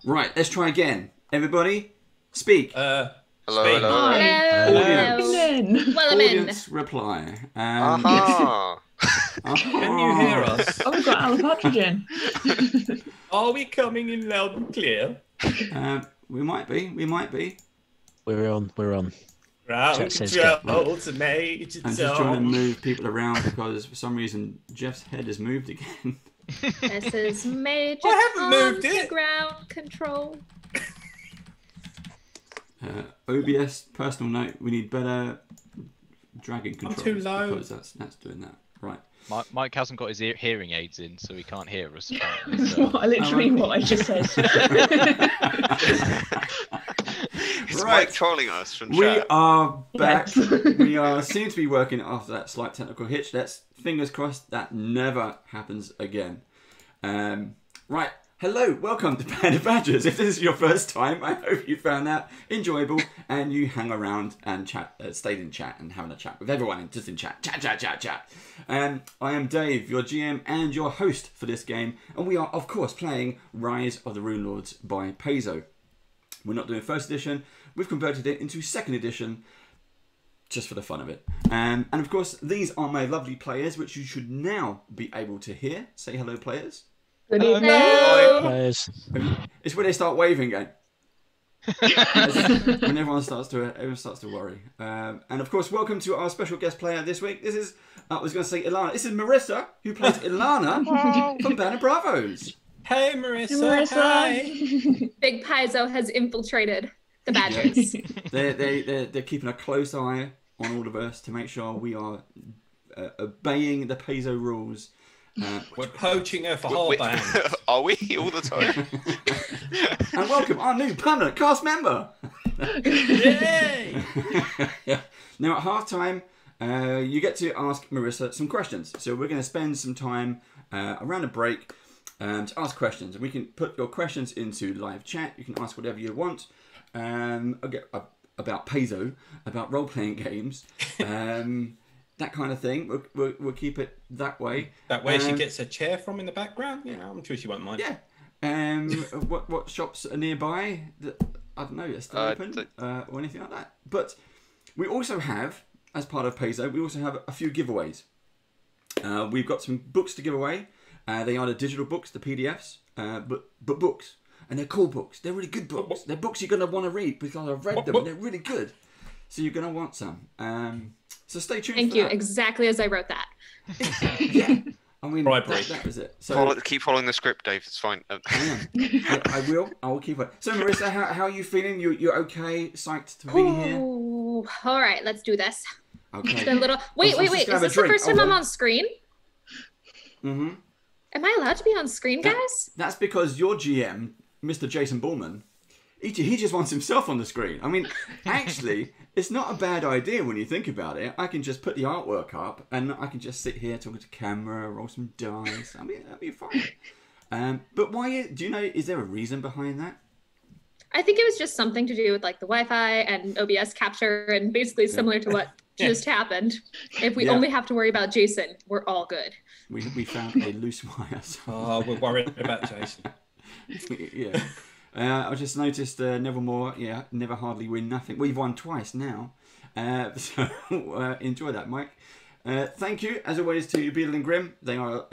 Right, let's try again. Everybody, speak. Hello, Speak. hello. Audience. Well, I'm in. Audience reply. Aha! Can you hear us? Oh, we've got allopatrogen. Are we coming in loud and clear? We might be. We might be. We're on. Ground Chat says control to Major I'm just trying to Tom. move people around because for some reason Jeff's head has moved again. This is Major I haven't moved Tom to it. ground control. OBS personal note: we need better dragging controls too low. because that's doing that. Right. Mike hasn't got his hearing aids in, so he can't hear us. Apparently, so. Literally what I just said. Is Right. Mike trolling us from We chat? are back. Yes. We seem to be working after that slight technical hitch. Let's fingers crossed that never happens again. Right. Hello, welcome to Panda Badgers. If this is your first time, I hope you found that enjoyable and you hang around and chat, stayed in chat and having a chat with everyone and just in chat. Chat. I am Dave, your GM and your host for this game, and we are, of course, playing Rise of the Runelords by PAIZO. We're not doing first edition. We've converted it into second edition just for the fun of it. And of course, these are my lovely players, which you should now be able to hear. Say hello, players. Good evening. Hello. Players. It's when they start waving again. When everyone starts to worry. And of course, welcome to our special guest player this week. This is, I was going to say Ilana. This is MARYSSA, who plays Ilana from Banner Bravos. Hey, Marissa. Hi. Big PAIZO has infiltrated the Badgers. They're keeping a close eye on all of us to make sure we are obeying the PAIZO rules. We're poaching her for We- hardband. Are we all the time? And welcome our new permanent cast member. Yay! Yeah. Now at half time, you get to ask MARYSSA some questions. So we're going to spend some time around a break to ask questions. And we can put your questions into live chat. You can ask whatever you want about PAIZO, about role-playing games, that kind of thing. We'll keep it that way. That way she gets a chair from in the background. You know, I'm sure she won't mind. Yeah. What shops are nearby that I don't know, are still open or anything like that. But we also have, as part of PAIZO, we also have a few giveaways. We've got some books to give away. They are the digital books, the PDFs, but books. And they're cool books. They're really good books. They're books you're going to want to read because I've read them and they're really good. So you're going to want some. So stay tuned Thank for you. that. Exactly as I wrote that. Yeah. I mean, Bribery. that was it. So Keep following the script, Dave. It's fine. I will. I will keep it. So MARYSSA, how are you feeling? You're okay? Psyched to be here? Ooh, all right, let's do this. Okay. It's been a little. Wait. Let's Is just grab this a the drink. first time Hold I'm on. on screen? Mm-hmm. Am I allowed to be on screen, guys? That's because your GM, Mr. Jason Bullman, he just wants himself on the screen. I mean, actually, it's not a bad idea when you think about it. I can just put the artwork up and I can just sit here talking to camera, roll some dice. I mean, that'd be fine. But why? Do you know? Is there a reason behind that? I think it was just something to do with like the Wi-Fi and OBS capture, and basically similar to what just happened. If we only have to worry about Jason, we're all good. We found a loose wire. So. Oh, we're worried about Jason. Yeah. I just noticed Nevermore, never hardly win nothing. We've won twice now. So enjoy that, Mike. Thank you, as always, to Beadle and Grim. They are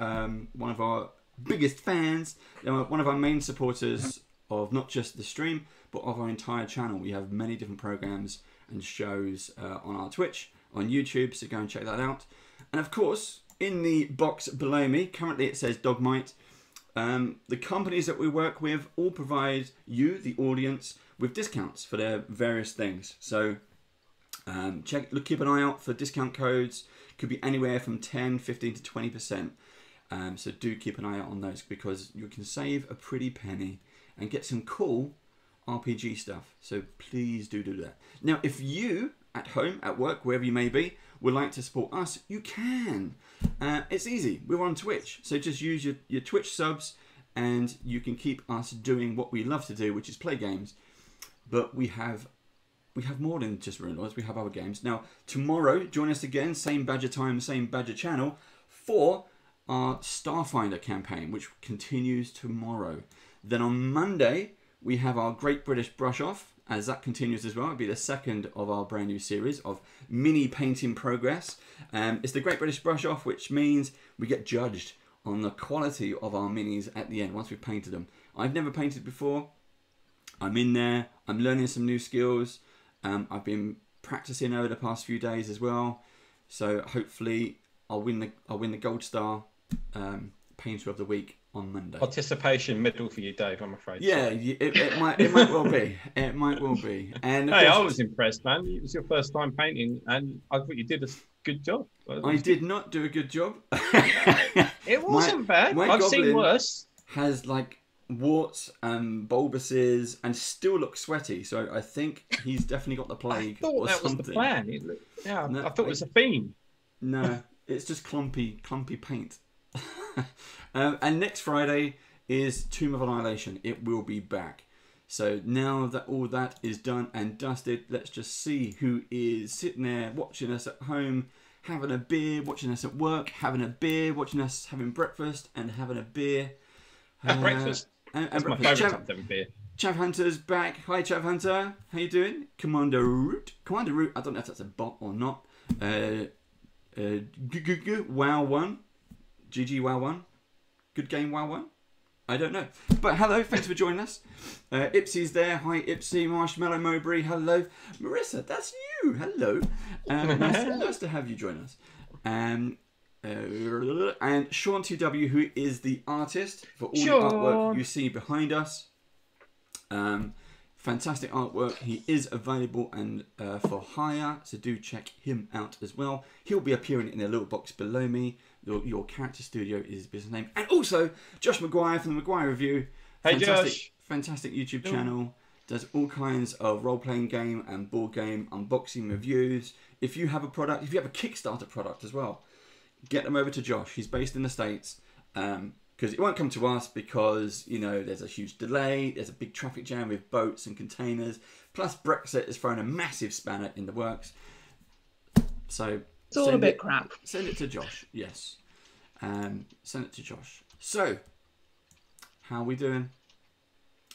one of our biggest fans. They are one of our main supporters of not just the stream, but of our entire channel. We have many different programs and shows on our Twitch, on YouTube, so go and check that out. And of course, in the box below me, currently it says Dogmite. The companies that we work with all provide you, the audience, with discounts for their various things. So keep an eye out for discount codes. Could be anywhere from 10, 15 to 20%. So do keep an eye out on those because you can save a pretty penny and get some cool RPG stuff. So please do that. Now, if you, at home, at work, wherever you may be, would like to support us, you can. It's easy. We're on Twitch. So just use your Twitch subs and you can keep us doing what we love to do, which is play games. But we have more than just Runelords. We have other games. Now, tomorrow, join us again, same Badger time, same Badger channel, for our Starfinder campaign, which continues tomorrow. Then on Monday, we have our Great British Brush Off, as that continues as well. It'll be the second of our brand new series of mini painting progress. It's the Great British Brush Off, which means we get judged on the quality of our minis at the end once we've painted them. I've never painted before. I'm in there. I'm learning some new skills. I've been practicing over the past few days as well. So hopefully I'll win the Gold Star Painter of the Week on Monday. Participation medal for you, Dave, I'm afraid. Yeah, Sorry. it might well be. It might well be. And of Hey, course, I was impressed, man. It was your first time painting, and I thought you did a good job. I did not do a good job. It wasn't bad. my I've goblin seen worse. has like warts and bulbuses and still looks sweaty. So I think he's definitely got the I plague thought or that something. was the plan. No, I thought it was a theme. No, it's just clumpy paint. And next Friday is Tomb of Annihilation. It will be back. So now that all that is done and dusted, let's just see who is sitting there watching us at home, having a beer, watching us at work, having a beer, watching us having breakfast and having a beer. At breakfast. And That's my breakfast. favourite time to have a beer. Chav Hunter's back. Hi, Chav Hunter. How you doing? Commander Root. Commander Root. I don't know if that's a bot or not. Wow 1. GG Wow 1. Good game Wow 1. I don't know. But hello, thanks for joining us. Ipsy's there. Hi, Ipsy. Marshmallow Mowbray. Hello. Marissa, that's you. Hello. Nice to have you join us. And Ch03, who is the artist for all the artwork you see behind us. Fantastic artwork. He is available and for hire, so do check him out as well. He'll be appearing in the little box below me. Your Character Studio is his business name. And also Josh Maguire from the Maguire Review. Hey, Fantastic, Josh. fantastic YouTube channel. Does all kinds of role-playing game and board game unboxing reviews. If you have a product, if you have a Kickstarter product as well, get them over to Josh. He's based in the States. Because it won't come to us because, you know, there's a huge delay. There's a big traffic jam with boats and containers. Plus Brexit has thrown a massive spanner in the works. So It's all a bit crap. Send it to Josh, yes. Send it to Josh. So, how are we doing?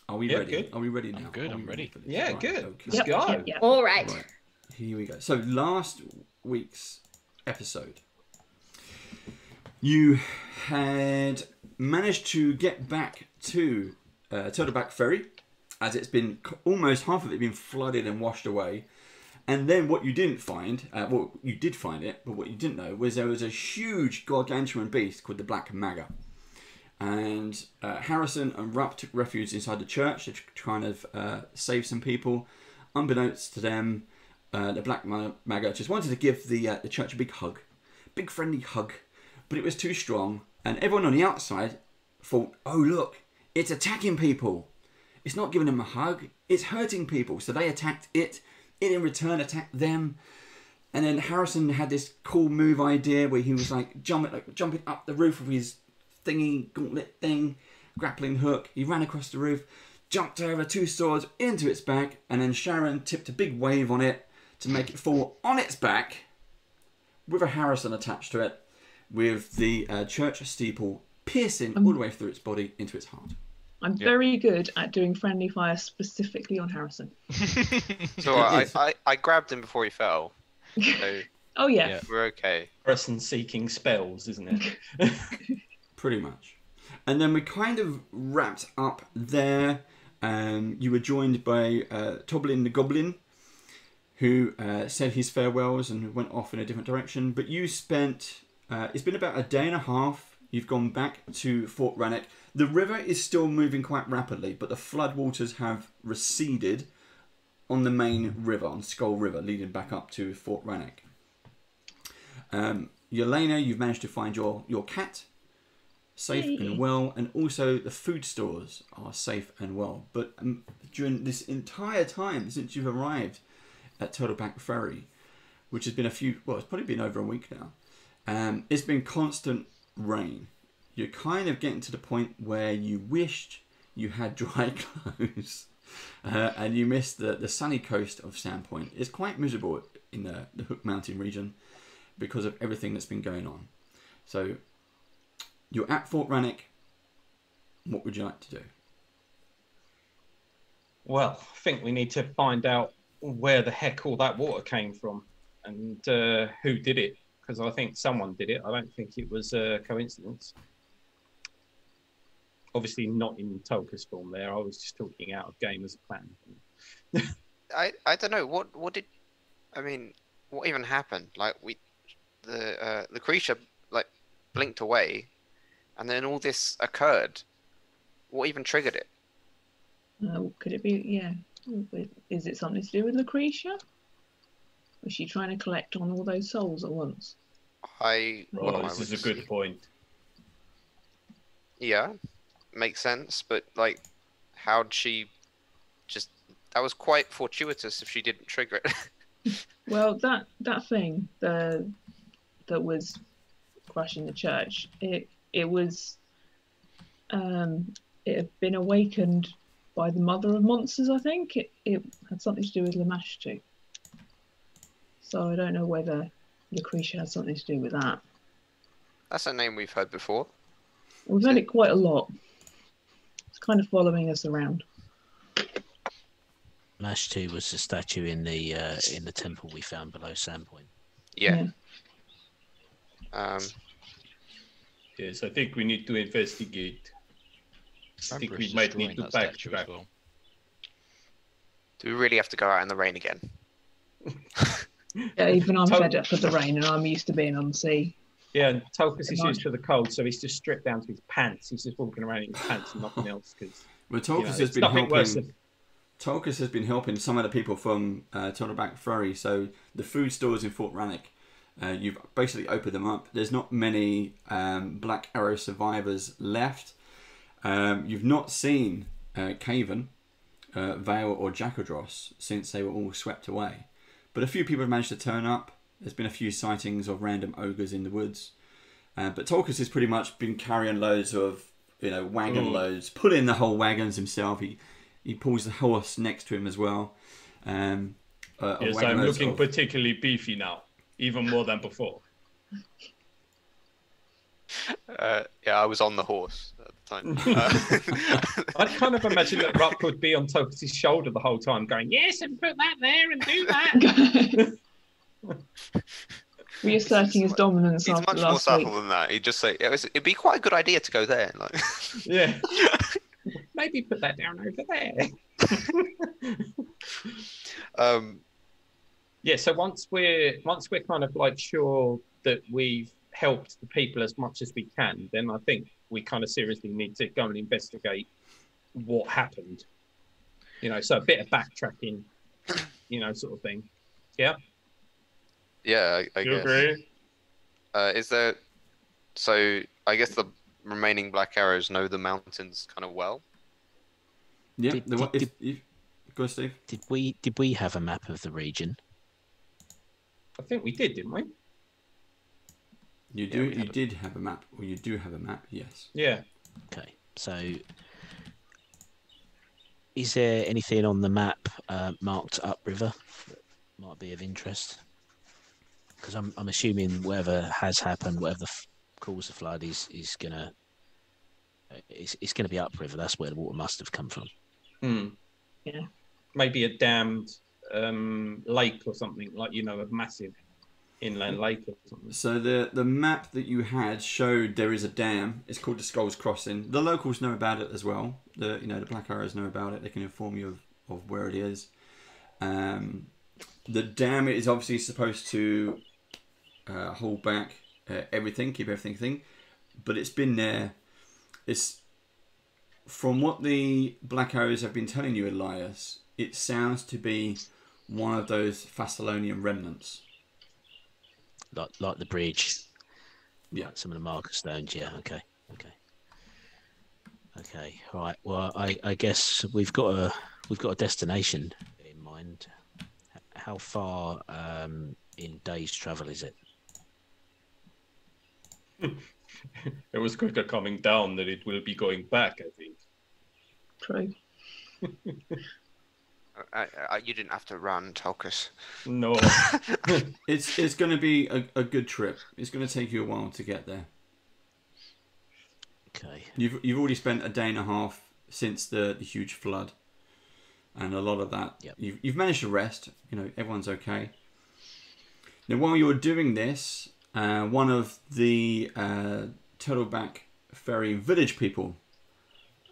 Are we ready? Good. Are we ready now? I'm good, Are we I'm ready. for this? Yeah, Right, good. okay. Let's go. Yep. All right. Right, here we go. So, last week's episode, you had managed to get back to Turtleback Ferry, as it's been almost half of it been flooded and washed away. And then what you didn't find, well, you did find it, but what you didn't know was there was a huge gargantuan beast called the Black Magga. And Harrison and Rupp took refuge inside the church to kind of save some people. Unbeknownst to them, the Black Magga just wanted to give the church a big hug, big friendly hug, but it was too strong. And everyone on the outside thought, oh look, it's attacking people. It's not giving them a hug, it's hurting people. So they attacked it. It in return attacked them. And then Harrison had this cool move idea where he was like jumping up the roof of his thingy, gauntlet thing, grappling hook. He ran across the roof, jumped over 2 swords into its back, and then Sharon tipped a big wave on it to make it fall on its back with a Harrison attached to it, with the church steeple piercing all the way through its body into its heart. I'm very good at doing friendly fire specifically on Harrison. So I grabbed him before he fell. So Oh yeah. we're okay. Person seeking spells, isn't it? Pretty much. And then we kind of wrapped up there. You were joined by Toblin the Goblin, who said his farewells and went off in a different direction. But you spent, it's been about a day and a half. You've gone back to Fort Rannoch. The river is still moving quite rapidly, but the floodwaters have receded on the main river, on Skull River, leading back up to Fort Rannoch. Yelena, you've managed to find your cat safe and well, and also the food stores are safe and well. But during this entire time since you've arrived at Turtleback Ferry, which has been it's probably been over a week now, it's been constant rain. You're kind of getting to the point where you wished you had dry clothes and you missed the sunny coast of Sandpoint. It's quite miserable in the Hook Mountain region because of everything that's been going on. So you're at Fort Rannoch. What would you like to do? Well, I think we need to find out where the heck all that water came from and who did it. Because I think someone did it. I don't think it was a coincidence. Obviously not in Tolka's form there. I was just talking out of game as a plan. I don't know what did I mean. What even happened? Like the creature like blinked away, and then all this occurred. What even triggered it? Could it be? Yeah. Is it something to do with Lucretia? Was she trying to collect on all those souls at once? This is a good point. Yeah, makes sense. But like, how'd she just? That was quite fortuitous if she didn't trigger it. Well, that thing that was crashing the church, it was it had been awakened by the mother of monsters. I think it had something to do with Lamashtu. So I don't know whether Lucretia has something to do with that. That's a name we've heard before. We've had it quite a lot. It's kind of following us around. Lamashtu was the statue in the temple we found below Sandpoint. Yeah. Yes, I think we need to investigate. I think we might need to backtrack. Well. Do we really have to go out in the rain again? Yeah, even I'm fed up with the rain and I'm used to being on the sea. Yeah, and Tulkas is used to the cold, so he's just stripped down to his pants. He's just walking around in his pants and nothing else. Well, Tulkas has been helping. Tulkas has been helping some of the people from Turtleback Ferry. So the food stores in Fort Rannoch, you've basically opened them up. There's not many Black Arrow survivors left. You've not seen Caven, Vale or Jackodros since they were all swept away. But a few people have managed to turn up. There's been a few sightings of random ogres in the woods. But Tulkas has pretty much been carrying loads of, wagon loads, pulling the whole wagons himself. He pulls the horse next to him as well. Yes, I'm looking particularly beefy now, even more than before. Yeah, I was on the horse at the time. I'd kind of imagine that Rupp would be on Tulkas' shoulder the whole time going, yes, and put that there and do that. Reasserting his dominance He's after much more last subtle week. than that. He'd just say, it'd be quite a good idea to go there. Like, yeah. Maybe put that down over there. Yeah, so once we're kind of like sure that we've helped the people as much as we can, then I think we kind of seriously need to go and investigate what happened. So a bit of backtracking, sort of thing. Yeah. yeah, I You guess. agree? Is there? So I guess the remaining Black Arrows know the mountains kind of well. Yeah. Go on, Steve. Did we have a map of the region? I think we did, didn't we? You do. You did have a map, or you do have a map. Yes. Yeah. Okay, so is there anything on the map marked upriver that might be of interest? Because I'm assuming whatever has happened, whatever caused the flood, is gonna be upriver. That's where the water must have come from. Yeah. Maybe a dammed lake or something, like a massive inland lake or something. So the map that you had showed there is a dam. It's called the Skulls Crossing. The locals know about it as well. The Black Arrows know about it. They can inform you of where it is. The dam is obviously supposed to hold back everything, keep everything clean. But it's been there. It's from what the Black Arrows have been telling you, Elias. It sounds to be one of those Thasilonian remnants. Like the bridge. Yeah. Like some of the marker stones. Yeah. Okay. Right. Well, I guess we've got a destination in mind. How far in days' travel is it? It was quicker coming down than it will be going back, I think. True. You didn't have to run, Tulkas. No. It's going to be a good trip. It's going to take you a while to get there. Okay. You've already spent a day and a half since the huge flood. and a lot of that, Yep. you've managed to rest. You know, everyone's okay. Now, while you're doing this, one of the Turtleback Ferry village people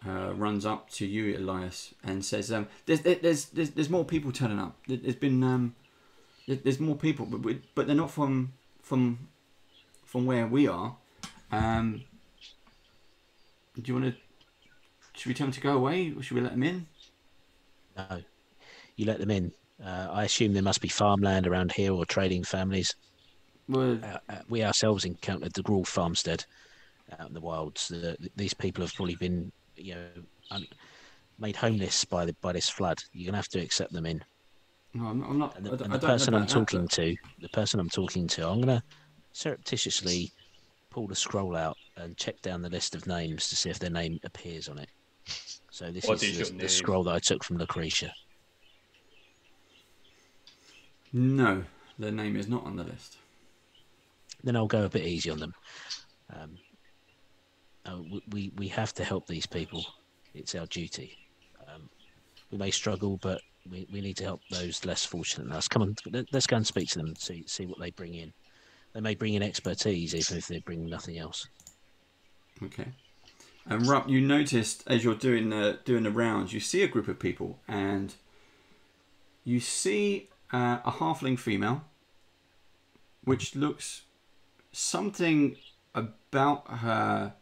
runs up to you, Elias, and says, "There's more people turning up. There's more people, but they're not from where we are. Do you want to? Should we tell them to go away, or should we let them in?" No, you let them in. I assume there must be farmland around here or trading families. Well, We ourselves encountered the Gruul farmstead out in the wilds. These people have probably been, made homeless by this flood. You're gonna have to accept them in. no, I'm not. And I the don't know person I'm about that, talking to, I'm gonna surreptitiously pull the scroll out and check down the list of names to see if their name appears on it. So this What is is your the name? scroll that I took from Lucretia. No, their name is not on the list. Then I'll go a bit easy on them. We have to help these people. It's our duty. We may struggle, but we need to help those less fortunate than us. Come on, let's go and speak to them and see what they bring in. They may bring in expertise, even if they bring nothing else. Okay. And Rupp, you noticed as you're doing the rounds, you see a group of people, and you see a halfling female, which looks something about her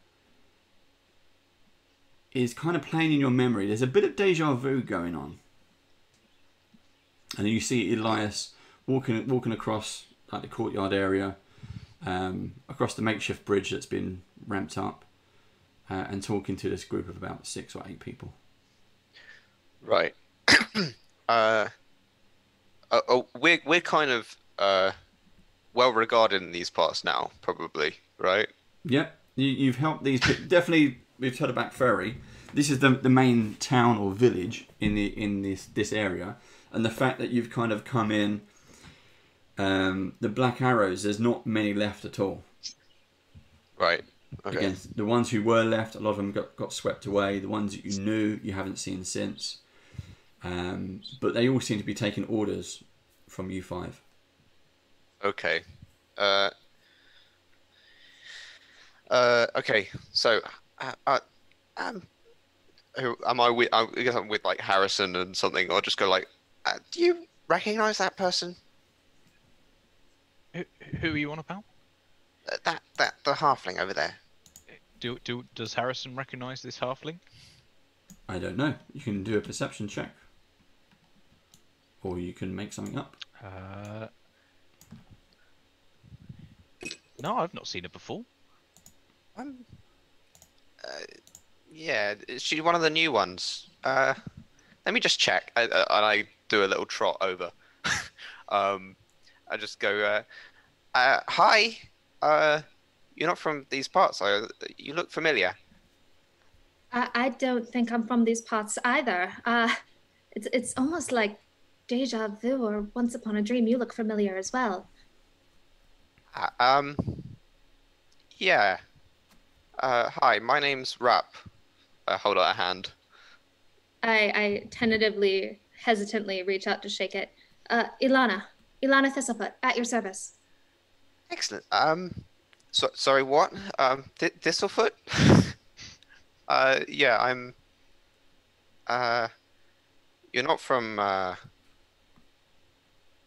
is kind of playing in your memory. There's a bit of deja vu going on, and then you see Elias walking across like the courtyard area, across the makeshift bridge that's been ramped up. And talking to this group of about 6 or 8 people. Right. We're kind of well regarded in these parts now, probably, right? Yep, you've helped these people. Definitely with Turtleback Ferry. This is the main town or village in this area, and the fact that you've kind of come in. The Black Arrows, there's not many left at all. Right. Okay. Again, the ones who were left, a lot of them got swept away. The ones that you knew, you haven't seen since. But they all seem to be taking orders from you 5. Okay. Okay. So, who am I with? I guess I'm with like Harrison and something. Or just go like, do you recognize that person? Who are you on about? The halfling over there. Does Harrison recognise this halfling? I don't know. You can do a perception check. Or you can make something up. No, I've not seen her before. Yeah, is she one of the new ones? Let me just check. And I do a little trot over. I just go, hi. You're not from these parts. You look familiar. I don't think I'm from these parts either. It's almost like deja vu or once upon a dream. You look familiar as well. Yeah. Hi, my name's Rupp. I hold out a hand. I tentatively, hesitantly reach out to shake it. Ilana Thistlefoot, at your service. Excellent. Sorry, what? Thistlefoot? Yeah, I'm. You're not from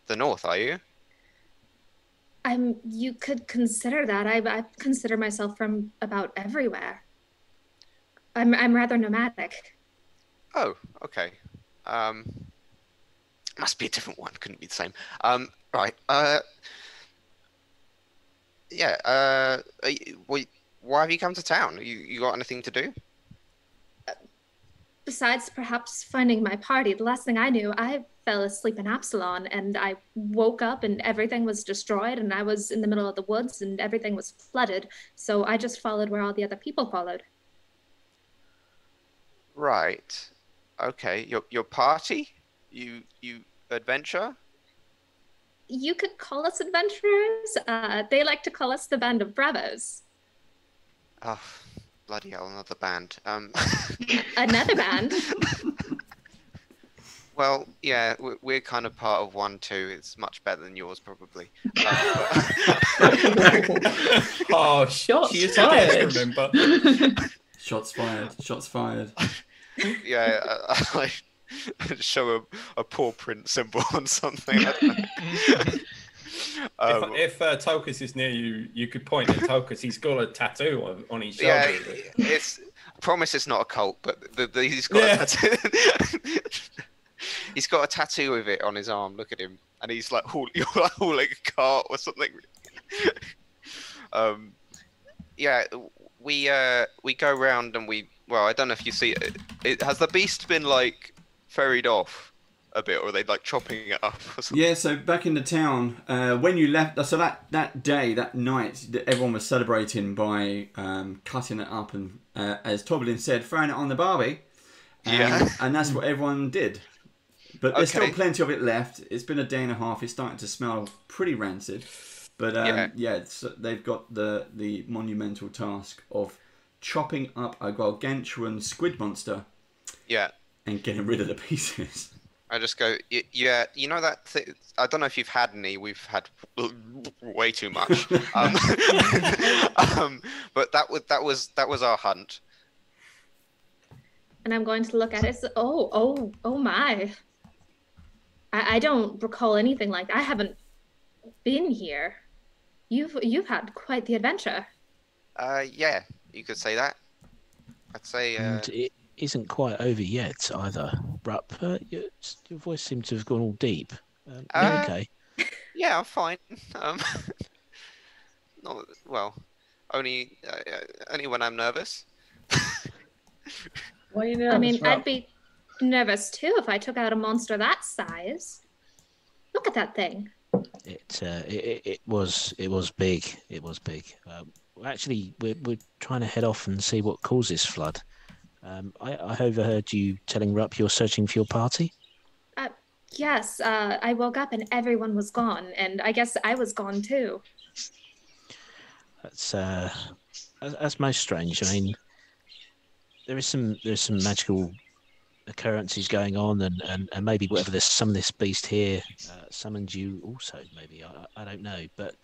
the north, are you? You could consider that. I consider myself from about everywhere. I'm rather nomadic. Oh, okay. Must be a different one. Couldn't be the same. Right. Yeah. Why have you come to town? You got anything to do? Besides perhaps finding my party, the last thing I knew, I fell asleep in Absalon, and I woke up and everything was destroyed, and I was in the middle of the woods and everything was flooded. So I just followed where all the other people followed. Right. Okay. Your party? You adventure? You could call us adventurers. They like to call us the Band of Bravos. Oh, bloody hell! Another band. Another band. Well, yeah, we're kind of part of one too. It's much better than yours, probably. Oh, Shots she is fired. against, remember? Shots fired. Shots fired. Yeah, I show a paw print symbol on something. If Tokus is near you, you could point at Tokus. He's got a tattoo on his shoulder. Yeah, it's. I promise it's not a cult, but he's got a tattoo. He's got a tattoo of it on his arm. Look at him, and he's like hauling a cart or something. Yeah, we go around and well, I don't know if you see it. Has the beast been like ferried off a bit, or are they like chopping it up or something? Yeah, so back in the town, when you left, so that day, that night, everyone was celebrating by cutting it up and, as Toblin said, throwing it on the barbie. Yeah. And that's what everyone did. But there's still plenty of it left. It's been a day and a half. It's starting to smell pretty rancid. But they've got the monumental task of chopping up a gargantuan squid monster. Yeah. And getting rid of the pieces. I just go, yeah, you know that thing, I don't know if you've had any, we've had way too much. But that was our hunt. And I'm going to look at it. Oh my. I don't recall anything like that. I haven't been here. You've had quite the adventure. Yeah, you could say that. I'd say. And it isn't quite over yet either. Rupp, your voice seemed to have gone all deep. Okay. Yeah, I'm fine. Not well. Only when I'm nervous. Why are you nervous, I mean, Rupp? I'd be nervous too if I took out a monster that size. Look at that thing. It was big. It was big. Actually, we're trying to head off and see what caused this flood. I overheard you telling Rupp you're searching for your party. Yes. I woke up and everyone was gone, and I guess I was gone too. That's most strange. I mean, there's some magical occurrences going on, and maybe whatever some of this beast here summoned you also. Maybe I don't know, but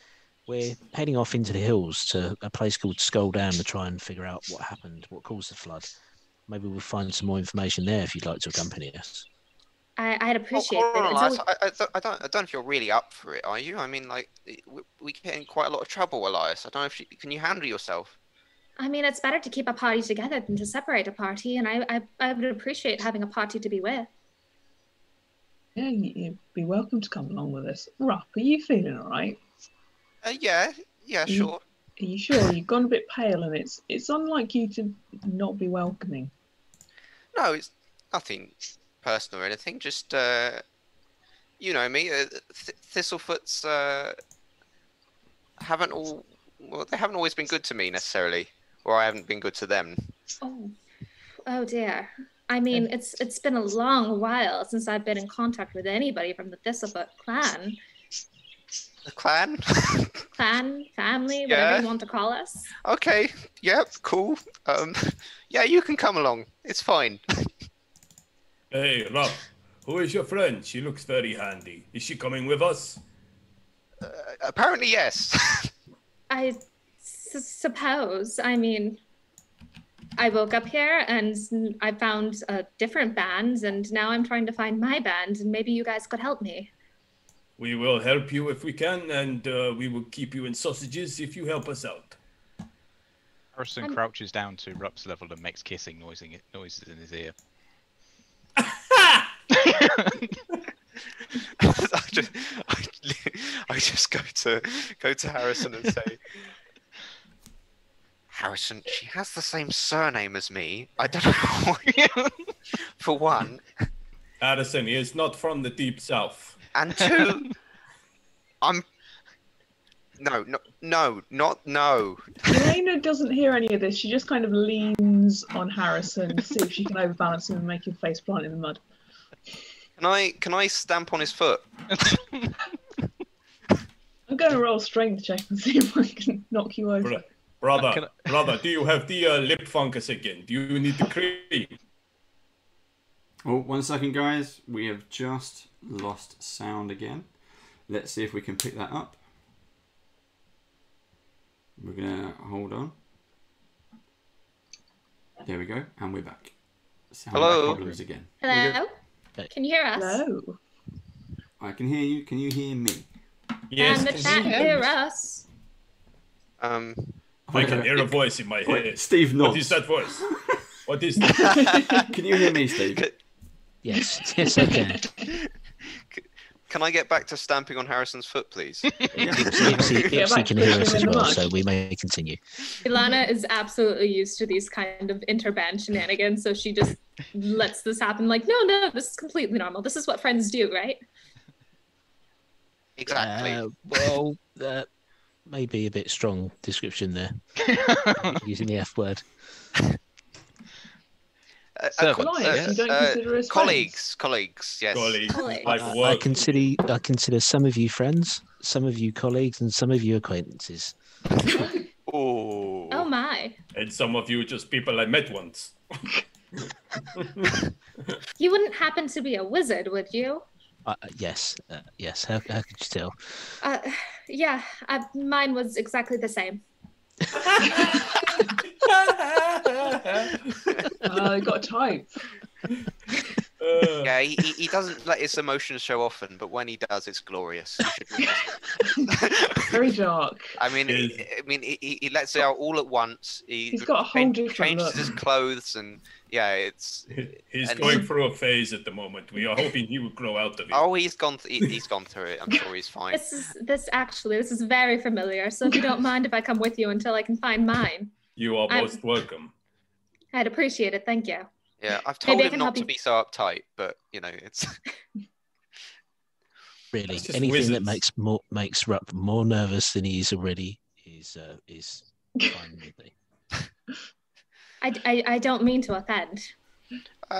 we're heading off into the hills to a place called Skull Dam to try and figure out what happened, what caused the flood. Maybe we'll find some more information there if you'd like to accompany us. I'd appreciate it. I don't know if you're really up for it, are you? I mean, like, we get in quite a lot of trouble, Elias. I don't know if can you handle yourself? I mean, it's better to keep a party together than to separate a party, and I would appreciate having a party to be with. Yeah, you'd be welcome to come along with us. Rupp, are you feeling all right? Yeah, sure. Are you sure? You've gone a bit pale, and it's unlike you to not be welcoming. No, it's nothing personal or anything. Just you know me. Thistlefoots haven't always been good to me necessarily, or I haven't been good to them. Oh dear. I mean, it's been a long while since I've been in contact with anybody from the Thistlefoot clan. The clan? Clan, family, whatever you want to call us. Okay. Yep. Cool. Yeah, you can come along. It's fine. Hey, Rupp, who is your friend? She looks very handy. Is she coming with us? Apparently, yes. I suppose. I mean, I woke up here and I found a different band, and now I'm trying to find my band, and maybe you guys could help me. We will help you if we can, and we will keep you in sausages if you help us out. Harrison crouches down to Rupp's level and makes kissing noises in his ear. I just go to Harrison and say, Harrison, she has the same surname as me. I don't know. For one. Harrison, he is not from the deep south. And two, No. Elena doesn't hear any of this. She just kind of leans on Harrison to see if she can overbalance him and make him face plant in the mud. Can I stamp on his foot? I'm going to roll a strength check and see if I can knock you over. Brother, do you have the lip fungus again? Do you need the cream? Oh, 1 second, guys. We have just lost sound again. Let's see if we can pick that up. We're gonna hold on. There we go, and we're back. Sound Hello. problems again. Hello? Can you hear us? Hello. I can hear you. Can you hear me? Yes, And the can chat you hear us. I can hear a voice in my head. Steve nods. What is that voice? What is that? Can you hear me, Steve? Yes, yes, I can. Can I get back to stamping on Harrison's foot, please? Ep06 can hear us as well, so we may continue. Ilana is absolutely used to these kind of interband shenanigans, so she just lets this happen. Like, no, this is completely normal. This is what friends do, right? Exactly. Well, maybe a bit strong description there, using the F word. Clients, you don't consider us colleagues, yes. Colleagues. Colleagues. Like I work. consider some of you friends, some of you colleagues, and some of you acquaintances. Oh. Oh my. And some of you just people I met once. You wouldn't happen to be a wizard, would you? Yes. How could you tell? Yeah, mine was exactly the same. I got a type. Yeah, he doesn't let his emotions show often, but when he does, it's glorious. You should Very dark. I mean, he lets it out all at once. He's got a whole different changes look. his clothes, and yeah, it's. He's and going through a phase at the moment. We are hoping he will grow out of it. Oh, he's gone through it. I'm sure he's fine. This is very familiar. So if you don't mind if I come with you until I can find mine, You are most welcome. I'd appreciate it. Thank you. Yeah, I've told Maybe I him can not help to you. be so uptight, but you know, it's. Really, That's just anything that wizards. makes Rupp more nervous than he is already is fine with me. I don't mean to offend.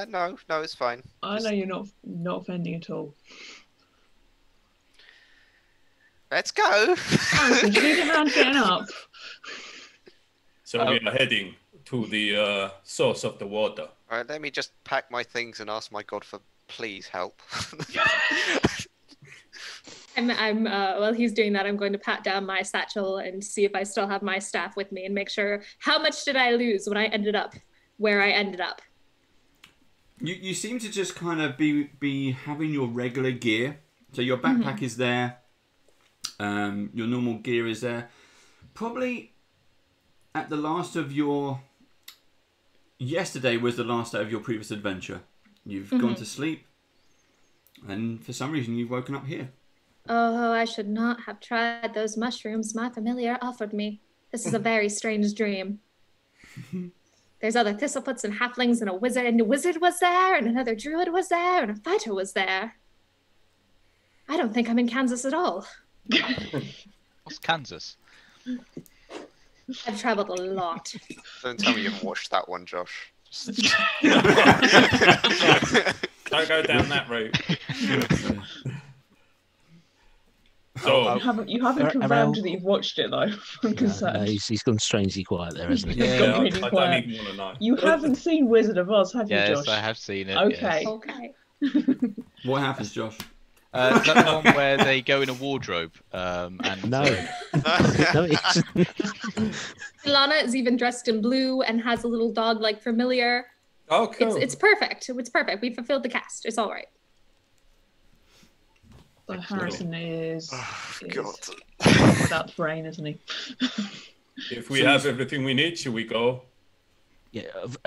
No, it's fine. I know you're not offending at all. Let's go. Did you need a hand getting up? So we are heading to the source of the water. All right, let me just pack my things and ask my god for please help. While he's doing that, I'm going to pat down my satchel and see if I still have my staff with me and make sure how much did I lose when I ended up where I ended up. You seem to just kind of be having your regular gear. So your backpack is there. Your normal gear is there. Probably at the last of your... Yesterday was the last day of your previous adventure. You've gone to sleep. And for some reason you've woken up here. Oh, I should not have tried those mushrooms my familiar offered me. This is a very strange dream. There's other thistleputs and halflings and a wizard was there, and another druid was there, and a fighter was there. I don't think I'm in Kansas at all. What's Kansas? I've traveled a lot. Don't tell me you haven't watched that one, Josh. Don't go down that route. So You haven't confirmed that you've watched it though. I'm concerned. No, he's gone strangely quiet there, hasn't he? He's yeah, got really I quiet. don't even want to know. You haven't seen Wizard of Oz, have you, Yes, Josh? I have seen it. Okay. yes. Okay. What happens, Josh? Is that the one where they go in a wardrobe? And No, no, it isn't. Ilana is even dressed in blue and has a little dog-like familiar. Oh, cool. It's perfect. It's perfect. We fulfilled the cast. It's all right. So Harrison is God. without the brain, isn't he? If we have everything we need, should we go? Yeah,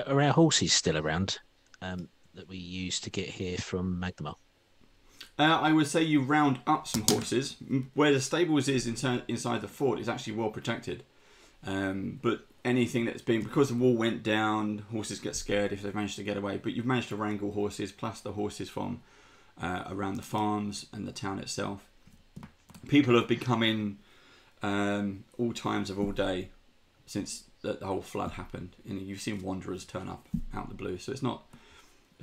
are our horses still around that we used to get here from Magnemar? I would say you round up some horses. Where the stables is inside the fort is actually well protected. But anything that's been... Because the wall went down, horses get scared if they've managed to get away. But you've managed to wrangle horses, plus the horses from around the farms and the town itself. People have been coming all times of all day since the whole flood happened. And you've seen wanderers turn up out in the blue. So it's not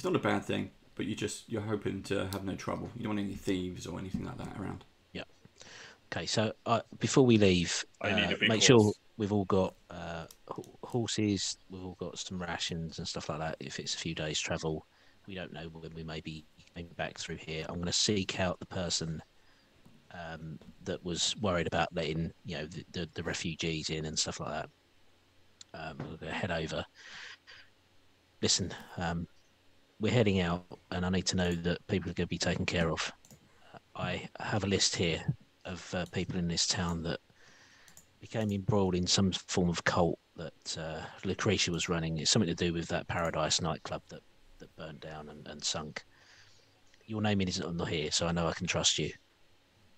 a bad thing. But you're hoping to have no trouble. You don't want any thieves or anything like that around. Yeah. Okay, so before we leave, I need a big make horse. sure we've all got horses, we've all got some rations and stuff like that if it's a few days travel. we don't know when we may be back through here. I'm going to seek out the person that was worried about letting the refugees in and stuff like that. We're going to head over. Listen, we're heading out, and I need to know that people are going to be taken care of. I have a list here of people in this town that became embroiled in some form of cult that Lucretia was running. It's something to do with that Paradise nightclub that burnt down and sunk. Your name isn't on here, so I know I can trust you.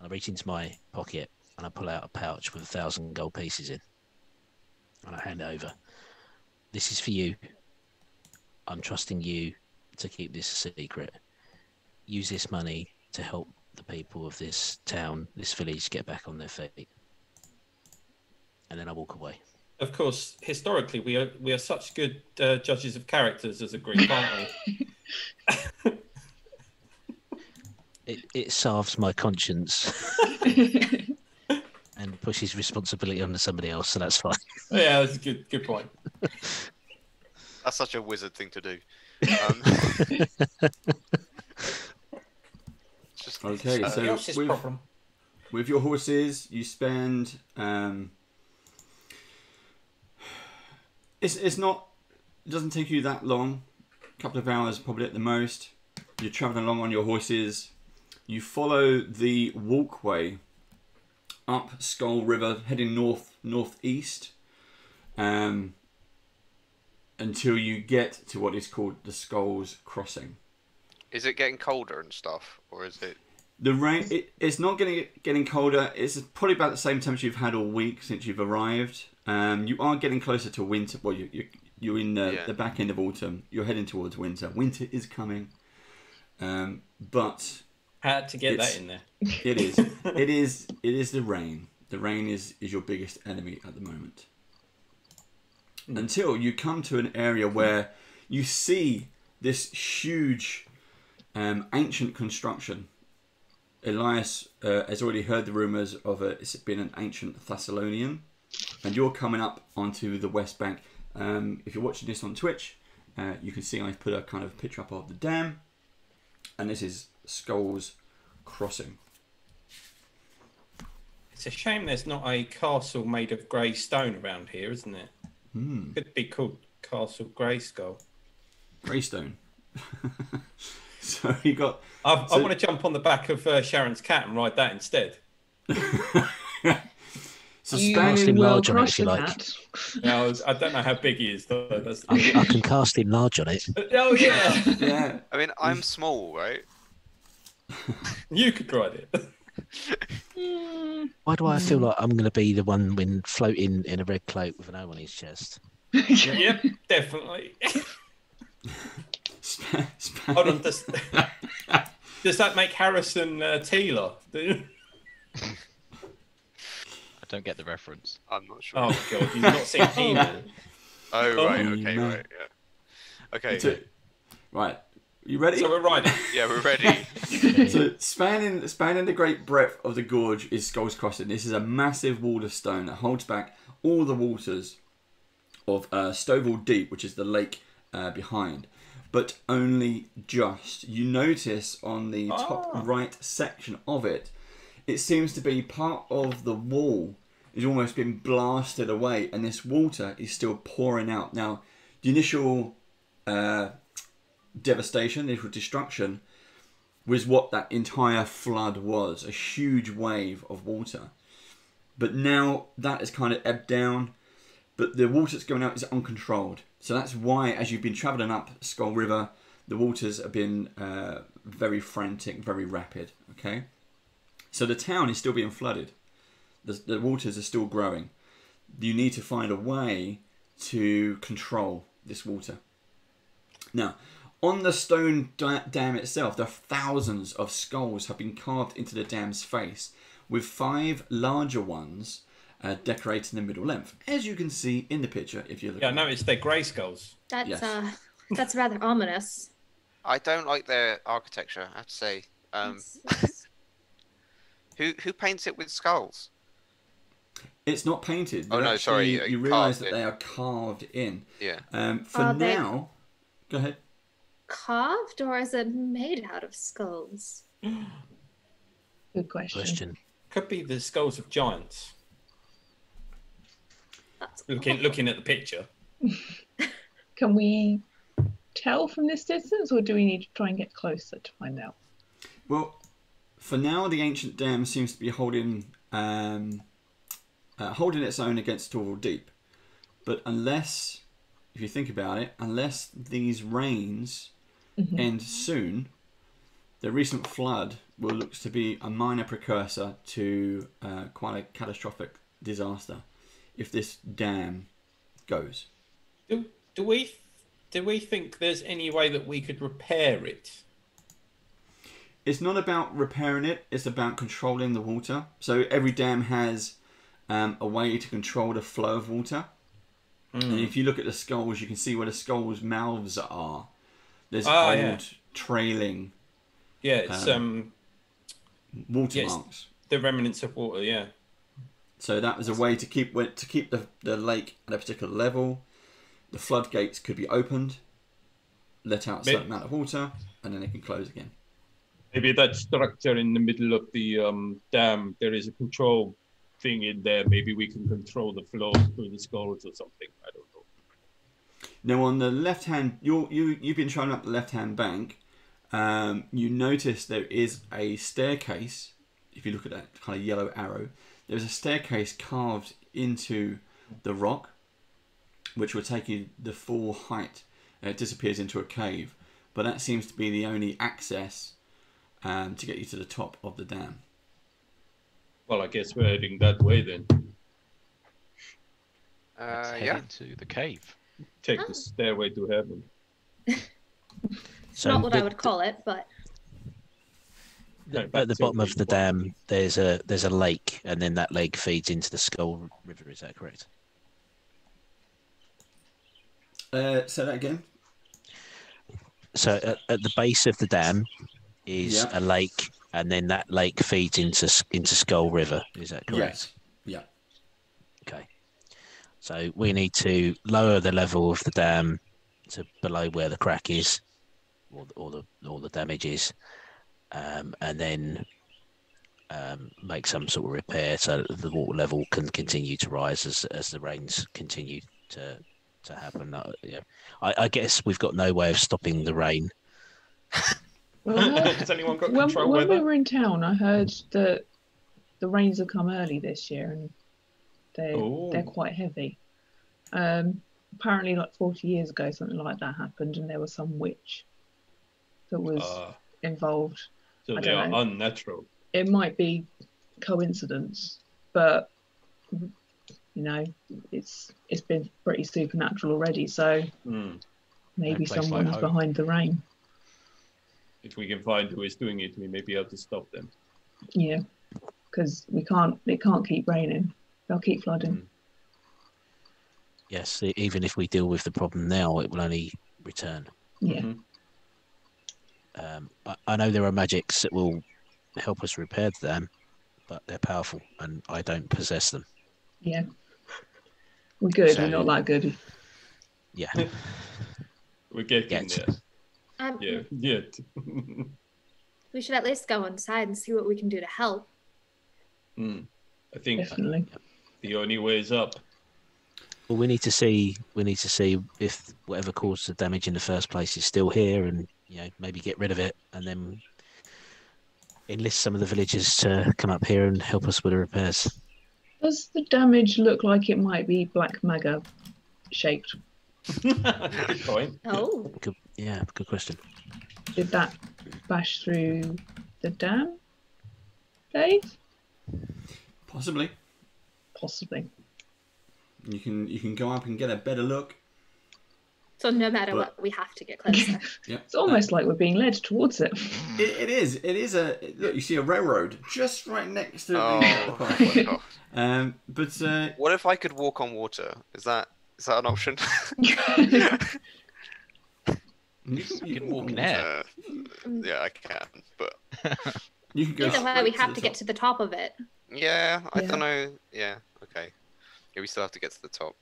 I reach into my pocket and I pull out a pouch with 1,000 gold pieces in, and I hand it over. This is for you. I'm trusting you to keep this a secret. Use this money to help the people of this town, this village, get back on their feet. And then I walk away. Of course, historically, we are such good judges of characters as a group, aren't we? It salves my conscience and pushes responsibility onto somebody else, so that's fine. Yeah, that's a good point. That's such a wizard thing to do. Okay, so with your horses, you spend. It doesn't take you that long. A couple of hours probably at the most. You're traveling along on your horses. You follow the walkway up Skull River, heading northeast, until you get to what is called the Skulls Crossing. Is it getting colder and stuff, or is it? The rain. It's not getting colder. It's probably about the same temperature you've had all week since you've arrived. You are getting closer to winter. Well, you're in the back end of autumn. You're heading towards winter. Winter is coming. But had to get that in there. It is. It is the rain. The rain is your biggest enemy at the moment. Until you come to an area where you see this huge ancient construction. Elias has already heard the rumours of it's been an ancient Thasilonian, and you're coming up onto the west bank. If you're watching this on Twitch, you can see I've put a kind of picture up of the dam, and this is Skulls Crossing. It's a shame there's not a castle made of grey stone around here, isn't it? Could be called Castle Greyskull. Greystone. So you got. I want to jump on the back of Sharon's cat and ride that instead. So cast him large on it if you like. No, I don't know how big he is though. I can cast him large on it. Oh yeah. Yeah. I mean, I'm small, right? You could ride it. Why do I feel like I'm going to be the one when floating in a red cloak with an O on his chest? Yep, definitely. Hold on, does that make Harrison Taylor? I don't get the reference. I'm not sure. Oh god, you've not seen Evil. Oh right, okay, right, yeah. Okay. Right. You ready? So we're riding. Yeah, we're ready. So spanning the great breadth of the gorge is Skulls Crossing. This is a massive wall of stone that holds back all the waters of Stovall Deep, which is the lake behind, but only just. You notice on the top right section of it, it seems to be part of the wall is almost been blasted away, and this water is still pouring out. Now, the initial devastation, the initial destruction, was what that entire flood was, a huge wave of water. But now that has kind of ebbed down, but the water that's going out is uncontrolled. So that's why, as you've been travelling up Skull River, the waters have been very frantic, very rapid, okay? So the town is still being flooded. The waters are still growing. You need to find a way to control this water. Now, on the stone dam itself, there are thousands of skulls have been carved into the dam's face, with 5 larger ones decorating the middle length, as you can see in the picture. If you look, I noticed they're grey skulls. That's Yes. That's rather ominous. I don't like their architecture, I have to say. Who paints it with skulls? It's not painted. Oh, no, sorry, You realise carved that in. they are carved in. Yeah. For now, go ahead. carved or is it made out of skulls? Good question. Could be the skulls of giants. That's Looking at the picture. Can we tell from this distance, or do we need to try and get closer to find out? Well, for now, the ancient dam seems to be holding its own against Torval Deep. But unless, if you think about it, unless these rains end soon, the recent flood will look to be a minor precursor to quite a catastrophic disaster if this dam goes. Do we think there's any way that we could repair it? It's not about repairing it, it's about controlling the water. So every dam has a way to control the flow of water. And if you look at the skulls, you can see where the skulls' mouths are. There's old trailing it's watermarks. The remnants of water, yeah. So that was a way to keep the lake at a particular level. The floodgates could be opened, let out a certain amount of water, and then they can close again. Maybe that structure in the middle of the dam, there is a control thing in there. Maybe we can control the flow through the skulls or something. I don't know. Now on the left hand, you've been trying up the left hand bank. You notice there is a staircase. If you look at that kind of yellow arrow, there's a staircase carved into the rock, which will take you the full height. It disappears into a cave, but that seems to be the only access to get you to the top of the dam. Well, I guess we're heading that way then. Let's head into the cave. Take the stairway to heaven. It's not what I would call it, but at the bottom of the dam, there's a lake, and then that lake feeds into the Skull River. Is that correct? Say that again. So at the base of the dam is a lake, and then that lake feeds into Skull River. Is that correct? Yes. Yeah. Okay. So we need to lower the level of the dam to below where the crack is, or the damage is, and then make some sort of repair so that the water level can continue to rise as the rains continue to happen. I guess we've got no way of stopping the rain. Has anyone got control when weather? we were in town, I heard that the rains have come early this year, and they're quite heavy. Apparently, like 40 years ago, something like that happened, and there was some witch that was involved. So they are unnatural. It might be coincidence, but you know, it's been pretty supernatural already. So maybe someone's behind the rain. If we can find who is doing it, we may be able to stop them. Yeah, because it can't keep raining. They'll keep flooding. Yes, even if we deal with the problem now, it will only return. Yeah. I know there are magics that will help us repair the dam, but they're powerful, and I don't possess them. Yeah. We're good. So, we're not that good. Yeah. We're getting there. Yeah. We should at least go inside and see what we can do to help. I think Definitely. the only way is up. Well, we need to see if whatever caused the damage in the first place is still here, and maybe get rid of it, and then enlist some of the villagers to come up here and help us with the repairs. Does the damage look like it might be black maga shaped? Good point. Oh. Good question. Did that bash through the dam, Dave? Possibly. You can go up and get a better look. So no matter what, we have to get closer. Yeah. It's almost like we're being led towards it. It is. It is a look. You see a railroad just right next to the pathway. But what if I could walk on water? Is that an option? You can walk in air. Yeah, I can, but you can go. Either way, we have to get to the top of it. Yeah, I don't know. Yeah, okay. Yeah, we still have to get to the top.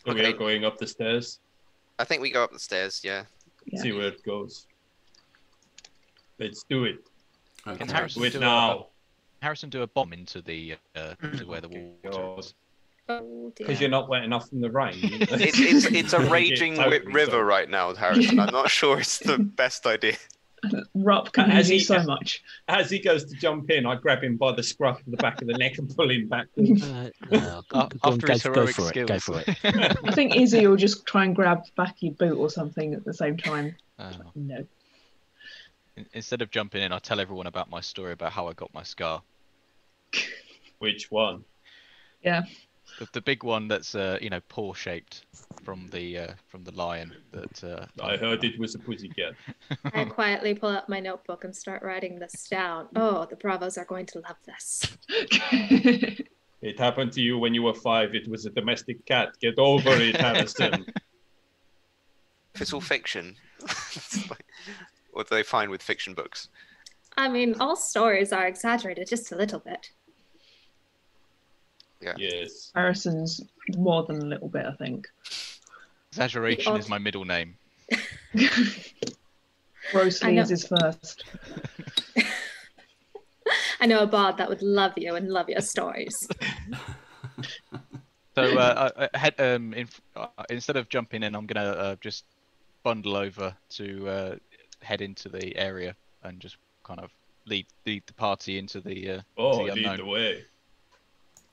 So we are going up the stairs. I think we go up the stairs. Yeah. Yeah. See where it goes. Let's do it. Okay. Can Harrison Do it do now. Harrison do a bomb into the to where the water is? Oh Because dear. you're not wet enough from the rain. It's a You get raging totally river soaked. right now, Harrison. I'm not sure it's the best idea. Rupp can As use he- you so much. As he goes to jump in, I grab him by the scruff of the back of the neck and pull him back. No, go on, After his go heroic for skills. it. Go for it. I think Izzy will just try and grab the back of your boot or something at the same time. Oh. No. Instead of jumping in, I tell everyone about my story about how I got my scar. Which one? Yeah. The big one that's paw shaped from the lion that I heard it was a pussycat. I quietly pull out my notebook and start writing this down. Oh, the Bravos are going to love this. It happened to you when you were 5. It was a domestic cat. Get over it, Harrison. If it's all fiction, what do they find with fiction books? I mean, all stories are exaggerated just a little bit. Yes. Harrison's more than a little bit, I think. exaggeration is my middle name. Grossly is his first. I know a bard that would love you and love your stories. So instead of jumping in, I'm gonna just bundle over to head into the area and just kind of lead the party into the lead unknown. the way.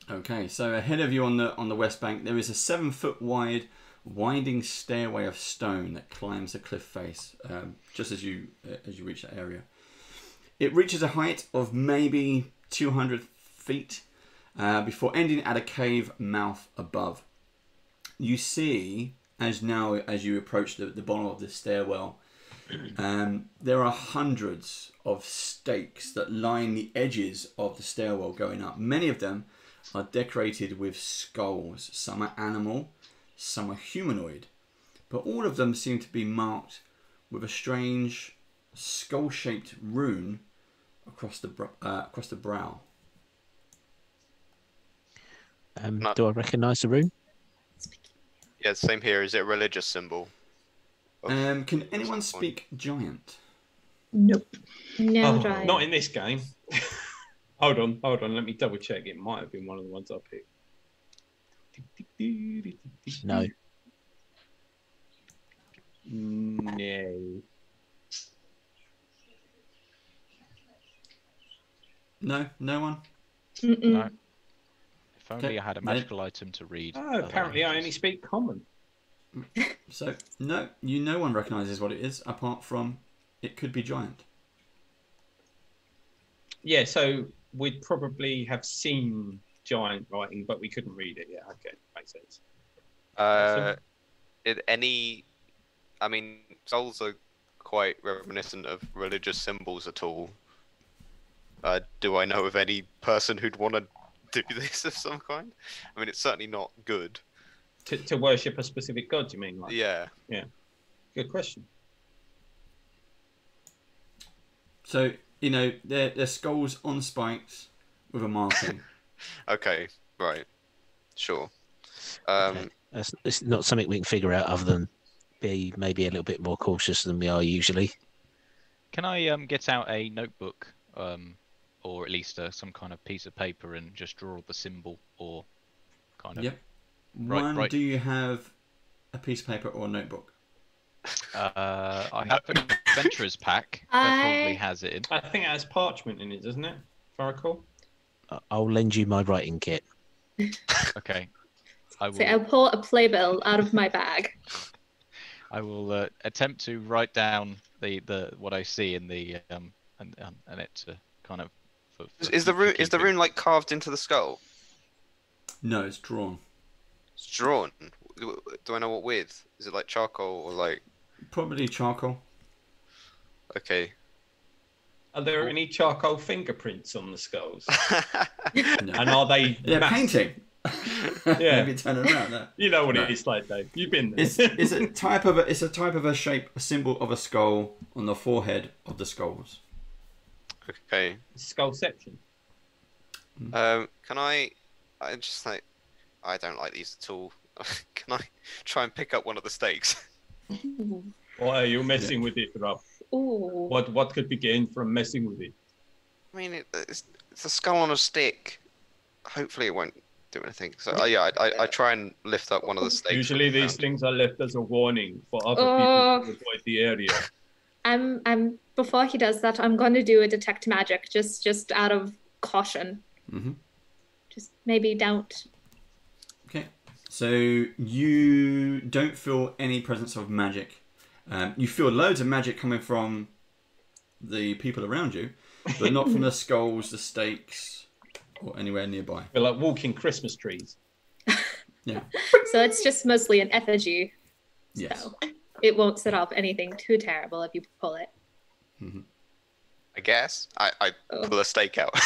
Okay, so ahead of you on the west bank, there is a 7-foot wide, winding stairway of stone that climbs the cliff face, just as you reach that area. It reaches a height of maybe 200 feet before ending at a cave mouth above. You see, as you approach the bottom of the stairwell, there are hundreds of stakes that line the edges of the stairwell going up. Many of them are decorated with skulls. Some are animal, some are humanoid, but all of them seem to be marked with a strange skull-shaped rune across the brow. Do I recognise the rune? Yeah, same here. Is it a religious symbol? Can anyone speak giant? Nope. No, giant. Not in this game. Hold on. Let me double check. It might have been one of the ones I picked. No. No. No, no one. No. If only Okay. I had a magical item to read. Oh, apparently I only speak common. So no one recognises what it is apart from it could be giant. Yeah, so we'd probably have seen giant writing, but we couldn't read it. Yeah, okay, makes sense. I mean, souls are quite reminiscent of religious symbols at all. Do I know of any person who'd want to do this of some kind? I mean, it's certainly not good. To worship a specific god, you mean? Like? Yeah. Yeah. Good question. So, they're skulls on spikes with a marking. Okay, right. Sure. Okay. It's not something we can figure out other than be maybe a little bit more cautious than we are usually. Can I get out a notebook, or at least some kind of piece of paper and just draw the symbol, or kind of? Yep. Right. Do you have a piece of paper or a notebook? I have an adventurer's pack that probably has it in. I think it has parchment in it, doesn't it? If I recall. I'll lend you my writing kit. Okay. I will. So I'll pull a playbill out of my bag. I will attempt to write down the what I see in the and it to kind of. Is the rune like carved into the skull? No, it's drawn. It's drawn. Do I know what with? Is it like charcoal or like? Probably charcoal. Okay. Are there any charcoal fingerprints on the skulls? No. And are they? They're painting. Yeah. Maybe turn around. No. You know what it is like, Dave. You've been there. It's a type of a shape, a symbol of a skull on the forehead of the skulls. Okay. Skullception. Can I just like, I don't like these at all. Can I try and pick up one of the stakes? Why are you messing with it, Rupp? Ooh. What could be gained from messing with it? I mean, it's a skull on a stick. Hopefully it won't do anything. So yeah, I try and lift up one of the stakes. Usually these things are left as a warning for other people to avoid the area. I'm before he does that, I'm going to do a detect magic just out of caution. Just maybe don't. Okay, so you don't feel any presence of magic. You feel loads of magic coming from the people around you, but not from the skulls, the stakes, or anywhere nearby. We're like walking Christmas trees. Yeah. So it's just mostly an effigy. Yes. So it won't set off anything too terrible if you pull it. I guess. I pull a stake out.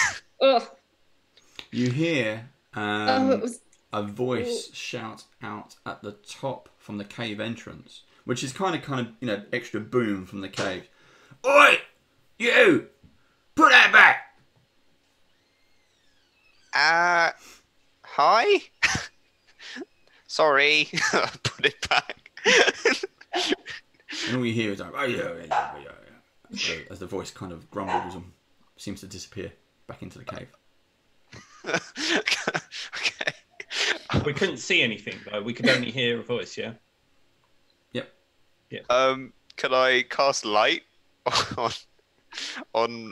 You hear a voice shout out at the top from the cave entrance, which is kind of extra boom from the cave. Oi! You! Put that back! Hi? Sorry. Put it back. And all you hear is like, oh, yeah. So, as the voice kind of grumbles and seems to disappear back into the cave. Okay. We couldn't see anything though. We could only hear a voice. Yeah. Yep. Yeah. Can I cast light on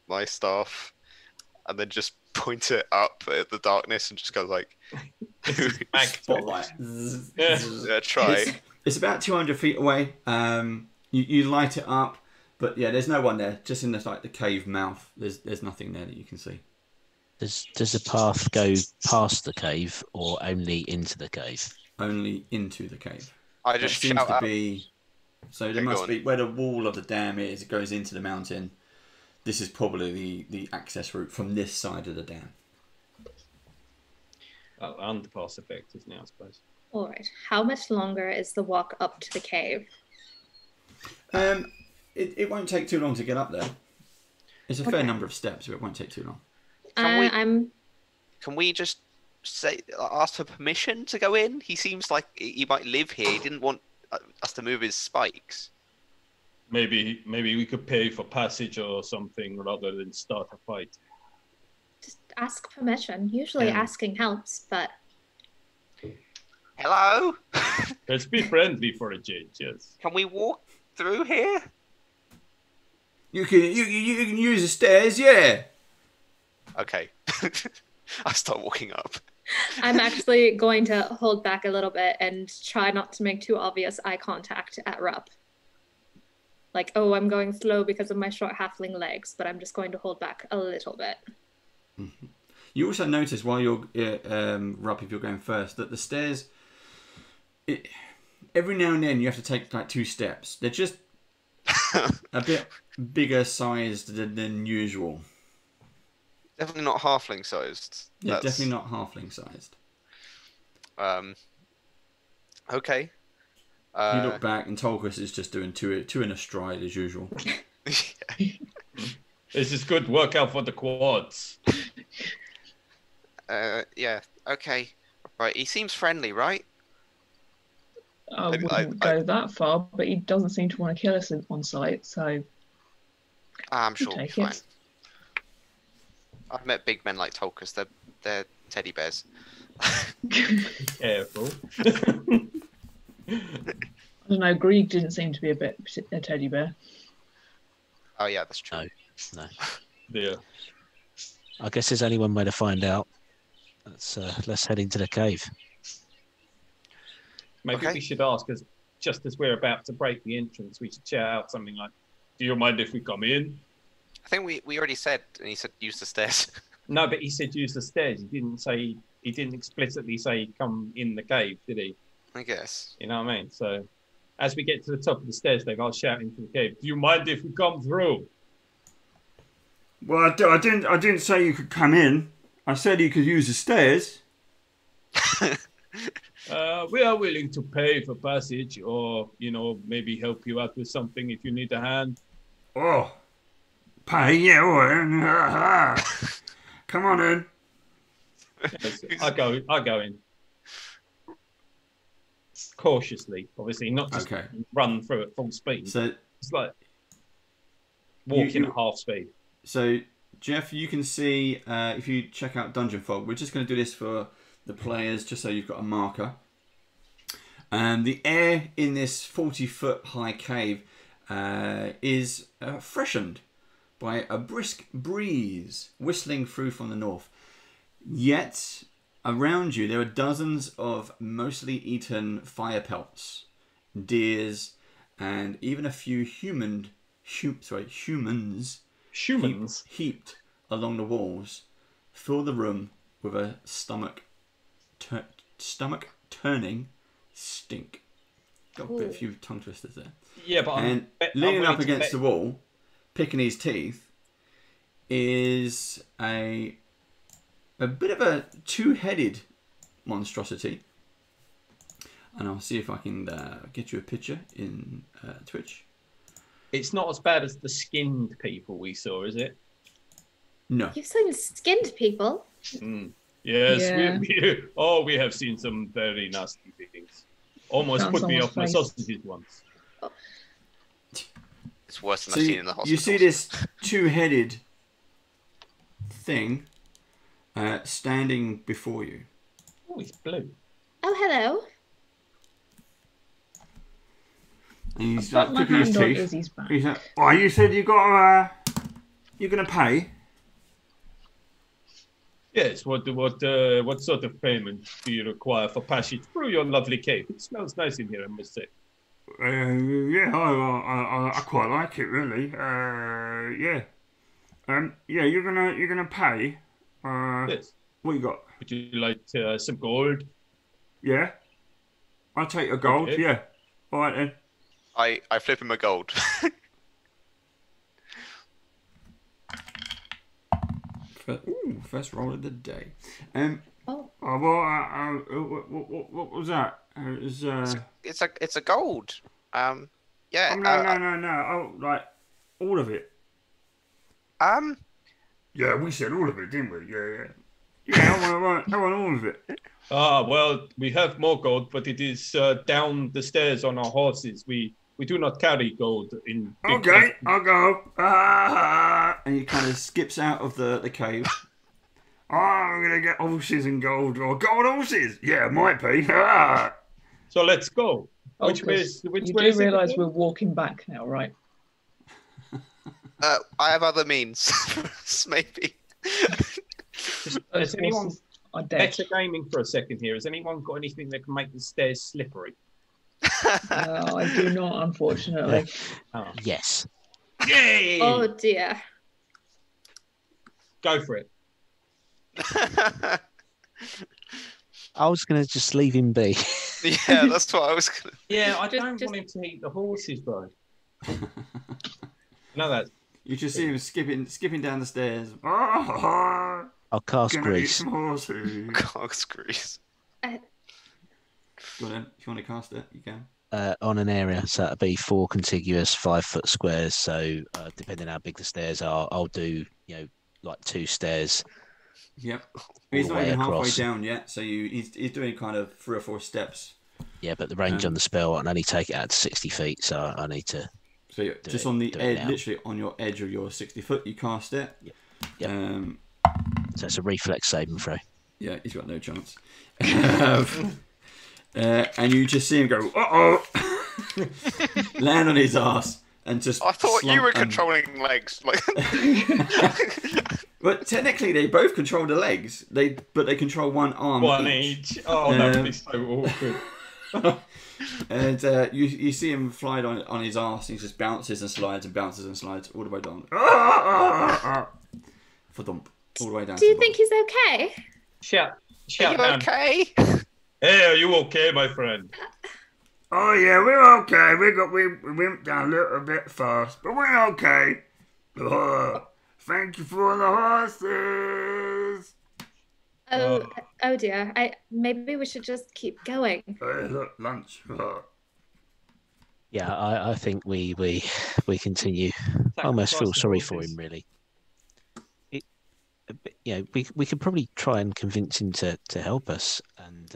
my staff, and then just point it up at the darkness and just go like Spotlight. Yeah, try. It's about 200 feet away. You light it up, but yeah, there's no one there. Just in the cave mouth. There's nothing there that you can see. Does the path go past the cave or only into the cave? Only into the cave. I just seems shout to out. be. So there must be where the wall of the dam is. It goes into the mountain. This is probably the access route from this side of the dam. Underpass effect, isn't it? I suppose. All right. How much longer is the walk up to the cave? It won't take too long to get up there. It's a fair number of steps, so it won't take too long. Can we just ask for permission to go in? He seems like he might live here. He didn't want us to move his spikes. Maybe we could pay for passage or something rather than start a fight. Just ask permission. Usually asking helps, but... Hello? Let's be friendly for a change, yes. Can we walk through here? You can use the stairs, yeah. Okay. I start walking up. I'm actually going to hold back a little bit and try not to make too obvious eye contact at Rupp. Like, oh, I'm going slow because of my short halfling legs, but I'm just going to hold back a little bit. You also notice while you're Rupp, if you're going first, that the stairs, every now and then you have to take like 2 steps. They're just a bit bigger sized than usual. Definitely not halfling sized. Yeah, definitely not halfling sized. Okay. You look back and Tolkis is just doing two in a stride as usual. This is good workout for the quads. Yeah. Okay. Right. He seems friendly, right? I wouldn't go that far, but he doesn't seem to want to kill us on sight, so... I'm sure we'll be fine. It. I've met big men like Tolkis. They're teddy bears. Careful. I don't know, Grieg didn't seem to be a teddy bear. Oh yeah, that's true. No. Yeah. I guess there's only one way to find out. Let's head into the cave. Maybe we should ask, as just as we're about to break the entrance, we should shout out something like, "Do you mind if we come in?" I think we already said, and he said use the stairs. No, but he said use the stairs. He didn't explicitly say come in the cave, did he? I guess. You know what I mean? So, as we get to the top of the stairs, Dave, I'll shout into the cave. Do you mind if we come through? Well, I didn't say you could come in. I said you could use the stairs. We are willing to pay for passage, or maybe help you out with something if you need a hand. Oh, pay, yeah, all right. Come on in. Yes, I go in. cautiously, obviously, not just Okay. run through at full speed. So It's like walking at half speed. So, Jeff, you can see if you check out Dungeon Fog. We're just going to do this for the players, just so you've got a marker. The air in this 40-foot high cave is freshened by a brisk breeze whistling through from the north. Yet, around you, there are dozens of mostly eaten fire pelts, deers, and even a few humans heaped along the walls fill the room with a stomach turning stink. Got a few tongue twisters there. Yeah, but leaning up against the wall, picking his teeth, is a bit of a two-headed monstrosity. And I'll see if I can get you a picture in Twitch. It's not as bad as the skinned people we saw, is it? No. You've seen skinned people? Yes, Yeah. we have seen some very nasty things. Almost Found put me someone's off my face. sausages once. It's worse than So I've seen in the hospital. you see this two-headed thing standing before you. Oh, it's blue. Oh, hello. And he's Got like my picking his hand on teeth. Izzy's back. He's like, "Oh, you said you got you're gonna pay." Yes, what sort of payment do you require for passage through your lovely cave? It smells nice in here, I must say. Yeah, I quite like it, really. Yeah. Yeah, you're gonna pay. Yes. What you got? Would you like some gold? Yeah. I'll take a gold. Okay. Yeah. All right then. I flip him a gold. First roll of the day. Oh. What was that? It was, It's a gold. Yeah. no. Oh, like all of it. Yeah, we said all of it, didn't we? Yeah. Yeah, I want all of it. Well, we have more gold, but it is down the stairs on our horses. We do not carry gold in. Okay, I'll go. And he kind of skips out of the cave. I'm gonna get horses and gold, or gold horses. Yeah, might be. So let's go. Oh, Which way 'cause is you do realise we're walking back now, right? I have other means, maybe. Has anyone Horses are dead. better gaming for a second here? Has anyone got anything that can make the stairs slippery? I do not, unfortunately. Oh. Yes. Yay! Oh, dear. Go for it. I was going to just leave him be. Yeah, that's what I was gonna. Yeah, I don't just- want him to eat the horses, bro. No, that's You just see him skipping down the stairs. Oh, I'll cast gonna eat grease. some horses. Corkscrews. Go on then. If you want to cast it, you can. On an area, so that'll be 4 contiguous 5-foot squares. So depending how big the stairs are, I'll do like 2 stairs. Yep. He's the not way even halfway across. down yet, so he's doing kind of 3 or 4 steps. Yeah, but the range on the spell, I can only take it out to 60 feet, so I need to. So you're Do just it- on the do it edge, now. literally on your edge of your 60 foot, you cast it. Yep. So it's a reflex saving throw. Yeah, he's got no chance. And you just see him go, uh-oh! Land on his ass and just I thought you slump were and- controlling legs. Like, But technically they both control the legs. But they control one arm one each. each. Oh, that would be so awkward. And you see him fly on his arse, and he just bounces and slides all the way down. For dump. All the way down. Do to you the think he's okay? Shout are you down. okay? Hey, are you okay, my friend? Oh yeah, we're okay. We went down a little bit fast, but we're okay. Thank you for the horses. Oh dear. Maybe we should just keep going. Look, lunch. Yeah, I think we continue. I almost feel sorry for him, really. We could probably try and convince him to help us and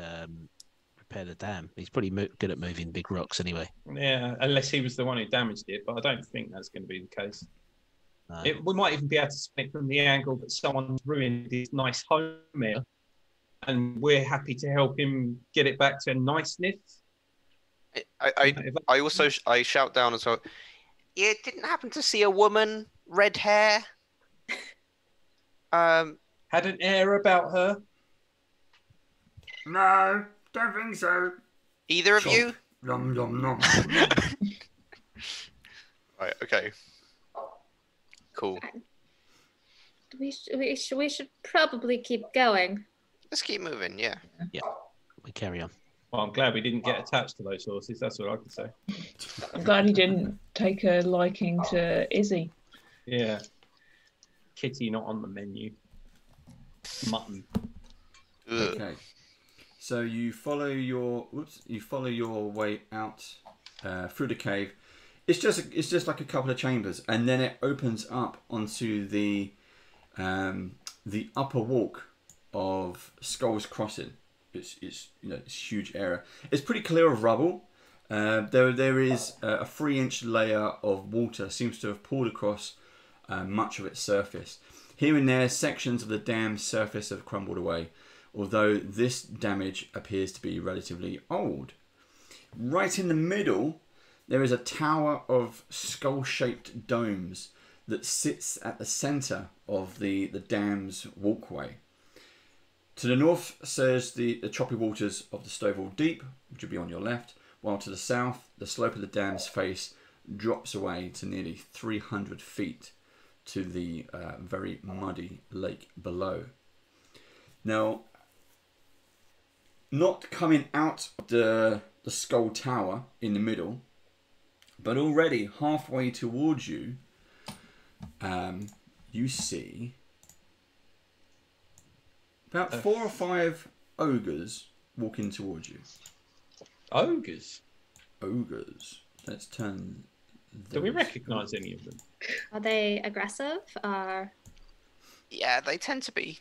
repair the dam. He's pretty good at moving big rocks anyway. Yeah, unless he was the one who damaged it, but I don't think that's going to be the case. No. We might even be able to spin it from the angle that someone's ruined his nice home here, and we're happy to help him get it back to niceness. I shout down as well. You didn't happen to see a woman, red hair? Had an air about her. No, don't think so. Either of you? Nom nom nom. Right. Okay. Cool. We should probably keep going. Let's keep moving. Yeah. Yeah. We carry on. Well, I'm glad we didn't get attached to those horses. That's what I can say. I'm glad he didn't take a liking to Izzy. Yeah. Kitty not on the menu. Mutton. Ugh. Okay. So you follow your way out through the cave. It's just like a couple of chambers, and then it opens up onto the upper walk of Skull's Crossing. It's this huge area. It's pretty clear of rubble. There is a 3-inch layer of water seems to have poured across much of its surface. Here and there, sections of the dam's surface have crumbled away, although this damage appears to be relatively old. Right in the middle, there is a tower of skull-shaped domes that sits at the centre of the dam's walkway. To the north surge the choppy waters of the Stovall Deep, which will be on your left, while to the south, the slope of the dam's face drops away to nearly 300 feet to the very muddy lake below. Now, not coming out of the skull tower in the middle, but already halfway towards you, you see about 4 or 5 ogres walking towards you. Ogres? Ogres. Let's turn... Do we recognise any of them? Are they aggressive? Yeah, they tend to be.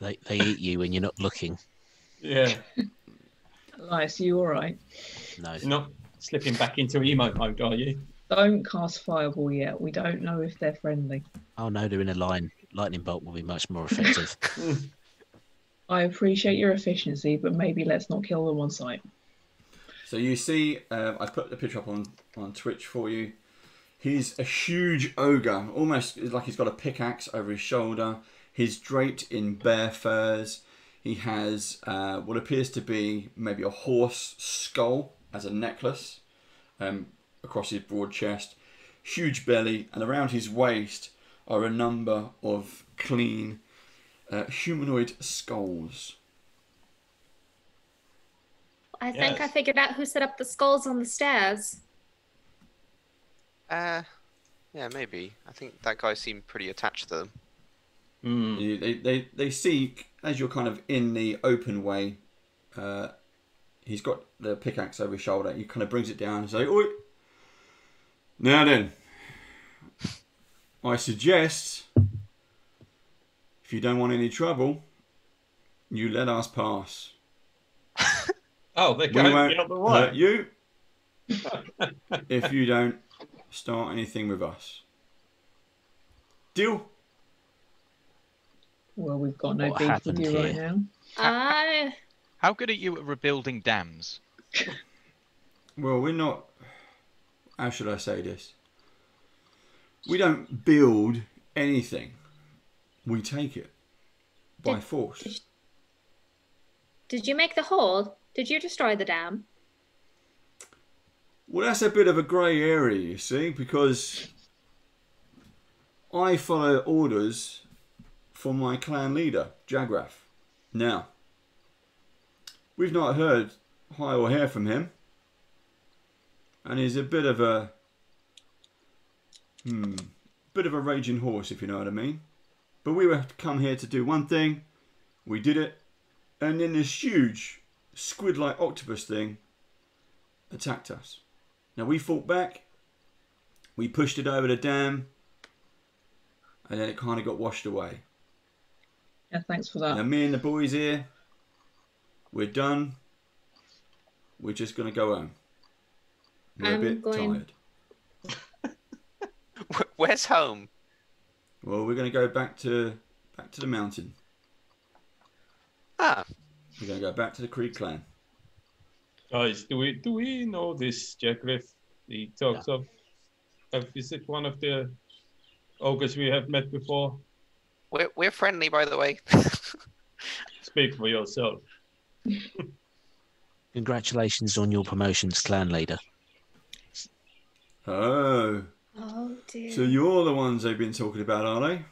They eat you when you're not looking. Yeah. Elias, you all right? No. You're not slipping back into emote mode, are you? Don't cast Fireball yet. We don't know if they're friendly. Oh no, they're in a line. Lightning bolt will be much more effective. I appreciate your efficiency, but maybe let's not kill them on sight. So you see, I put the picture up on Twitch for you. He's a huge ogre, almost like he's got a pickaxe over his shoulder. He's draped in bear furs. He has what appears to be maybe a horse skull as a necklace across his broad chest. Huge belly, and around his waist are a number of clean humanoid skulls. I think Yes. I figured out who set up the skulls on the stairs. Yeah, maybe. I think that guy seemed pretty attached to them. They see, as you're kind of in the open way, he's got the pickaxe over his shoulder. He kind of brings it down and say, "Oi! Now then, I suggest, if you don't want any trouble, you let us pass. Oh, they're We going won't the other hurt way. you if you don't start anything with us. Deal?" Well, we've got no What beef with happened you right here? now. I How good are you at rebuilding dams? Well, we're not... How should I say this? We don't build anything. We take it. By force. Did you make the hole? Did you destroy the dam? Well, that's a bit of a grey area, you see, because I follow orders from my clan leader, Jagrath. Now, we've not heard high or hair from him, and he's a bit of a raging horse, if you know what I mean. But we were come here to do one thing, we did it, and then this huge squid-like octopus thing attacked us. Now we fought back, we pushed it over the dam, and then it kind of got washed away. Yeah, thanks for that. Now me and the boys here, We're done. We're just going to go home. We're a bit tired. Where's home? Well, we're going to go back to the mountain. Ah. We're going to go back to the Creek clan. Guys, do we know this Ch03 he talks of? Is it one of the ogres we have met before? We're friendly, by the way. Speak for yourself. Congratulations on your promotion to clan leader. Oh. Oh dear. So you're the ones they've been talking about, are they?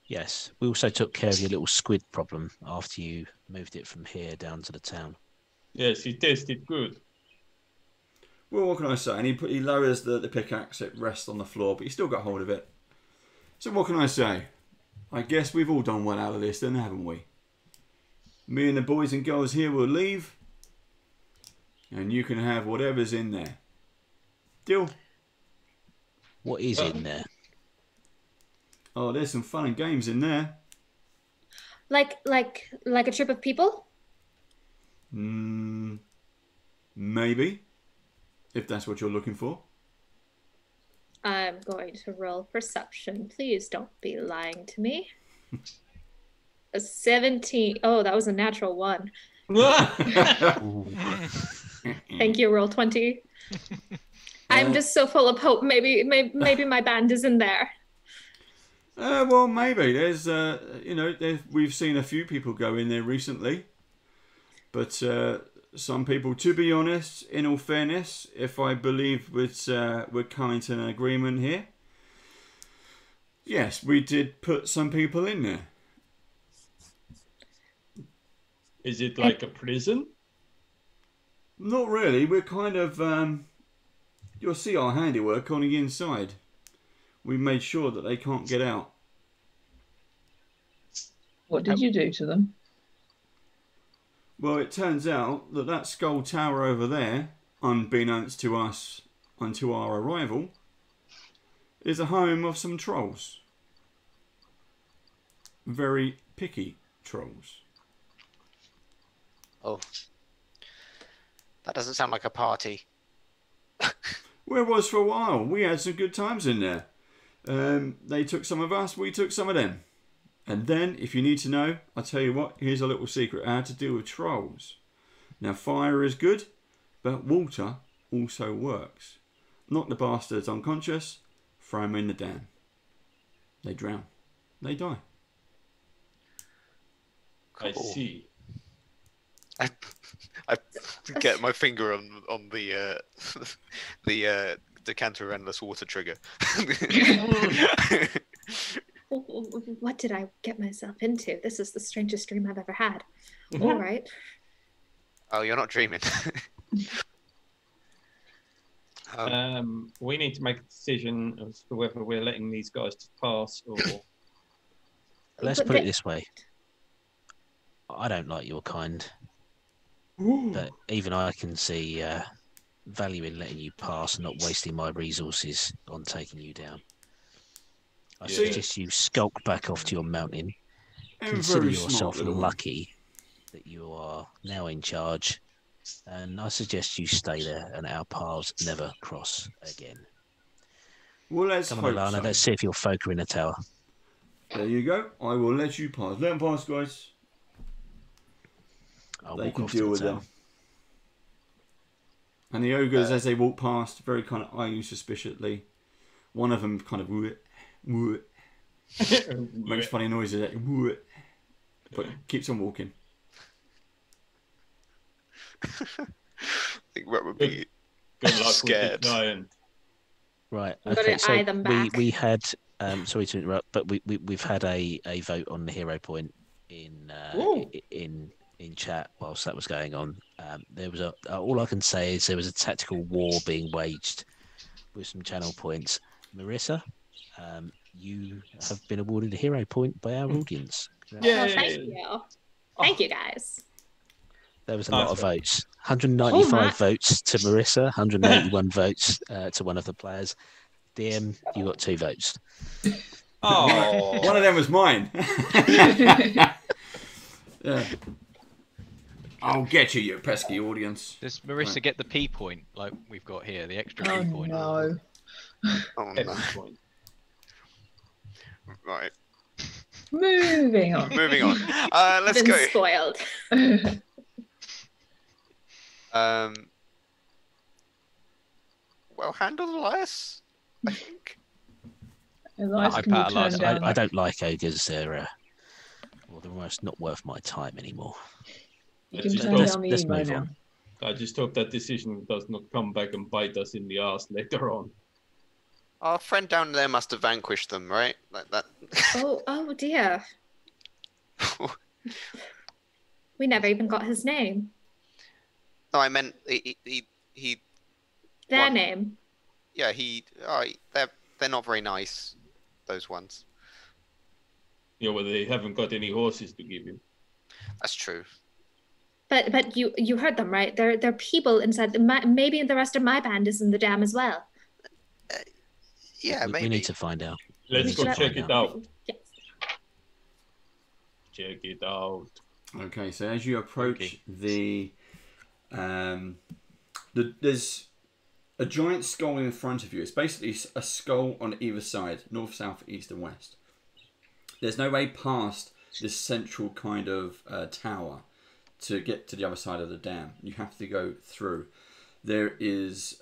Yes. We also took care of your little squid problem after you moved it from here down to the town. Yes, he tasted good. Well, what can I say? And he lowers the pickaxe, it rests on the floor, but he's still got hold of it. So what can I say? I guess we've all done well out of this then, haven't we? Me and the boys and girls here will leave. And you can have whatever's in there. Deal? What is in there? Oh, there's some fun and games in there. Like a trip of people? Maybe. If that's what you're looking for. I'm going to roll perception. Please don't be lying to me. A 17. Oh, that was a natural 1. Thank you, roll 20. I'm just so full of hope. Maybe my band is in there. Well, maybe. There's, we've seen a few people go in there recently. But some people, to be honest, in all fairness, if I believe we're coming to an agreement here, yes, we did put some people in there. Is it like a prison? Not really. We're kind of... you'll see our handiwork on the inside. We made sure that they can't get out. What did you do to them? Well, it turns out that skull tower over there, unbeknownst to us until our arrival, is a home of some trolls. Very picky trolls. Oh. That doesn't sound like a party. Well, it was for a while. We had some good times in there. They took some of us, we took some of them. And then, if you need to know, I'll tell you what, here's a little secret how to deal with trolls. Now, fire is good, but water also works. Knock the bastards unconscious, throw them in the dam. They drown. They die. I see. I get my finger on the decanter endless water trigger. What did I get myself into? This is the strangest dream I've ever had. All right. Oh, you're not dreaming. We need to make a decision as to whether we're letting these guys just pass or... Let's put it this way. I don't like your kind. But even I can see value in letting you pass and not wasting my resources on taking you down. I suggest you skulk back off to your mountain. Consider yourself lucky that you are now in charge. And I suggest you stay there and our paths never cross again. Well, let's Come on, Alana, let's see if your folk are in the tower. There you go. I will let you pass. Let them pass, guys. They can deal with them. And the ogres, as they walk past, very kind of eye you suspiciously. One of them kind of makes funny noises, but keeps on walking. I think Rupp would be good luck scared. With the giant. Right. I'm Okay. gonna eye them back. We had sorry to interrupt, but we've had a vote on the hero point in chat whilst that was going on. There was all I can say is there was a tactical war being waged with some channel points. MARYSSA, you have been awarded a hero point by our audience. Yeah. Oh, thank you. Thank you, guys. There was a lot of votes. 195 votes to MARYSSA, 181 votes to one of the players. DM, you got 2 votes. Oh, one of them was mine. Yeah. I'll get you, you pesky audience. Does MARYSSA get the P point like we've got here, the extra Oh P point? no. Oh Every no. point. Right. Moving on. Moving on. Let's Been go. spoiled. Well handled, Elias, I think. Elias, I can you turn down I don't like ogres. They're almost not worth my time anymore. You can turn Let's- down the let's emo move now. on. I just hope that decision does not come back and bite us in the ass later on. Our friend down there must have vanquished them, right? Like that. Oh dear. We never even got his name. No, I meant he Their What? name. yeah, they're not very nice, those ones. Yeah, well, they haven't got any horses to give you. That's true. But you heard them, right? They're people inside. Maybe the rest of my band is in the dam as well. Yeah, we maybe. need to find out. Let's We go should- check it out. Yes. Check it out. Okay, so as you approach there's a giant skull in front of you. It's basically a skull on either side, north, south, east, and west. There's no way past this central kind of tower to get to the other side of the dam. You have to go through. There is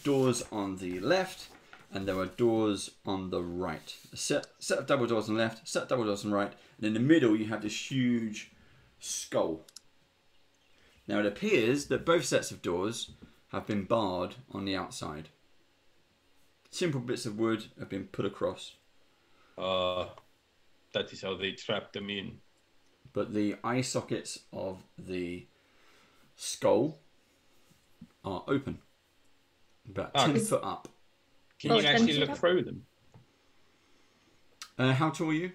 doors on the left, and there are doors on the right. A set of double doors on the left, set of double doors on the right, and in the middle you have this huge skull. Now it appears that both sets of doors have been barred on the outside. Simple bits of wood have been put across. That is how they trap them in. But the eye sockets of the skull are open. About 10 foot up. Can Oh, you actually 10 look feet up. through them? How tall are you?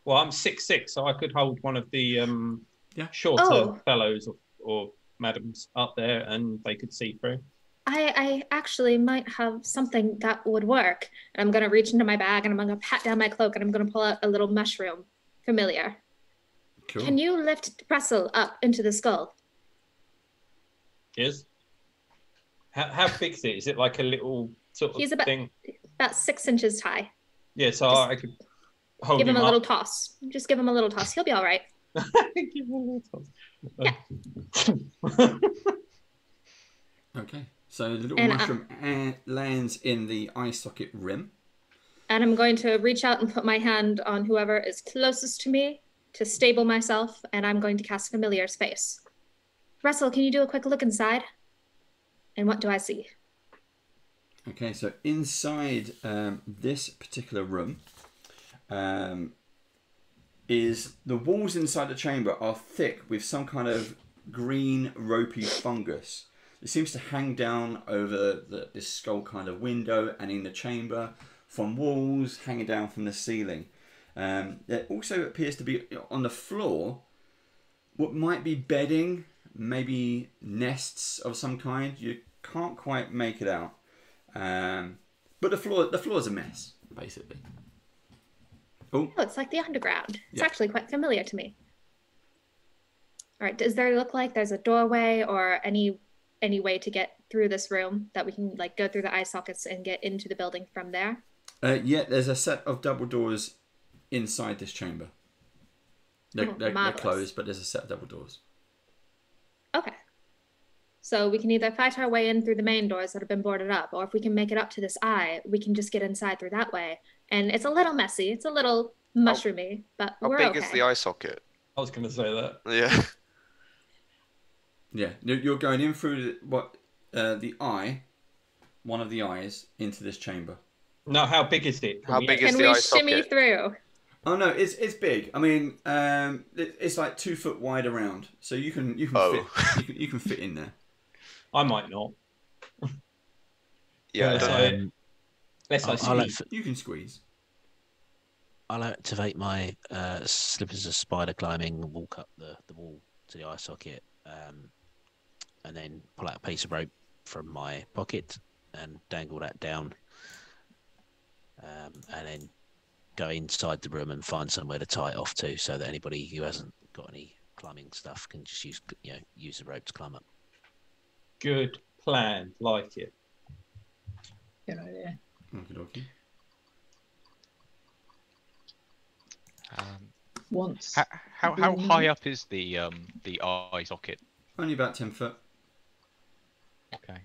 Well, I'm 6'6", so I could hold one of the Yeah. shorter Oh. fellows or madams up there, and they could see through. I actually might have something that would work. And I'm gonna reach into my bag and I'm gonna pat down my cloak and I'm gonna pull out a little mushroom. Familiar. Cool. Can you lift Russell up into the skull? Yes. How big is it? Is it like a little sort of He's about thing? about 6 inches high. Yeah, so just I could hold Give him a up. little toss. Just give him a little toss. He'll be all right. Give him a little toss. Okay. So the little And, mushroom lands in the eye socket rim. And I'm going to reach out and put my hand on whoever is closest to me to stable myself, and I'm going to cast Familiar Space. Russell, can you do a quick look inside? And what do I see? Okay, so inside this particular room is the walls inside the chamber are thick with some kind of green ropey fungus. It seems to hang down over this skull kind of window and in the chamber from walls hanging down from the ceiling. There also appears to be on the floor what might be bedding, maybe nests of some kind. You can't quite make it out. But the floor's a mess, basically. Oh, Oh, it's like the underground. It's Yeah. actually quite familiar to me. All right, does there look like there's a doorway or any way to get through this room that we can like go through the eye sockets and get into the building from there? yeah, there's a set of double doors inside this chamber. They're Marvelous. closed, but there's a set of double doors. Okay. So we can either fight our way in through the main doors that have been boarded up, or if we can make it up to this eye, we can just get inside through that way. And it's a little messy. It's a little mushroomy, but How we're big okay. is the eye socket? I was going to say that. Yeah. Yeah, you're going in through the eye, one of the eyes, into this chamber. No, how big is it? How big is Can the we eye shimmy socket? through? Oh no, it's big. I mean, it's like 2 foot wide around, so you can Oh. fit you can fit in there. I might not. Yeah. I Let's don't- say- let's say I'll, squeeze. You can squeeze. I'll activate my slippers of spider climbing and walk up the wall to the eye socket, and then pull out a piece of rope from my pocket and dangle that down, and then go inside the room and find somewhere to tie it off to, so that anybody who hasn't got any climbing stuff can just use the rope to climb up. Good plan. Like it. Good idea. Okay. Once. How high up is the eye socket? Only about 10 foot. Okay.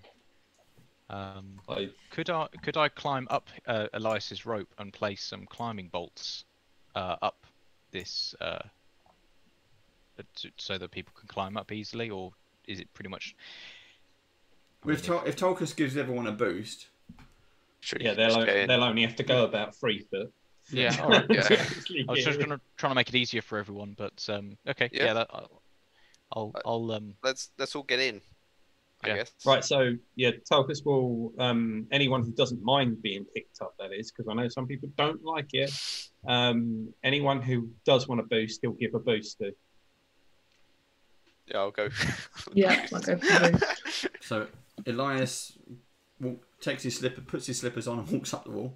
Could I climb up Elias's rope and place some climbing bolts up this so that people can climb up easily, or is it pretty much? If Tolkus gives everyone a boost, yeah, they'll only have to go about 3 foot. Yeah, all right. Yeah. I was just trying to make it easier for everyone, but okay, yeah. I'll let's all get in. I guess. Right, so yeah, Tulkus will anyone who doesn't mind being picked up, that is, because I know some people don't like it. Anyone who does want a boost, he'll give a boost to. Yeah, I'll go. Yeah, I'll go for a boost. So Elias takes his slipper, puts his slippers on, and walks up the wall.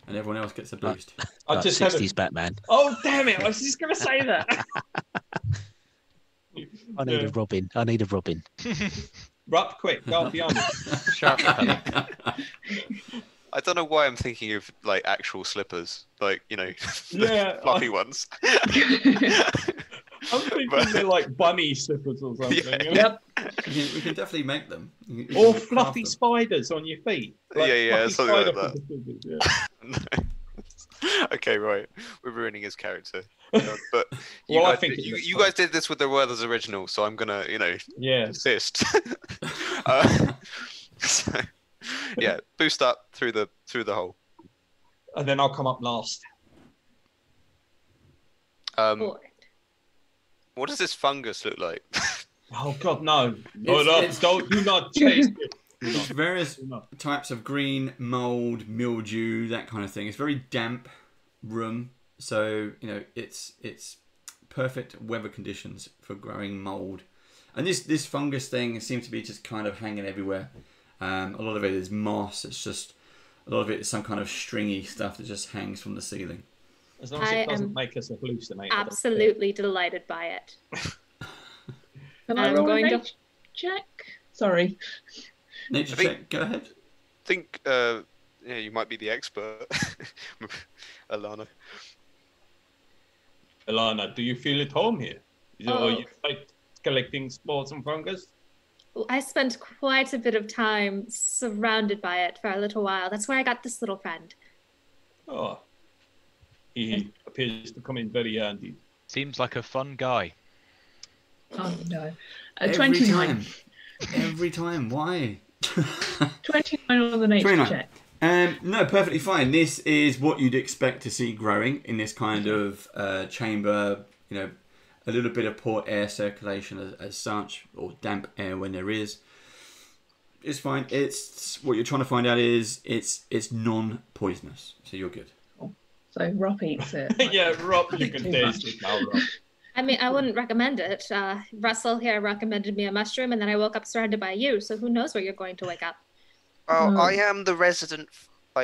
And everyone else gets a boost. I just 60s Batman. Oh damn it! I was just going to say that. I need a Robin. Rupp, quick, go behind me. Shut up. I don't know why I'm thinking of like actual slippers, like fluffy ones. I'm thinking they're like bunny slippers or something. Yeah. Yep. We can definitely make them. Or fluffy spiders on your feet. Like something like that. Yeah. Okay, right. We're ruining his character. But Well, you guys did this with the Werther's original, so I'm gonna, insist. So, yeah, boost up through the hole. And then I'll come up last. What does this fungus look like? Oh God, no! Do not chase it. It's various types of green, mold, mildew, that kind of thing. It's very damp room, so it's perfect weather conditions for growing mold. And this fungus thing seems to be just kind of hanging everywhere. A lot of it is moss. It's just a lot of it is some kind of stringy stuff that just hangs from the ceiling. As long as it doesn't make us hallucinate. Absolutely delighted by it. Can I roll a nature check? Sorry. Nature check, go ahead. I think you might be the expert. Alana. Alana, do you feel at home here? Are you collecting spores and fungus? I spent quite a bit of time surrounded by it for a little while. That's where I got this little friend. Oh. He appears to come in very handy. Seems like a fun guy. Oh no. Every 29. Every time. Why? 29 on the nature 29. check. No, perfectly fine. This is what you'd expect to see growing in this kind of chamber. A little bit of poor air circulation as such, or damp air when there is. It's fine. It's what you're trying to find out is it's non-poisonous, so you're good. So Rupp eats it. Yeah, Rupp, you can taste it now, Rupp. I mean, I wouldn't recommend it. Russell here recommended me a mushroom, and then I woke up surrounded by you, so who knows where you're going to wake up. Well, I am the resident,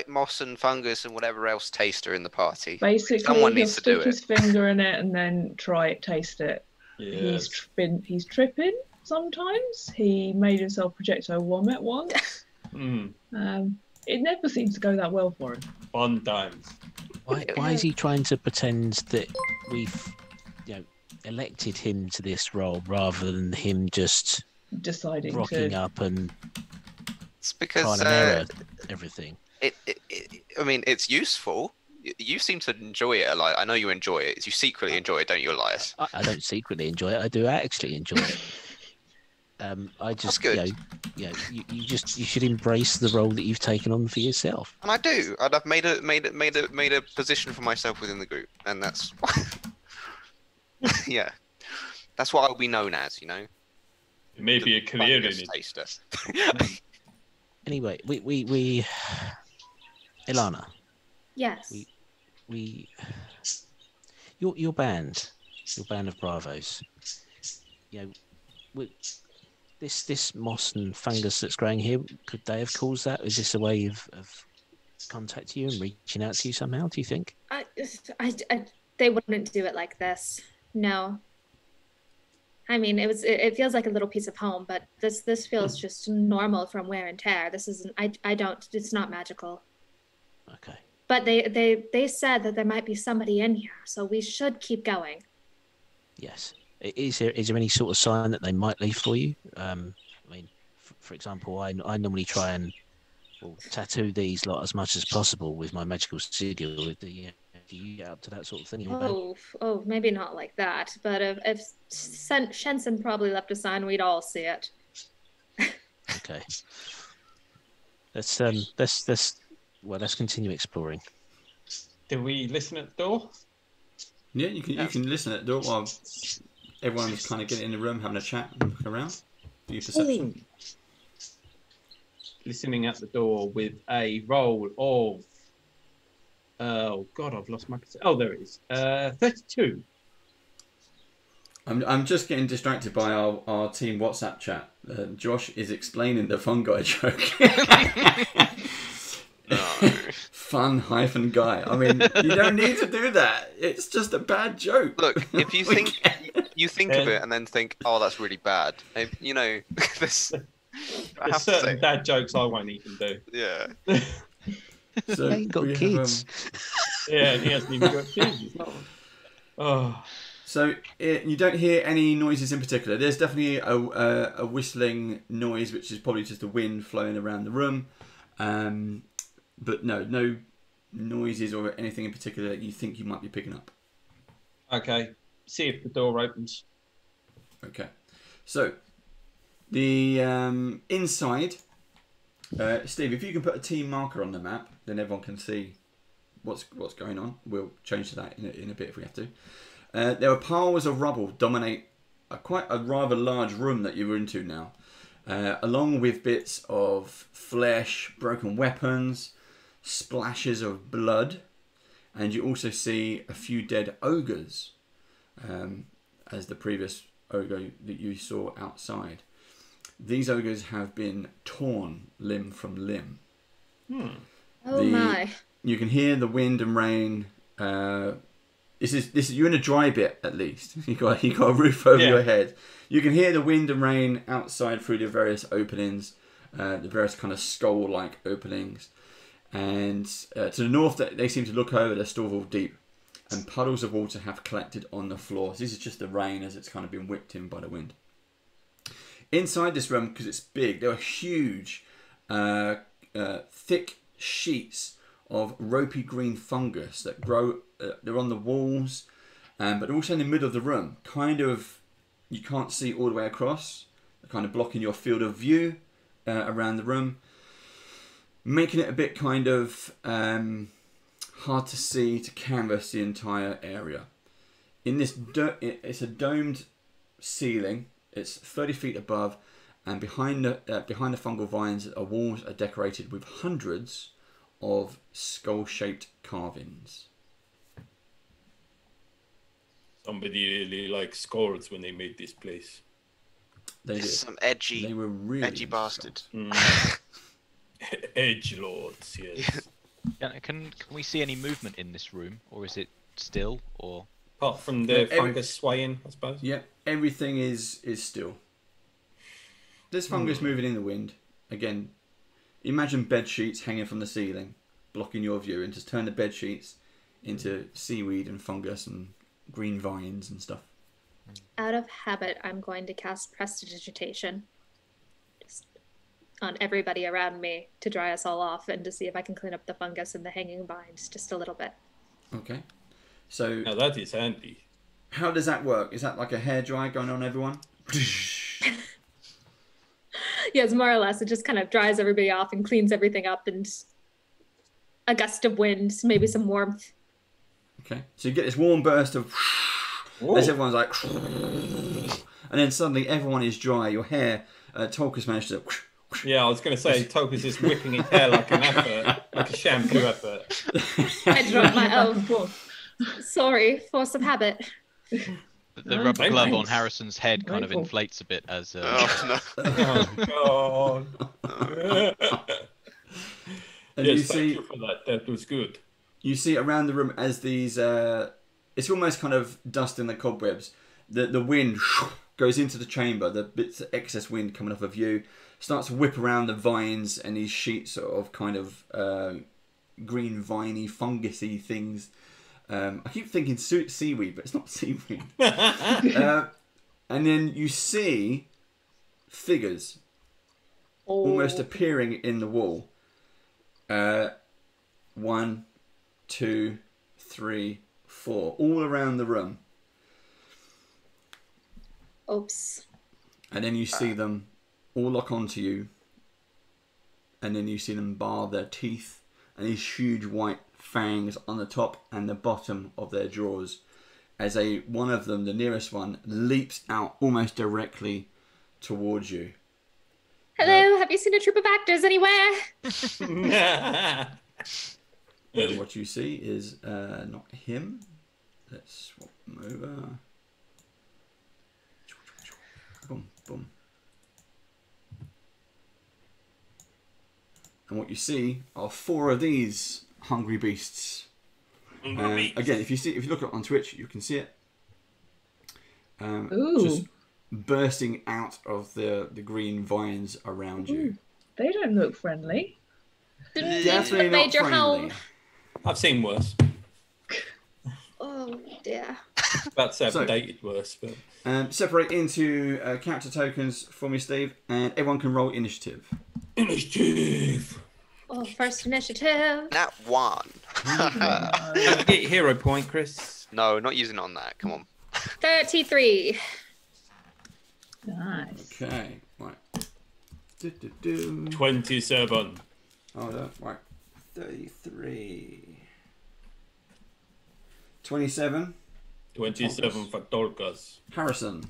moss and fungus and whatever else taster in the party. Basically, someone he'll needs to do stick his finger in it and then try it, taste it. Yes. He's tripping sometimes. He made himself projectile vomit once. It never seems to go that well for him. Fun times. Why is he trying to pretend that we've elected him to this role rather than him just deciding rocking up and it's because trying to mirror everything? I mean, it's useful. You seem to enjoy it a lot. I know you enjoy it. You secretly enjoy it, don't you, Elias? I don't secretly enjoy it. I do actually enjoy it. I just, you should embrace the role that you've taken on for yourself. And I do. And I've made a position for myself within the group, and that's yeah, that's what I'll be known as. It may be a career in it. Taster. Anyway, we Ilana. Yes. Your band of Bravos. This moss and fungus that's growing here, could they have caused that? Is this a way of contacting you and reaching out to you somehow, do you think? They wouldn't do it like this. No. I mean, it feels like a little piece of home, but this feels just normal from wear and tear. This isn't, it's not magical. Okay. But they said that there might be somebody in here, so we should keep going. Yes. Is there any sort of sign that they might leave for you? I mean, for example, I normally try and tattoo these lot as much as possible with my magical sigil. Do you get up to that sort of thing? Oh, maybe not like that. But if Shensen probably left a sign, we'd all see it. Okay. Let's continue exploring. Do we listen at the door? Yeah, you can listen at the door while everyone's kind of getting in the room, having a chat, and looking around. Do your perception. Listening at the door with a roll of. Oh God, I've lost my. Oh, there it is. 32. I'm just getting distracted by our team WhatsApp chat. Josh is explaining the fungi joke. Fun-guy. I mean, you don't need to do that. It's just a bad joke. Look, if you think of it and then think, oh, that's really bad. You know, there's certain bad jokes I won't even do. Yeah. So he got kids. Yeah, and he hasn't even got kids. It's not... Oh. So you don't hear any noises in particular. There's definitely a whistling noise, which is probably just the wind flowing around the room. But no noises or anything in particular that you think you might be picking up. Okay. See if the door opens. Okay. So the inside, Steve, if you can put a team marker on the map, then everyone can see what's going on. We'll change to that in a bit if we have to. There are piles of rubble dominate quite a rather large room that you're into now, along with bits of flesh, broken weapons, splashes of blood, and you also see a few dead ogres, as the previous ogre that you saw outside. These ogres have been torn limb from limb. Oh my! You can hear the wind and rain. This is you're in a dry bit at least. You got a roof over your head. You can hear the wind and rain outside through the various openings, the various kind of skull-like openings. And to the north, they seem to look over. They're still all deep, and puddles of water have collected on the floor. So this is just the rain as it's kind of been whipped in by the wind. Inside this room, because it's big, there are huge, thick sheets of ropey green fungus that grow. They're on the walls, but also in the middle of the room. Kind of, you can't see all the way across. They're kind of blocking your field of view around the room, making it a bit kind of hard to see, to canvas the entire area. In this, it's a domed ceiling. It's 30 feet above, and behind the fungal vines, walls are decorated with hundreds of skull-shaped carvings. Somebody really liked skulls when they made this place. They did. Some edgy, they were really edgy bastard. Edge lords, yes. Yeah, can we see any movement in this room, or is it still, or apart from the fungus swaying, I suppose? Yeah, everything is still. There's fungus moving in the wind. Again, imagine bed sheets hanging from the ceiling, blocking your view, and just turn the bed sheets into seaweed and fungus and green vines and stuff. Out of habit, I'm going to cast Prestidigitation just on everybody around me to dry us all off and to see if I can clean up the fungus and the hanging vines just a little bit. Okay. So now that is handy. How does that work? Is that like a hairdryer going on everyone? Yes, more or less. It just kind of dries everybody off and cleans everything up, and a gust of wind, maybe some warmth. Okay, so you get this warm burst of as everyone's like, and then suddenly everyone is dry. Your hair, Tolkien's managed to. Yeah, I was going to say Tolkien's just whipping his hair like an advert, like a shampoo advert. I dropped my sorry, force of habit. The rubber glove on Harrison's head kind of inflates a bit as. Oh God! And yes, thank you for that. That was good. You see around the room as these it's almost kind of dust in the cobwebs. The wind goes into the chamber. The bits of excess wind coming off of you starts to whip around the vines and these sheets of kind of green viney fungusy things. I keep thinking seaweed, but it's not seaweed. And then you see figures almost appearing in the wall. 1, 2, 3, 4, all around the room. Oops. And then you see them all lock onto you. And then you see them bar their teeth and these huge white fangs on the top and the bottom of their jaws. As one of them, the nearest one, leaps out almost directly towards you. Hello, have you seen a troop of actors anywhere? And what you see is not him. Let's swap him over. Boom, boom. And what you see are 4 of these hungry beasts. Again, if you look on Twitch, you can see it. Just bursting out of the green vines around you. They don't look friendly. Definitely not Major friendly. home. I've seen worse. Oh dear. About 7 dated worse. But... separate into character tokens for me, Steve, and everyone can roll initiative. Initiative! Oh, first initiative. Nat 1. Get hero point, Chris. No, not using it on that. Come on. 33. Nice. Okay, right. 27. Hold on, right. 33. 27. 27 for Dolgas. Harrison.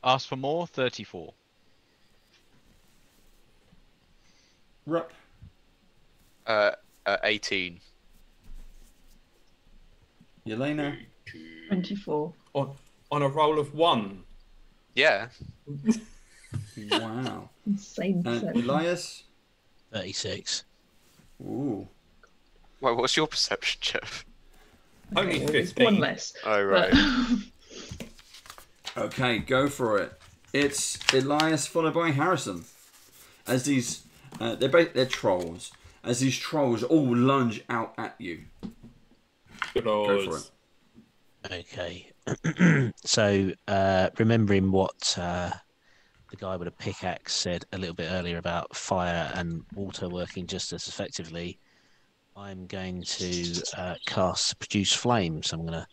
Ask for more. 34. Rupp. 18. Yelena. 24. On a roll of 1. Yeah. Wow. Insane. Elias. 36. Ooh. Wait, what's your perception, Jeff? Only Okay, it's 15. one less. Oh, right. Okay, go for it. It's Elias followed by Harrison. As these, they're trolls. As these trolls all lunge out at you. Good Go for old. it. Okay. So, remembering what the guy with a pickaxe said a little bit earlier about fire and water working just as effectively, I'm going to cast Produce Flame. So I'm going to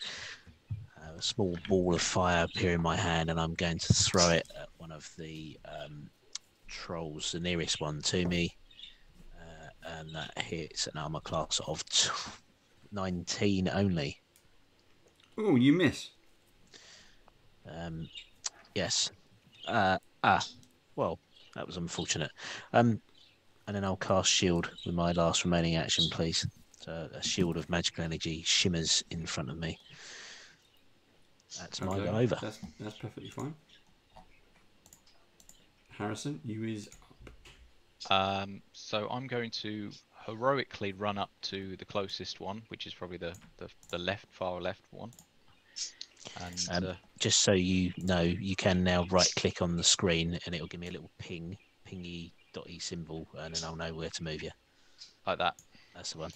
have a small ball of fire appear in my hand, and I'm going to throw it at one of the trolls, the nearest one to me. And that hits an armor class of 19 only. Oh, you miss. Yes. Well, that was unfortunate. And then I'll cast Shield with my last remaining action, please. So a shield of magical energy shimmers in front of me. That's my go over. That's perfectly fine. Harrison, you is So I'm going to heroically run up to the closest one, which is probably the far left one. And just so you know, you can now right-click on the screen, and it'll give me a little pingy dotty symbol, and then I'll know where to move you. Like that. That's the one.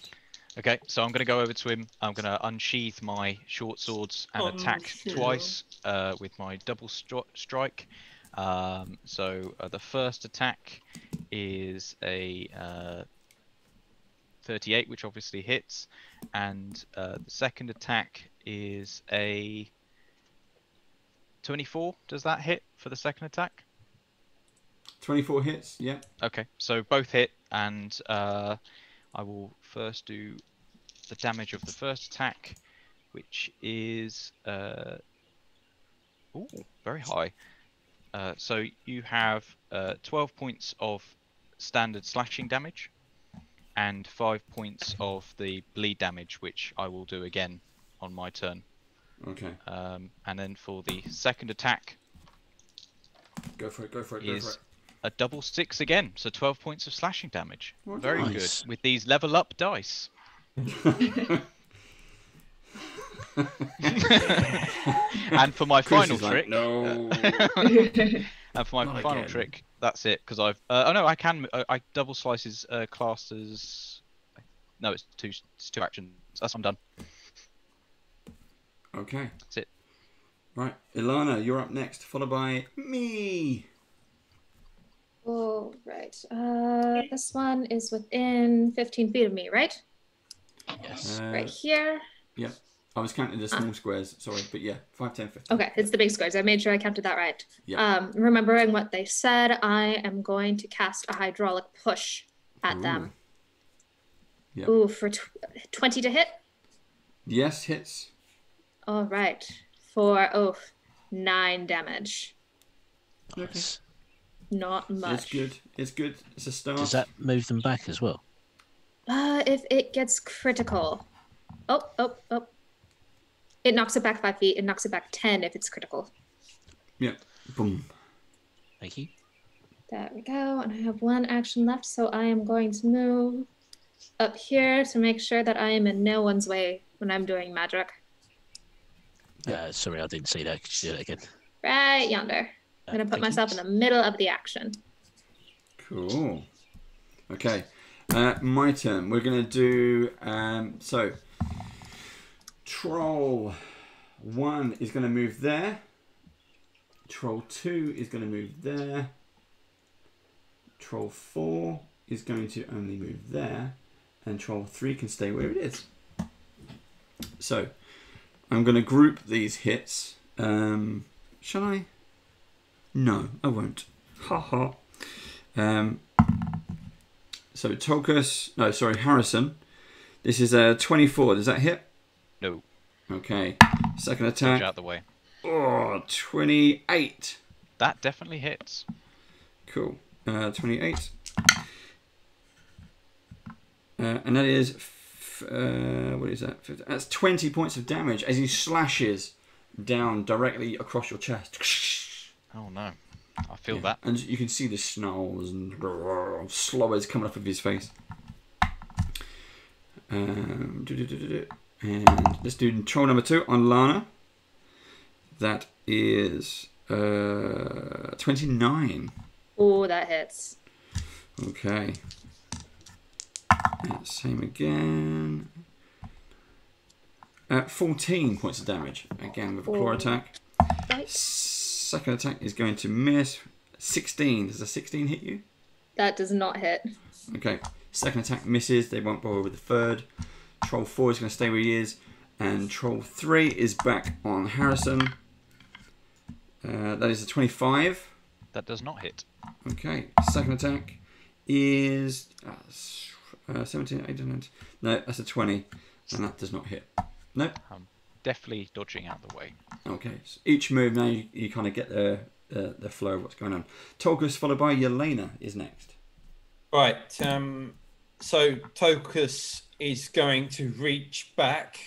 Okay, so I'm going to go over to him. I'm going to unsheath my short swords and attack twice with my double strike. So the first attack is a 38, which obviously hits, and the second attack is a 24. Does that hit for the second attack? 24 hits, yeah. Okay, so both hit, and I will first do the damage of the first attack, which is very high. So you have 12 points of standard slashing damage and 5 points of the bleed damage, which I will do again on my turn. Okay. And then for the second attack, Go for it. a double 6 again, so 12 points of slashing damage. Well, Very nice. good with these level up dice. And for my Chris final is like, trick, no. and for my Not final again. trick, that's it. Because I've oh no, I can I double slice his class as no, it's two actions. That's I'm done. Okay. That's it. Right, Ilana, you're up next, followed by me. Oh, right. This one is within 15 feet of me, right? Yes. Right here. Yep. I was counting the small squares, sorry, but yeah, 5, 10, 15. Okay, it's the big squares. I made sure I counted that right. Yeah. Remembering what they said, I am going to cast a hydraulic push at them. Yeah. Ooh, for 20 to hit? Yes, hits. All right. For 9 damage. Nice. Not much. It's good. It's good. It's a start. Does that move them back as well? If it gets critical. Oh. It knocks it back 5 feet. It knocks it back 10 if it's critical. Yeah. Boom. Thank you. There we go. And I have 1 action left, so I am going to move up here to make sure that I am in no one's way when I'm doing magic. Sorry, I didn't see that. Could you do that again? Right yonder. I'm going to put Thank you. myself in the middle of the action. Cool. Okay. My turn. We're going to do... so, Troll 1 is going to move there. Troll 2 is going to move there. Troll 4 is going to only move there. And Troll 3 can stay where it is. So, I'm going to group these hits. Shall I? No, I won't. Ha ha. So Tokus, no, sorry, Harrison. This is a 24. Does that hit? No. Okay. Second Dodge attack. out the way. Oh, 28. That definitely hits. Cool. 28. And that is, what is that? That's 20 points of damage as he slashes down directly across your chest. Oh no. I feel that. And you can see the snarls and slowers coming off of his face. And let's do troll number 2 on Lana. That is 29. Oh, that hits. Okay. Same again. 14 points of damage. Again with a claw attack. Right. Second attack is going to miss. 16. Does a 16 hit you? That does not hit. Okay. Second attack misses. They won't bother with the third. Troll 4 is going to stay where he is. And Troll 3 is back on Harrison. That is a 25. That does not hit. Okay. Second attack is 17, 18. No, that's a 20. And that does not hit. No. Definitely dodging out the way. Okay. So each move now you kind of get the flow of what's going on. Tokus followed by Yelena is next. Right. So Tokus is going to reach back,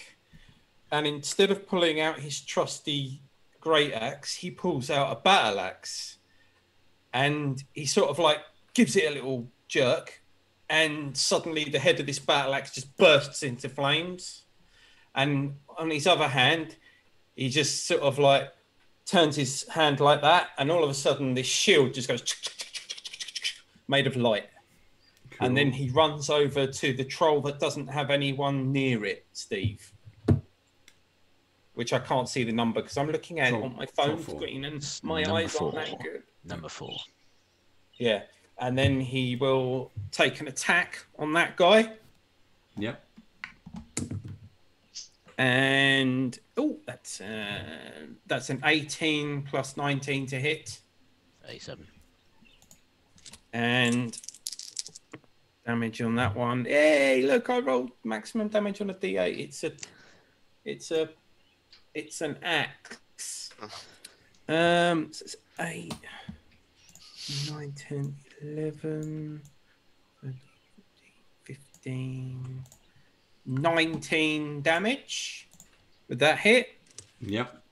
and instead of pulling out his trusty great axe, he pulls out a battle axe, and he sort of like gives it a little jerk, and suddenly the head of this battle axe just bursts into flames. And on his other hand, he just sort of like turns his hand like that, and all of a sudden this shield just goes made of light. Cool. And then he runs over to the troll that doesn't have anyone near it, Steve. Which I can't see the number because I'm looking at it on my phone screen and my eyes aren't that good. Number 4. Yeah. And then he will take an attack on that guy. Yep. And that's an 18 plus 19 to hit. 87. And damage on that one. Hey, look, I rolled maximum damage on a D8. It's an axe. So it's 8, 9, 10, 11, 15, 19 damage. Would that hit? Yep.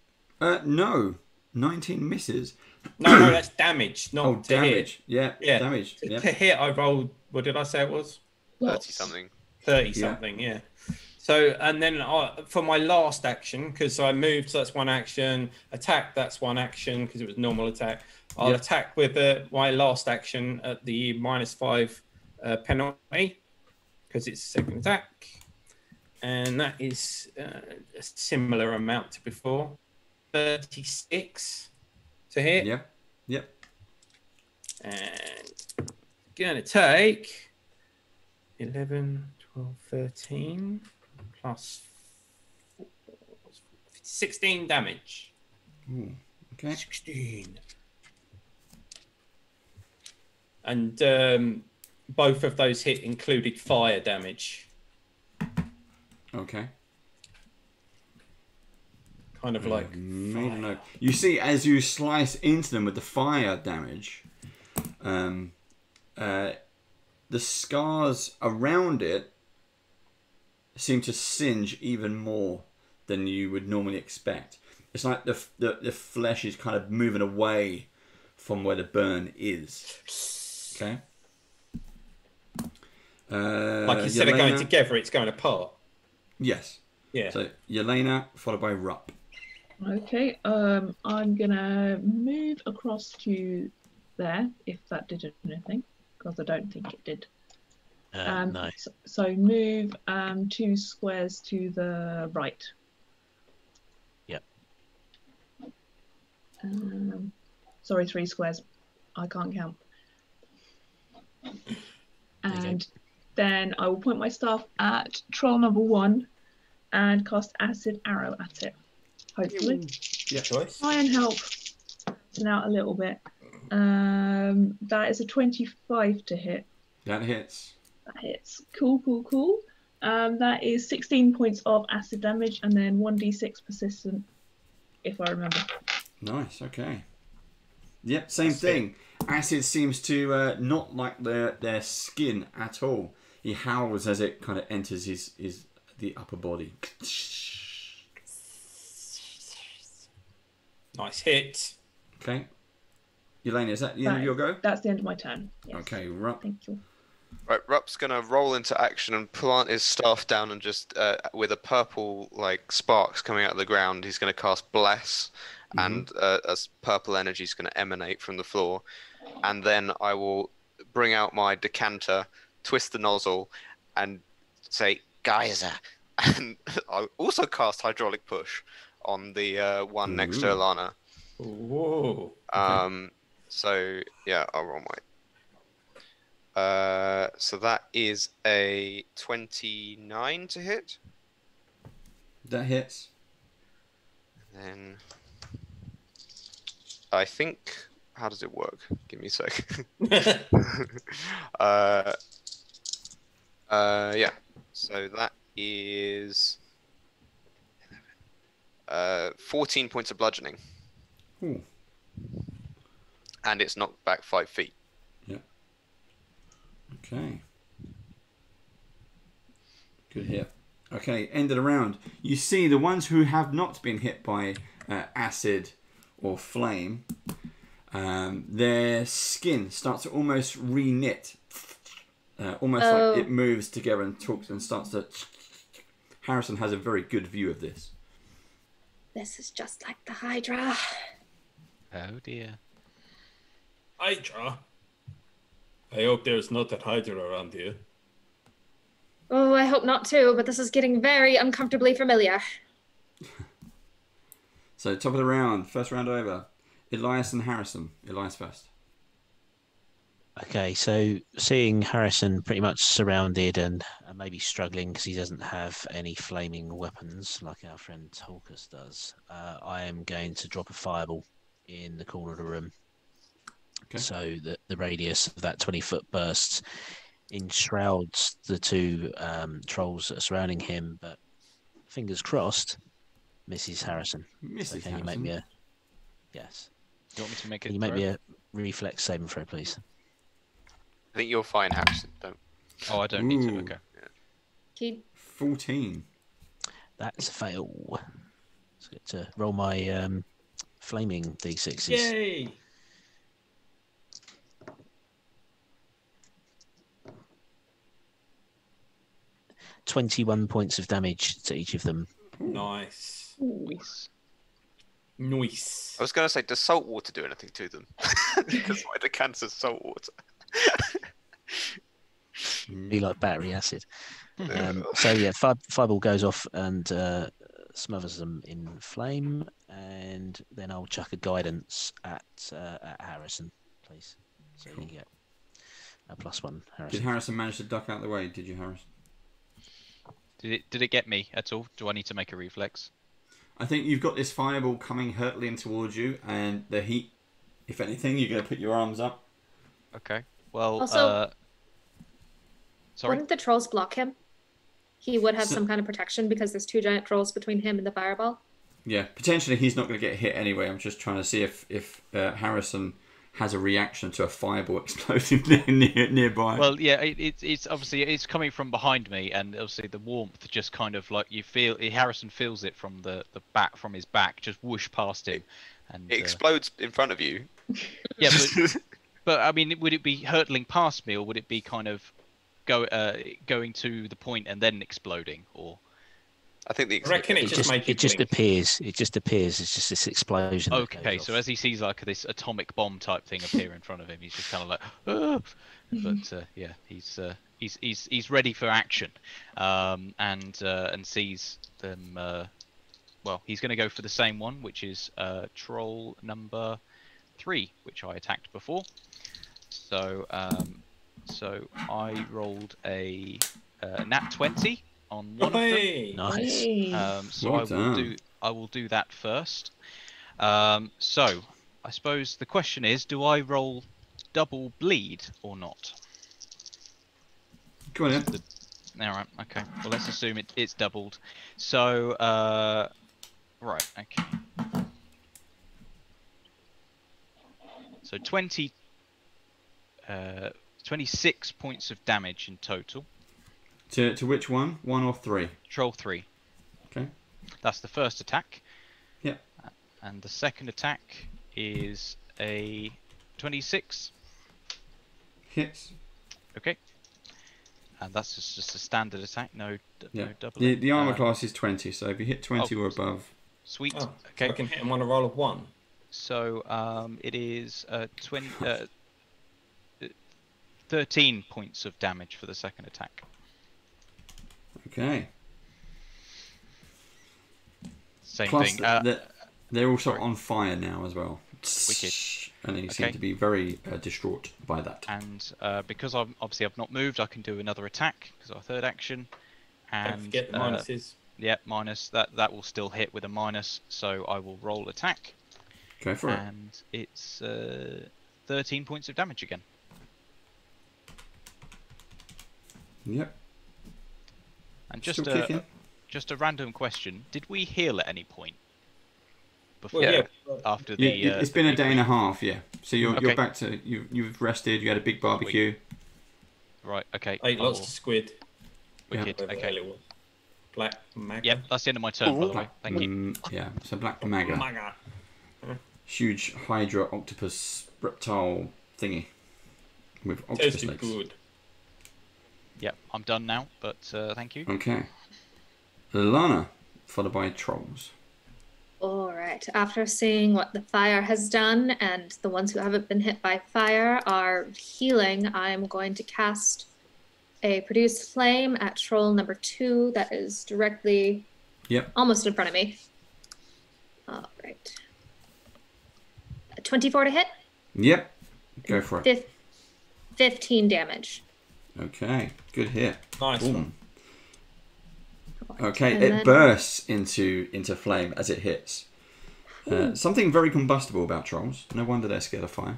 No. 19 misses. No, that's damage, not damage. Hit. Yeah, damage. To hit, I rolled, what did I say it was? 30 something. 30 something, yeah. So, and then for my last action, because I moved, so that's one action. Attack, that's one action, because it was normal attack. I'll attack with my last action at the -5 penalty, because it's second attack. And that is a similar amount to before. 36 to hit. Yep. And gonna take 11, 12, 13 plus 4, 16 damage. Ooh, okay. 16. And both of those hit included fire damage. Okay. Kind of like fire. You see, as you slice into them with the fire damage, the scars around it seem to singe even more than you would normally expect. It's like the flesh is kind of moving away from where the burn is. Okay. Like instead of going together, it's going apart. Yes. Yeah. So Yelena followed by Rupp. Okay. I'm gonna move across to there if that did anything, because I don't think it did. No. So move 2 squares to the right. Yep. Sorry, 3 squares. I can't count. And then I will point my staff at troll number 1 and cast acid arrow at it. Hopefully. Yeah. Try and help it out a little bit. That is a 25 to hit. That hits. That hits. Cool. That is 16 points of acid damage and then 1d6 persistent, if I remember. Nice, okay. Yep, same thing. Acid seems to not like their skin at all. He howls as it kind of enters the upper body. Nice hit. Okay. Yelena, is that the end of your go? That's the end of my turn. Yes. Okay, Rupp. Thank you. Right, Rupp's gonna roll into action and plant his staff down and just with a purple like sparks coming out of the ground, he's gonna cast Bless, and as purple energy is gonna emanate from the floor, and then I will bring out my decanter, twist the nozzle, and say Geyser, and I'll also cast Hydraulic Push on the one next to Alana. Whoa. So yeah, I'll roll my. So that is a 29 to hit. That hits. Then I think. How does it work? Give me a sec. Yeah. So that is 14 points of bludgeoning. Ooh. And it's knocked back 5 feet. Yeah. Okay. Good hit. Okay, end of the round. You see the ones who have not been hit by acid or flame, their skin starts to almost re-knit. Almost like it moves together and talks and starts to... Harrison has a very good view of this. This is just like the Hydra. Oh dear. Hydra? I hope there's not a Hydra around here. Oh, I hope not too, but this is getting very uncomfortably familiar. So, top of the round, first round over. Elias and Harrison. Elias first. Okay, so seeing Harrison pretty much surrounded and maybe struggling because he doesn't have any flaming weapons like our friend Tolkus does, I am going to drop a fireball in the corner of the room. Okay. So that the radius of that 20-foot burst enshrouds the 2 trolls that are surrounding him, but fingers crossed, misses Harrison. Mrs. So can Harrison. you make me a... Yes. Do you want me to make Can it? you make me a reflex saving throw, please? I think you're fine, Harrison. Don't. Oh, I don't need to. Okay. Keep 14. That's a fail. So I get to roll my flaming d6s. Yay! 21 points of damage to each of them. Nice. Nice. Nice. I was going to say, does salt water do anything to them? Because why the cancer's salt water? Be like battery acid. So yeah, fireball goes off and smothers them in flame, and then I'll chuck a guidance at Harrison, please. So you get a +1. Harrison. Did Harrison manage to duck out of the way? Did you, Harrison? Did it get me at all? Do I need to make a reflex? I think you've got this fireball coming hurtling towards you, and the heat. If anything, you're going to put your arms up. Okay. Well, Also, sorry. wouldn't the trolls block him? He would have some kind of protection because there's 2 giant trolls between him and the fireball. Yeah, potentially he's not going to get hit anyway. I'm just trying to see if Harrison has a reaction to a fireball exploding nearby. Well, yeah, it's obviously it's coming from behind me, and obviously the warmth just kind of like you feel. Harrison feels it from the back, from his back, just whoosh past him, and It explodes in front of you. yeah, but I mean, would it be hurtling past me, or would it be kind of going to the point and then exploding, or? I think the I reckon It just appears. It just appears. It's just this explosion. that Okay, goes so off. as he sees like this atomic bomb type thing appear in front of him, he's just kind of like, "Ah!" But yeah, he's ready for action, and sees them. Well, he's going to go for the same one, which is troll number 3, which I attacked before. So I rolled a nat 20 on one of them. Nice. So Well I will do that first. So I suppose the question is, do I roll double bleed or not? Go on then. All right. Okay. Well, let's assume it's doubled. So right. Okay. So 26 points of damage in total. To which one? 1 or 3? Troll 3. Okay. That's the first attack. Yep. And the second attack is a 26. Hits. Okay. And that's just a standard attack. No Yeah. double. The armor class is 20, so if you hit 20 or above. Sweet. Oh, Okay. so I can hit him on a roll of 1. So it is 13 points of damage for the second attack. Okay. Same Plus, thing. they're also sorry. on fire now as well. Wicked. And they seem Okay. to be very distraught by that. And because I've not moved, I can do another attack because our third action. And Don't forget the minuses. yeah, minus that will still hit with a minus, so I will roll attack. Go for it. And it's 13 points of damage again. Yep. And just Still kicking. just a random question: did we heal at any point before Well, yeah. after the? Yeah, it's been a day and a half, yeah. So you're Okay. back to you've rested. You had a big barbecue. Right. Okay. Ate lots of squid. Wicked. Whatever the hell Okay. it was. Black Maga. Yep. That's the end of my turn, by the way. Thank you. Yeah. So black maga, Maga. huge hydra octopus reptile thingy with octopus Tasted legs. good. Yep. I'm done now, but thank you. Okay. Lana, followed by trolls. All right. After seeing what the fire has done and the ones who haven't been hit by fire are healing, I'm going to cast a produce flame at troll number 2 that is directly almost in front of me. All right. 24 to hit? Yep. Go for it. 15 damage. Okay. Good hit. Nice Boom. one. Okay, And it then- bursts into flame as it hits. Something very combustible about trolls. No wonder they're scared of fire.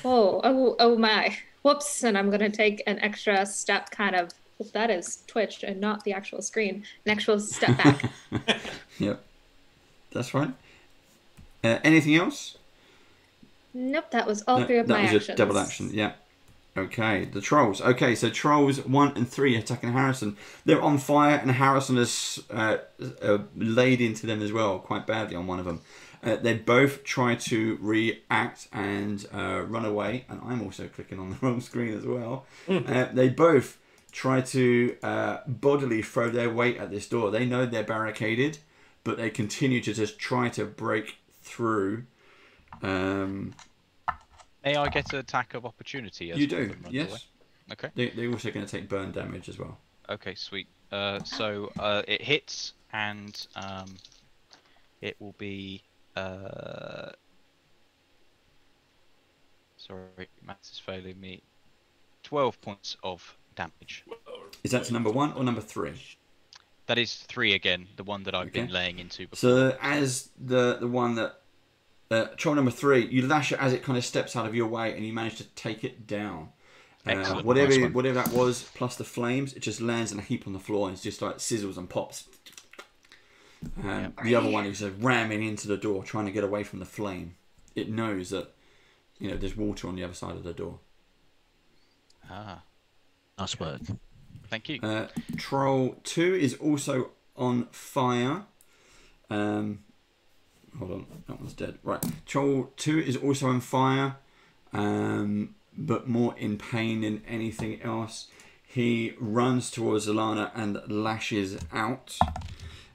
Oh my. Whoops, and I'm going to take an extra step kind of, that is Twitch and not the actual screen, an actual step back. Yep. That's right. Anything else? Nope, that was all No, 3 of my that was actions. a double action, yeah. Okay, the trolls. Okay, so trolls 1 and 3 attacking Harrison. They're on fire, and Harrison has laid into them as well, quite badly on one of them. They both try to react and run away, and I'm also clicking on the wrong screen as well. They both try to bodily throw their weight at this door. They know they're barricaded, but they continue to just try to break through. May I get an attack of opportunity? As you do, yes. away? Okay. They're also going to take burn damage as well. Okay, sweet. So it hits, and it will be. Sorry, maths is failing me. 12 points of damage. Is that to number 1 or number 3? That is 3 again, the one that I've been laying into before. So as the one that troll number 3, you lash it as it kind of steps out of your way, and you manage to take it down. Excellent. Whatever that was, plus the flames, it just lands in a heap on the floor, and it's just like sizzles and pops. The other one is ramming into the door, trying to get away from the flame. It knows that there's water on the other side of the door. Ah, nice work. Thank you. Troll 2 is also on fire. Hold on, that one's dead. Right, Troll 2 is also on fire, but more in pain than anything else. He runs towards Alana and lashes out.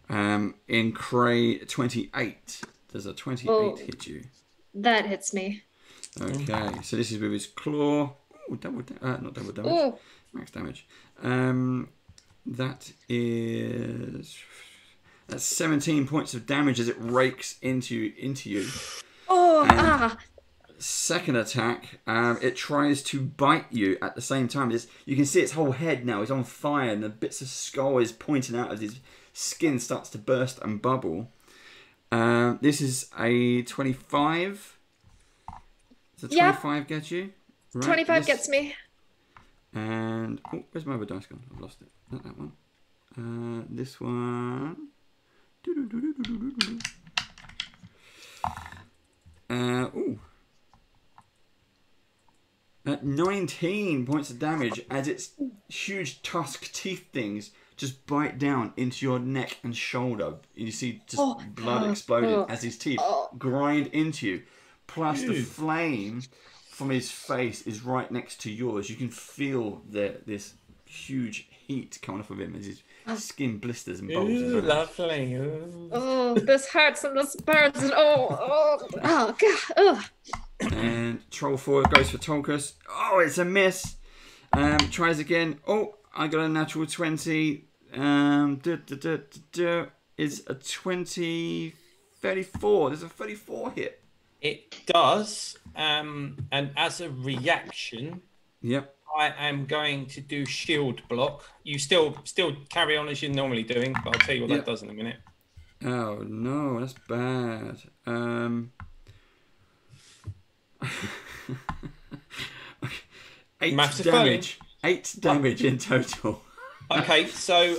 In Cray 28. Does a 28 hit you? That hits me. Okay, so this is with his claw. Ooh, not double damage. Ooh. Max damage. That's 17 points of damage as it rakes into you. Second attack, it tries to bite you at the same time. You can see its whole head now is on fire, and the bits of skull is pointing out as his skin starts to burst and bubble. This is a 25. Does a 25 get you? Right, 25 gets me. And where's my other dice gone? I've lost it. Not that one. This one. 19 points of damage as its huge tusk teeth things just bite down into your neck and shoulder. You see just blood exploding as his teeth grind into you. Plus the flame from his face is right next to yours. You can feel this huge heat coming off of him as his skin blisters and bubbles. Ooh, lovely. Ooh. Oh, this hurts and this burns and God. Ugh. And Troll 4 goes for Tolkus. Oh, it's a miss. Tries again. Oh, I got a natural 20. Is a 20, 34. There's a 34 hit. It does. And as a reaction, I am going to do shield block. You still carry on as you're normally doing, but I'll tell you what that does in a minute. Oh no, that's bad. 8 damage. 8 damage in total. Okay, so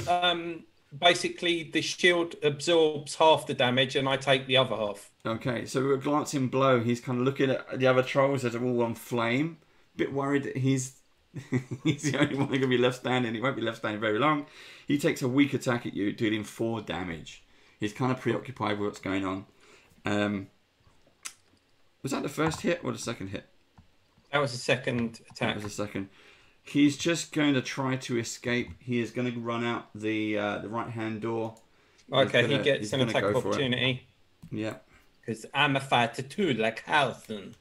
basically the shield absorbs half the damage and I take the other half. Okay, so with a glancing blow, he's kind of looking at the other trolls that are all on flame. Bit worried that he's the only one going to be left standing. He won't be left standing very long. He takes a weak attack at you, dealing 4 damage. He's kind of preoccupied with what's going on. Was that the first hit or the second hit? That was the second attack. That was the second. He's just going to try to escape. He is going to run out the right-hand door. Okay, he gets an attack of opportunity. Yeah. Because I'm a fighter too, like Halton.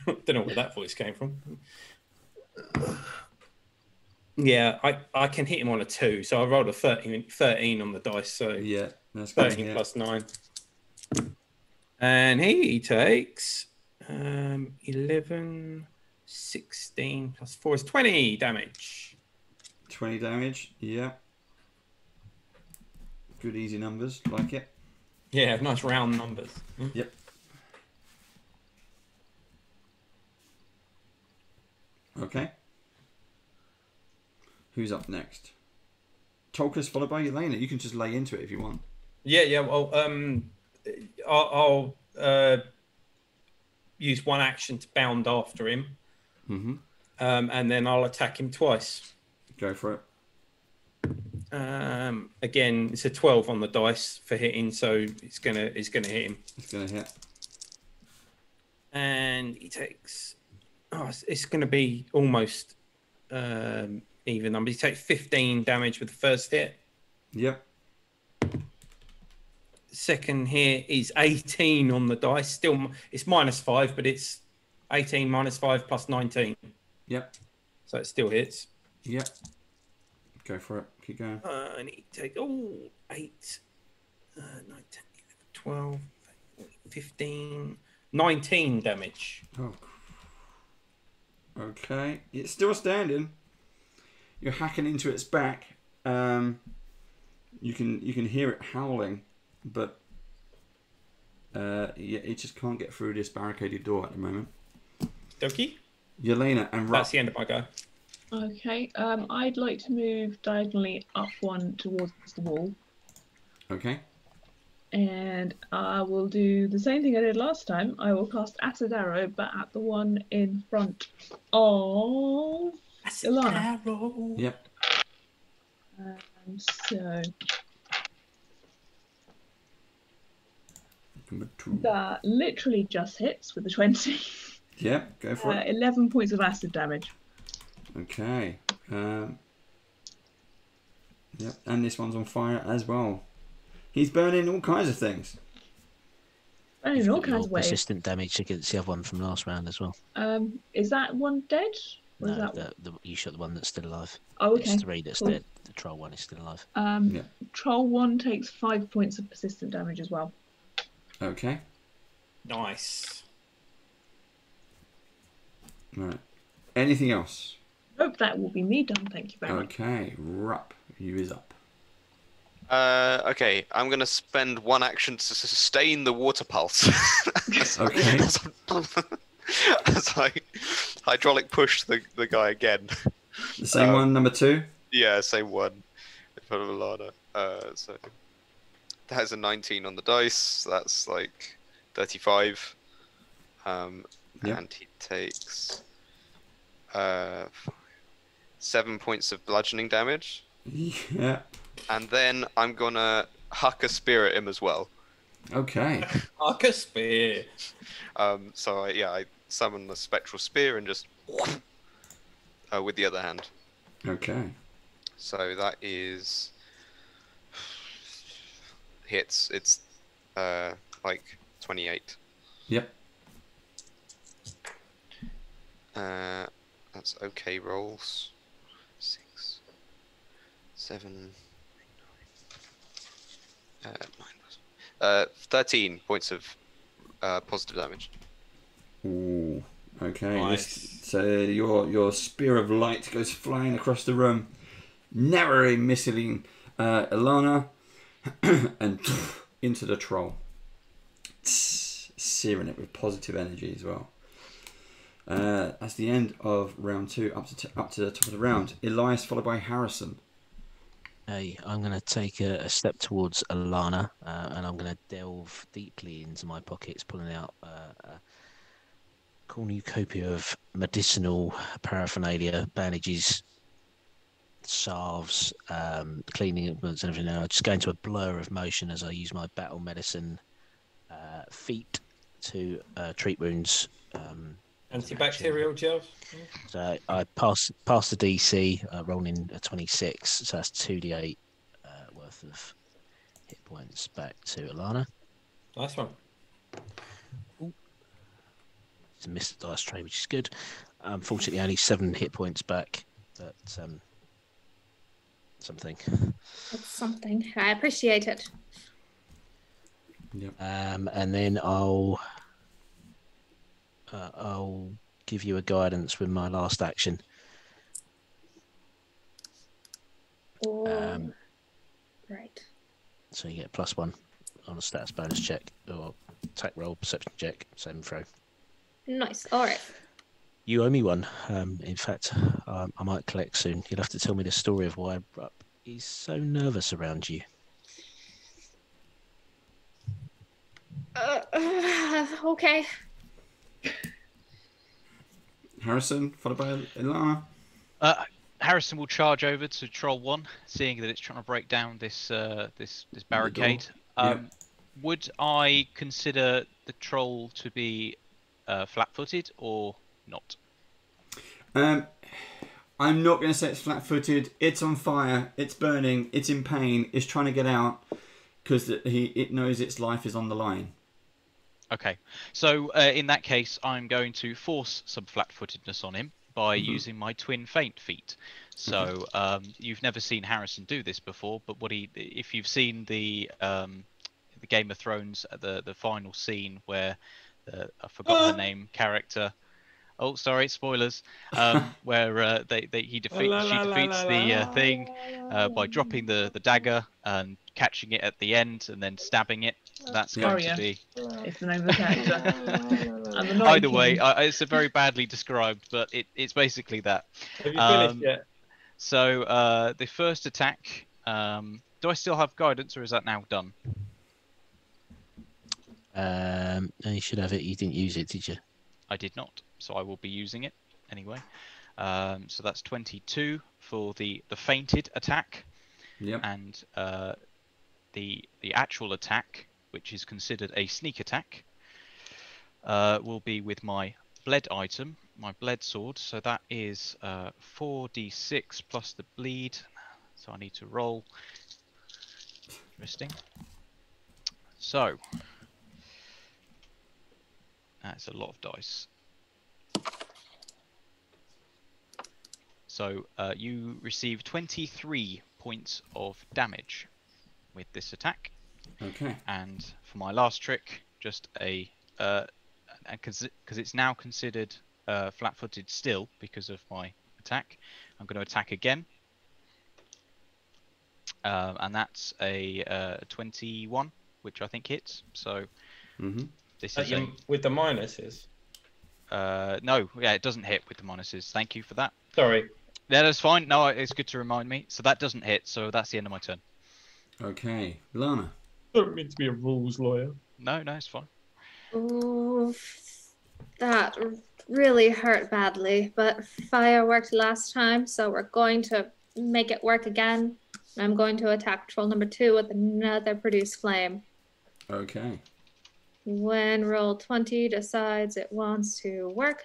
Don't know where that voice came from. Yeah, I can hit him on a 2, so I rolled a 13 on the dice. So yeah, that's 13 plus 9. And he takes 11, 16 plus 4 is 20 damage. 20 damage, yeah. Good easy numbers, like it. Yeah, nice round numbers. Yep. Okay. Who's up next? Tolkus followed by Elena. You can just lay into it if you want. Yeah. Well, I'll use one action to bound after him, and then I'll attack him twice. Go for it. Again, it's a 12 on the dice for hitting, so it's gonna hit him. It's gonna hit. And he takes. Oh, it's gonna be almost even number. You take 15 damage with the first hit. Yep. Second hit is 18 on the dice. Still, it's -5, but it's 18 -5 plus 19. Yep. So it still hits. Yep. Go for it. Keep going. And he take 8, 9, 10, 11, 12, 15, 19 damage. Oh. Okay. It's still standing. You're hacking into its back. You can hear it howling, but yeah, it just can't get through this barricaded door at the moment. Dokie. Yelena and Rupp. That's the end of my go. Okay. I'd like to move diagonally up one towards the wall. Okay. And I will do the same thing I did last time. I will cast Acid Arrow, but at the one in front of Ilana. Yep. So Number 2. that literally just hits with a 20. Yep. Go for it. 11 points of acid damage. Okay. Yep. And this one's on fire as well. He's burning all kinds of things. In all kinds of ways. Persistent damage against the other one from last round as well. Is that one dead? Or is No, that... you shot the one that's still alive. Oh, okay. It's 3 that's Cool. dead. The troll one is still alive. Yeah. Troll 1 takes 5 points of persistent damage as well. Okay. Nice. Right. Anything else? Nope, that will be me done. Thank you very much. Okay. Rupp. You is up. Okay, I'm gonna spend one action to sustain the water pulse. Okay. As I hydraulic push the guy again. The same one, number 2? Yeah, same one. In front of Alana. So that is a 19 on the dice. That's like 35. Yep. And he takes 7 points of bludgeoning damage. Yeah. And then I'm gonna huck a spear at him as well. Okay. Huck a spear. So I summon the spectral spear and just with the other hand. Okay. So that is hits. It's like 28. Yep. That's okay rolls. 6, 7, 9, 13 points of positive damage. Ooh. Okay. Nice. So your spear of light goes flying across the room, narrowly missing Ilana and into the troll, searing it with positive energy as well. That's the end of round 2. Up to the top of the round. Elias followed by Harrison. Hey, I'm going to take a step towards Alana, and I'm going to delve deeply into my pockets, pulling out a cornucopia of medicinal paraphernalia, bandages, salves, cleaning implements, and everything. I just go into a blur of motion as I use my battle medicine feat to treat wounds. Antibacterial gel. So I pass the DC, rolling a 26, so that's 2d8 worth of hit points back to Alana. Nice one. It's a missed dice tray, which is good. Unfortunately, only 7 hit points back, but something. It's something. I appreciate it. Yep. And then I'll give you a guidance with my last action. Right. So you get +1 on a status bonus check or attack roll, perception check, saving throw. Nice. All right. You owe me one. In fact, I might collect soon. You'll have to tell me the story of why Rupp is so nervous around you. Okay. Harrison followed by Ilana. Harrison will charge over to Troll 1, seeing that it's trying to break down this barricade. Yep. Would I consider the troll to be flat-footed or not? I I'm not going to say it's flat-footed. It's on fire. It's burning. It's in pain. It's trying to get out because it knows its life is on the line. Okay, so in that case, I'm going to force some flat-footedness on him by using my twin feint feat. So you've never seen Harrison do this before, but if you've seen the Game of Thrones, the final scene where I forgot her name character. Oh, sorry, spoilers. Where she defeats the thing by dropping the dagger and catching it at the end and then stabbing it. That's going to be. It's the name of the character. Either way, it's a very badly described, but it's basically that. Have you finished yet? So the first attack. Do I still have guidance, or is that now done? No, you should have it. You didn't use it, did you? I did not, so I will be using it anyway. So that's 22 for the fainted attack. Yep. And the actual attack, which is considered a sneak attack, will be with my bled item, my bled sword. So that is 4d6 plus the bleed. So I need to roll. Interesting. So that's a lot of dice. So you receive 23 points of damage with this attack. Okay. And for my last trick, just because it's now considered flat-footed still because of my attack, I'm going to attack again. And that's a 21, which I think hits. So this is with the minuses. No, yeah, it doesn't hit with the minuses. Thank you for that. Sorry. Yeah, that's fine. No, it's good to remind me. So that doesn't hit. So that's the end of my turn. Okay, Lana. I don't mean to be a rules lawyer. No, it's fine. Ooh, that really hurt badly, but fire worked last time, so we're going to make it work again. I'm going to attack troll number 2 with another produce flame. Okay. When roll 20 decides it wants to work.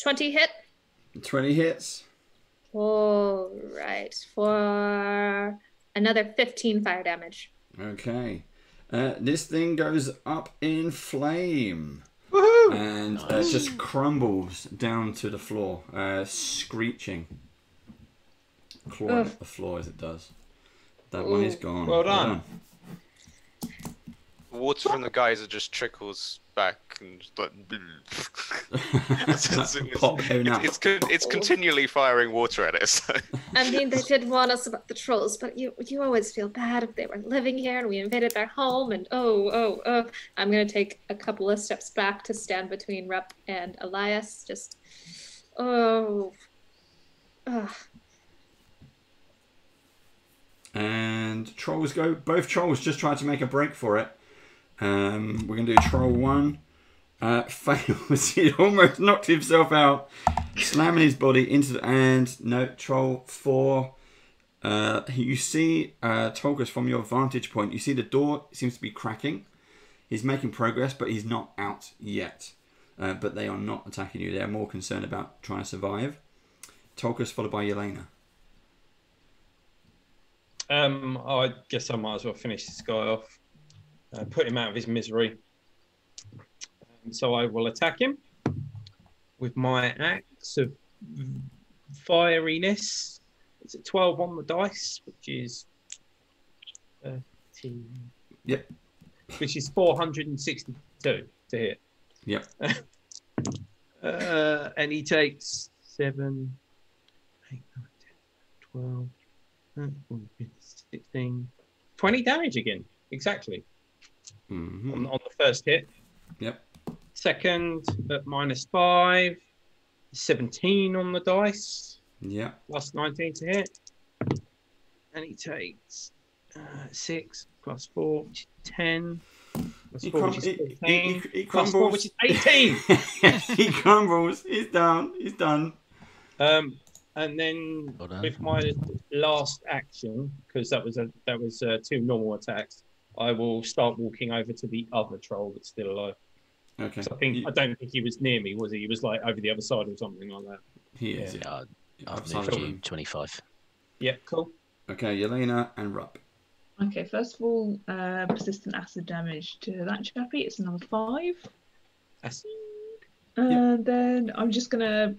20 hit. 20 hits. All right, for another 15 fire damage. Okay. This thing goes up in flame. Woohoo! And just crumbles down to the floor, screeching. Clawing at the floor as it does. That one is gone. Well done. Water from the geyser just trickles back and just like. it's continually firing water at it. So. I mean, they did warn us about the trolls, but you always feel bad if they were living here and we invaded their home. And I'm gonna take a couple of steps back to stand between Rupp and Elias. Just And trolls go. Both trolls just tried to make a break for it. We're going to do troll 1. Fails. He almost knocked himself out, slamming his body into the... And no, troll 4. You see, Tolkis, from your vantage point, you see the door seems to be cracking. He's making progress, but he's not out yet. But they are not attacking you. They're more concerned about trying to survive. Tolkis followed by Yelena. I guess I might as well finish this guy off. Put him out of his misery. So I will attack him with my axe of fieriness. It's a 12 on the dice, which is 13. Yep. Which is 462 to hit. Yep. And he takes 7, 8, 9, 10, 12, 16, 20 damage again. Exactly. On the first hit. Yep. Second at -5, 17 on the dice. Yep. Plus 19 to hit. And he takes 6 plus 4, which is 10. Plus 4, which is 15. He plus crumbles. 4, which is 18. He crumbles. He's down. He's done. And then with my last action, because that was 2 normal attacks, I will start walking over to the other troll that's still alive. Okay. I don't think he was near me, was he? He was like over the other side or something like that. He is. Yeah. I've moved you 25. Yeah, cool. Okay, Yelena and Rupp. Okay, first of all, persistent acid damage to that chappie. It's another 5. Acid. And then I'm just going to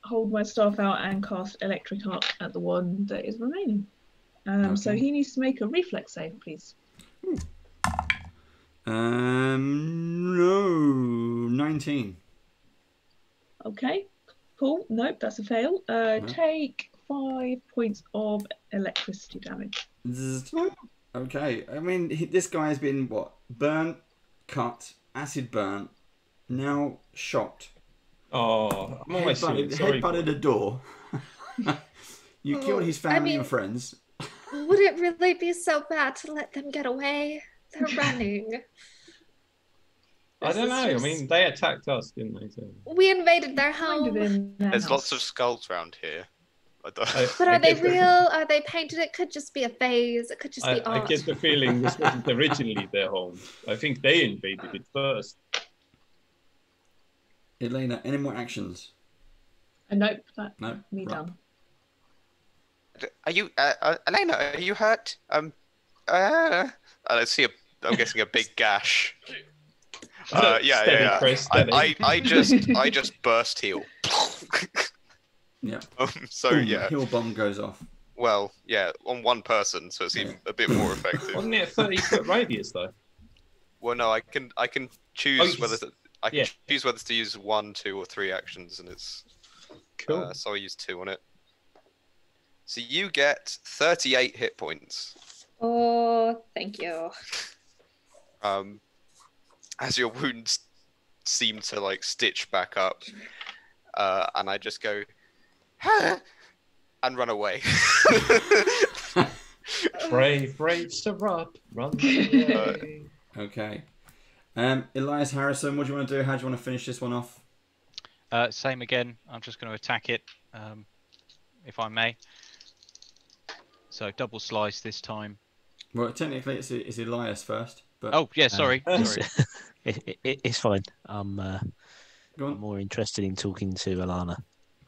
hold my staff out and cast Electric Arc at the one that is remaining. So he needs to make a reflex save, please. No, 19. Okay, cool. Nope, that's a fail. Take 5 points of electricity damage. Okay, I mean, this guy has been, what, burnt, cut, acid burnt, now shot. Oh, I'm always headbutted a door. You killed his family and friends. Would it really be so bad to let them get away? They're running. I don't know. I mean, they attacked us, didn't they? So... We invaded their home. There's lots of skulls around here. But are they real? Are they painted? It could just be a phase. It could just be art. I get the feeling this wasn't originally their home. I think they invaded it first. Elena, any more actions? Nope, that's me done. Are you, Elena? Are you hurt? I see I'm guessing a big gash. Yeah. I just burst heal. Yeah. So Boom, yeah. Heal bomb goes off. Well, yeah, on one person, so it's even a bit more effective. Wasn't it a 30-foot radius though? Well, no, I can choose whether choose whether to use 1, 2, or 3 actions, and it's cool. So I use 2 on it. So you get 38 hit points. Oh, thank you. As your wounds seem to like stitch back up, and I just go, and run away. brave Sir Rupp, run away. Okay. Elias Harrison, what do you want to do? How do you want to finish this one off? Same again. I'm just going to attack it, if I may. So double slice this time. Well, technically it's Elias first. But oh yeah, sorry. It's fine. I'm more interested in talking to Alana.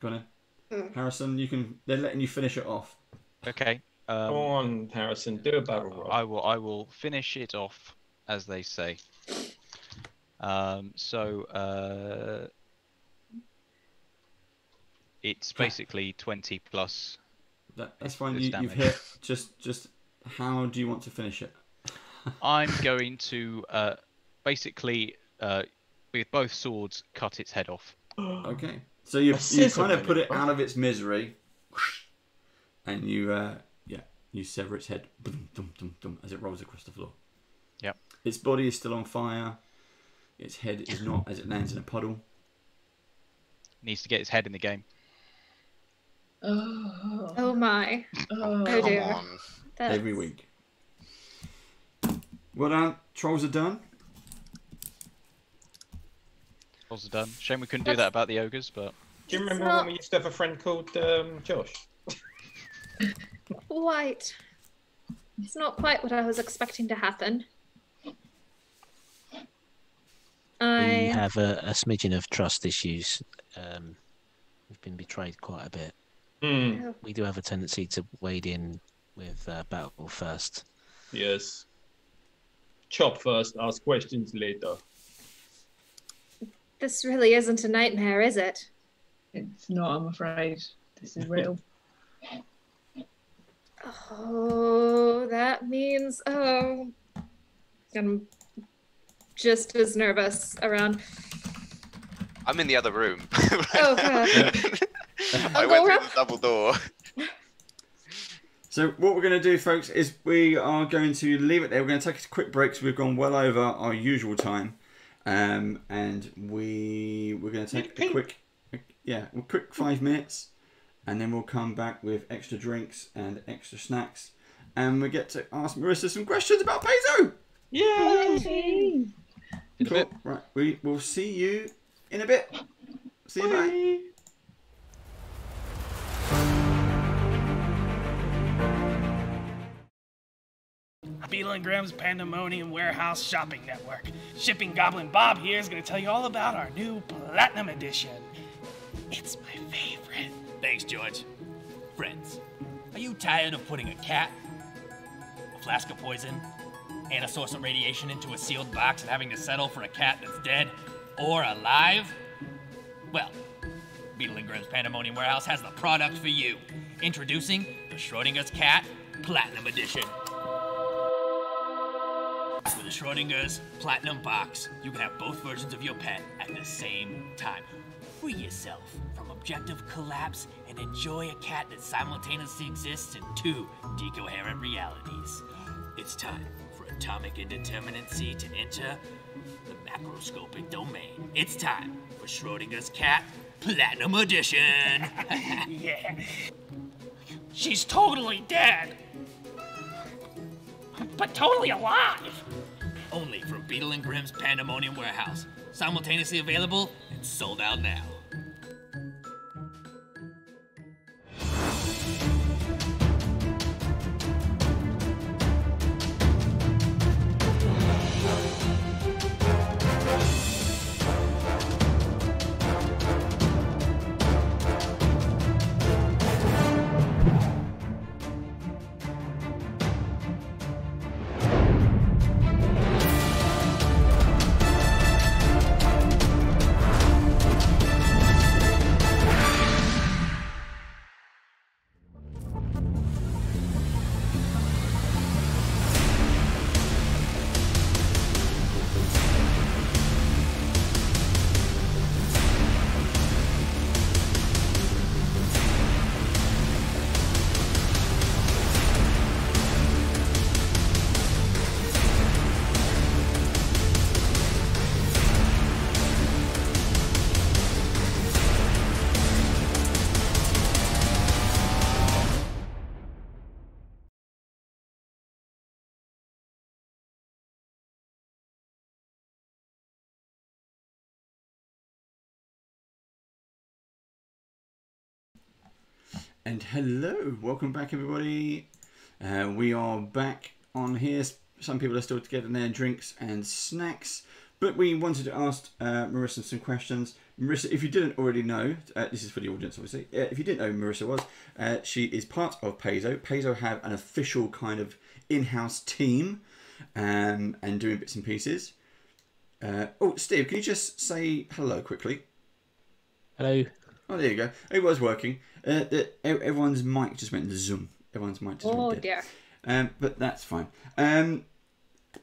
Go on then. Harrison, they're letting you finish it off. Okay. Come on, Harrison, do a battle roll. I will finish it off, as they say. It's basically 20 plus. That's fine. You've hit. Just how do you want to finish it? I'm going to basically with both swords cut its head off. Okay. So you kind of put it out of its misery, and you sever its head as it rolls across the floor. Yep. Its body is still on fire. Its head is not, as it lands in a puddle. Needs to get its head in the game. Oh my. Oh dear. Come on. Every week. Well done. Trolls are done. Trolls are done. Shame we couldn't do that about the ogres, but... Do you remember when we used to have a friend called Josh? Quite. It's not quite what I was expecting to happen. We have a smidgen of trust issues. We've been betrayed quite a bit. Mm. We do have a tendency to wade in with battle first. Yes. Chop first, ask questions later. This really isn't a nightmare, is it? It's not, I'm afraid. This is real. Oh, that means... Oh, I'm just as nervous around... I'm in the other room. Oh, God. I went through the double door. So what we're going to do, folks, is we are going to leave it there. We're going to take a quick break, so we've gone well over our usual time. And we're going to take a quick 5 minutes, and then we'll come back with extra drinks and extra snacks, and we get to ask MARYSSA some questions about PAIZO. Yay! Cool. Right, we will see you in a bit. See you. Bye. Beetle and Grimm's Pandemonium Warehouse Shopping Network. Shipping Goblin Bob here is going to tell you all about our new Platinum Edition. It's my favorite. Thanks, George. Friends, are you tired of putting a cat, a flask of poison, and a source of radiation into a sealed box and having to settle for a cat that's dead or alive? Well, Beetle and Grimm's Pandemonium Warehouse has the product for you. Introducing the Schrodinger's Cat Platinum Edition. With the Schrodinger's Platinum Box, you can have both versions of your pet at the same time. Free yourself from objective collapse and enjoy a cat that simultaneously exists in two decoherent realities. It's time for atomic indeterminacy to enter the macroscopic domain. It's time for Schrodinger's Cat Platinum Edition. Yeah. She's totally dead. But totally alive. Only from Beetle and Grimm's Pandemonium Warehouse. Simultaneously available and sold out now. And hello, welcome back everybody. We are back on here. Some people are still getting their drinks and snacks, but we wanted to ask MARYSSA some questions. MARYSSA, if you didn't already know, this is for the audience obviously, if you didn't know who MARYSSA was, she is part of PAIZO. PAIZO have an official kind of in-house team and doing bits and pieces. Oh, Steve, can you just say hello quickly? Hello. Oh, there you go. It was working. Everyone's mic just went zoom. Everyone's mic just went dead. Dear. But that's fine. And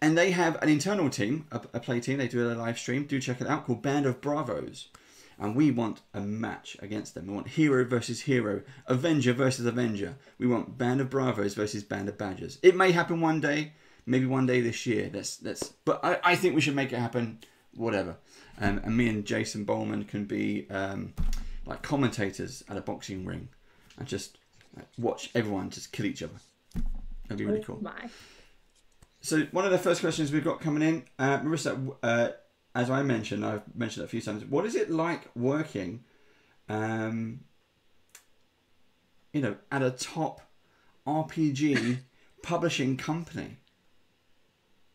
they have an internal team, a play team. They do a live stream. Do check it out, called Band of Bravos. And we want a match against them. We want hero versus hero, Avenger versus Avenger. We want Band of Bravos versus Band of Badgers. It may happen one day, maybe one day this year. But I think we should make it happen. Whatever. And me and Jason Bowman can be like commentators at a boxing ring and just watch everyone just kill each other. That'd be really cool. My. So one of the first questions we've got coming in, MARYSSA, as I mentioned, I've mentioned it a few times. What is it like working, you know, at a top RPG publishing company?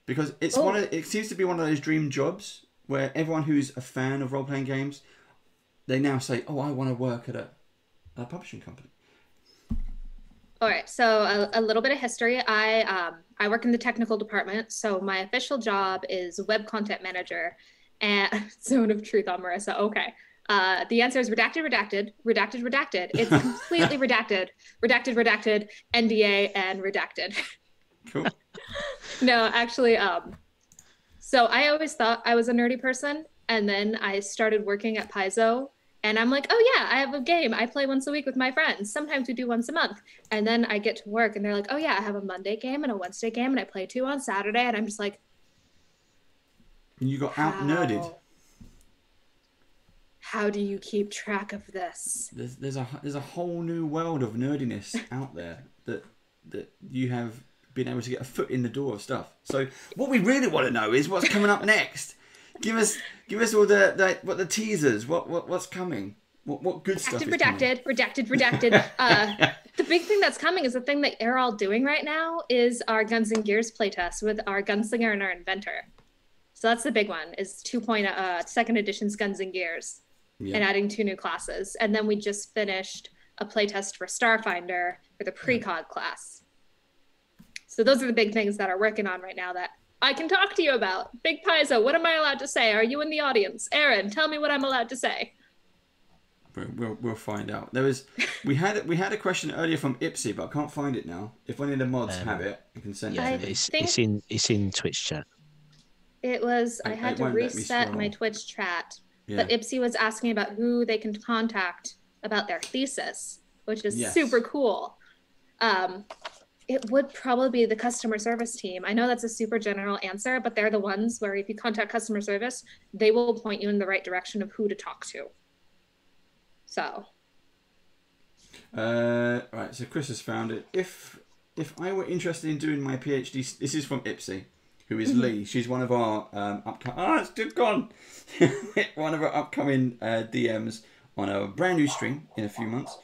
Because it's it seems to be one of those dream jobs where everyone who's a fan of role-playing games, they now say, "Oh, I want to work at a publishing company." All right, so a little bit of history. I work in the technical department, so my official job is web content manager and zone of truth on MARYSSA. Okay. The answer is redacted, redacted, redacted, redacted. It's completely redacted, redacted, redacted, NDA, and redacted. Cool. No, actually, so I always thought I was a nerdy person, and then I started working at PAIZO. And I'm like, oh yeah, I have a game. I play once a week with my friends. Sometimes we do once a month. And then I get to work and they're like, oh yeah, I have a Monday game and a Wednesday game and I play 2 on Saturday. And I'm just like, you got out-nerded. How do you keep track of this? There's a whole new world of nerdiness out there that you have been able to get a foot in the door of stuff. So what we really want to know is what's coming up next. Give us all the teasers. What's coming? What good stuff is redacted, coming? Redacted. The big thing that's coming is the thing that you're all doing right now is our Guns and Gears playtest with our Gunslinger and our Inventor. So that's the big one. Is 2.0 second edition's Guns and Gears. and adding 2 new classes. And then we just finished a playtest for Starfinder for the precog class. So those are the big things that are working on right now that I can talk to you about. Big PAIZO, what am I allowed to say? Are you in the audience? Aaron, tell me what I'm allowed to say. We'll find out. We had a question earlier from Ipsy, but I can't find it now. If one of the mods have it, you can send it to me. It's in Twitch chat. It was, I had to reset my Twitch chat, but Ipsy was asking about who they can contact about their thesis, which is super cool. It would probably be the customer service team. I know that's a super general answer, but they're the ones where if you contact customer service, they will point you in the right direction of who to talk to. So. Right, so Chris has found it. If I were interested in doing my PhD, this is from Ipsy, who is Lee. She's one of our it's just gone. One of our upcoming DMs on a brand new stream in a few months.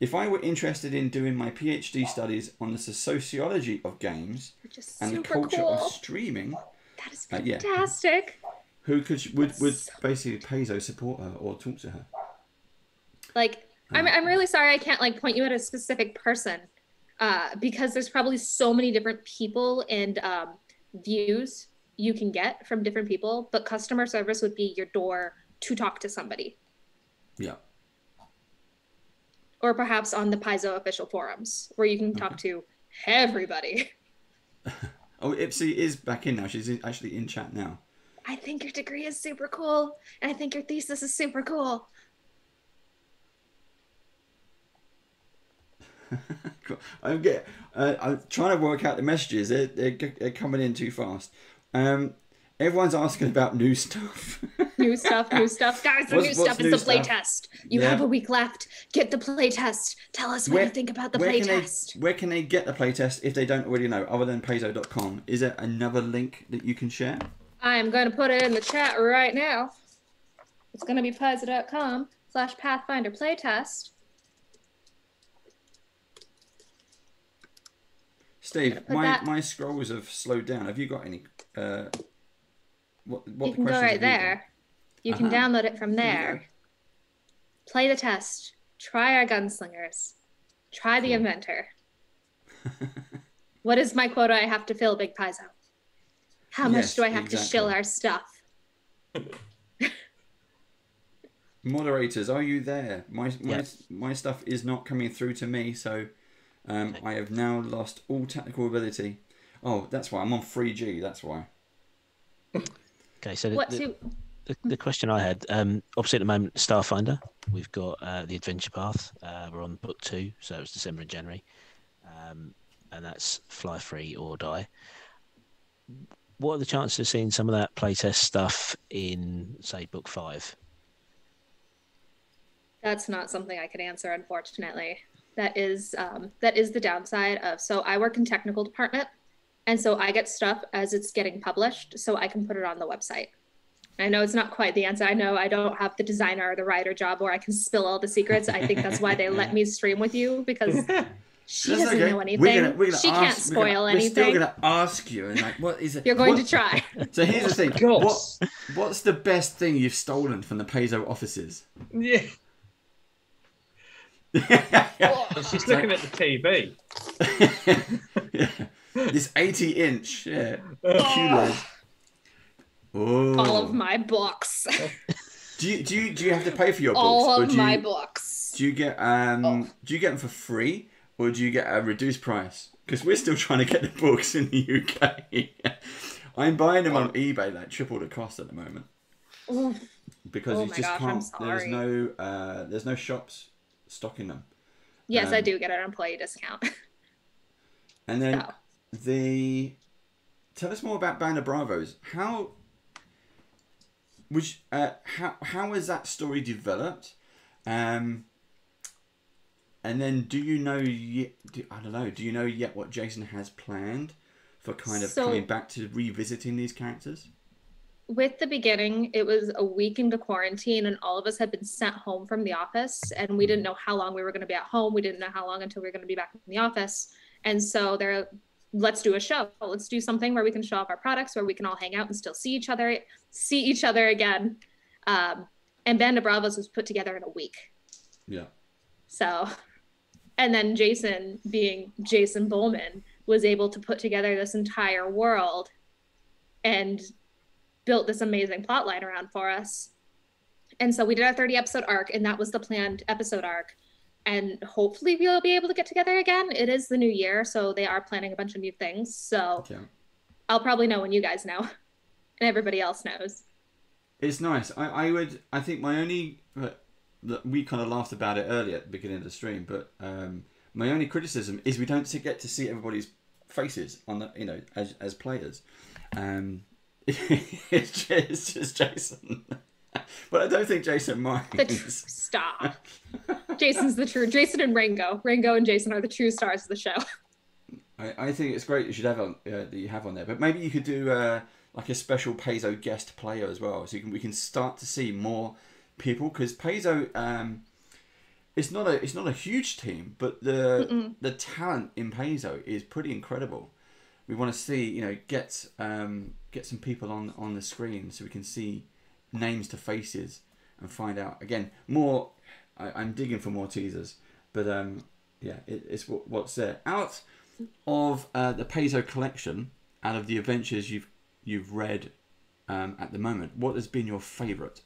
If I were interested in doing my PhD studies on the sociology of games and the culture of streaming, that is fantastic. Who would basically PAIZO support her or talk to her? Like, I'm really sorry I can't like point you at a specific person because there's probably so many different people and views you can get from different people, but customer service would be your door to talk to somebody. Yeah. Or perhaps on the PAIZO official forums where you can talk to everybody. Oh, Ipsy is back in now. She's actually in chat now. I think your degree is super cool, and I think your thesis is super cool. Cool. I'm trying to work out the messages. They're coming in too fast. Everyone's asking about new stuff. New stuff. Guys, the new stuff is the playtest. You have a week left. Get the playtest. Tell us what you think about the playtest. Where can they get the playtest if they don't already know, other than paizo.com? Is there another link that you can share? I'm going to put it in the chat right now. It's going to be paizo.com/Pathfinder playtest. Steve, my scrolls have slowed down. Have you got any? What you can go right there. You can download it from there. Play the test. Try our gunslingers. Try the inventor. What is my quota I have to fill, Big PAIZO? How much do I have to shill our stuff? Moderators, are you there? My stuff is not coming through to me, so I have now lost all technical ability. Oh, that's why I'm on 3G. That's why. Okay, so the question I had, obviously at the moment, Starfinder, we've got the Adventure Path. We're on book 2, so it was December and January, and that's fly free or die. What are the chances of seeing some of that playtest stuff in, say, book 5? That's not something I can answer, unfortunately. That is the downside of, so I work in technical department, and so I get stuff as it's getting published, so I can put it on the website. I know it's not quite the answer. I know I don't have the designer or the writer job where I can spill all the secrets. I think that's why they let me stream with you, because she doesn't know anything. She can't spoil anything. We're still going to ask you, and like, what is it? You're going to try. So here's the thing. What's the best thing you've stolen from the PAIZO offices? Yeah. She's looking at the TV. This 80-inch QLED. Oh. All of my books. Do you have to pay for your books? All of my books. Do you get them for free, or do you get a reduced price? Because we're still trying to get the books in the UK. I'm buying them on eBay like triple the cost at the moment. Oof. Because you just can't. There's no shops stocking them. Yes, I do get an employee discount. And then tell us more about Band of Bravos. How has that story developed? And then do you know yet what Jason has planned for kind of coming back to revisiting these characters? With the beginning, it was a week into quarantine, and all of us had been sent home from the office, and we didn't know how long we were going to be at home. We didn't know how long until we were going to be back in the office. And so let's do a show. Let's do something where we can show off our products, where we can all hang out and still see each other again. And Band of Bravos was put together in a week. Yeah. So, and then Jason, being Jason Bowman, was able to put together this entire world and built this amazing plot line around for us. And so we did our 30 episode arc, and that was the planned episode arc. And hopefully we'll be able to get together again. It is the new year, so they are planning a bunch of new things. So I'll probably know when you guys know, and everybody else knows. It's nice. I think my only, we kind of laughed about it earlier at the beginning of the stream, but my only criticism is we don't get to see everybody's faces on the, you know, as players. It's just Jason. But I don't think Jason minds. Stop. Jason's the true. Jason and Rango. Rango and Jason are the true stars of the show. I think it's great you should have on that you have on there. But maybe you could do like a special PAIZO guest player as well, so we can start to see more people, because PAIZO it's not a huge team, but the talent in PAIZO is pretty incredible. We want to see, you know, get some people on the screen so we can see names to faces and find out again more. I'm digging for more teasers, but yeah, it's what's there out of the PAIZO collection. Out of the adventures you've read at the moment, what has been your favourite?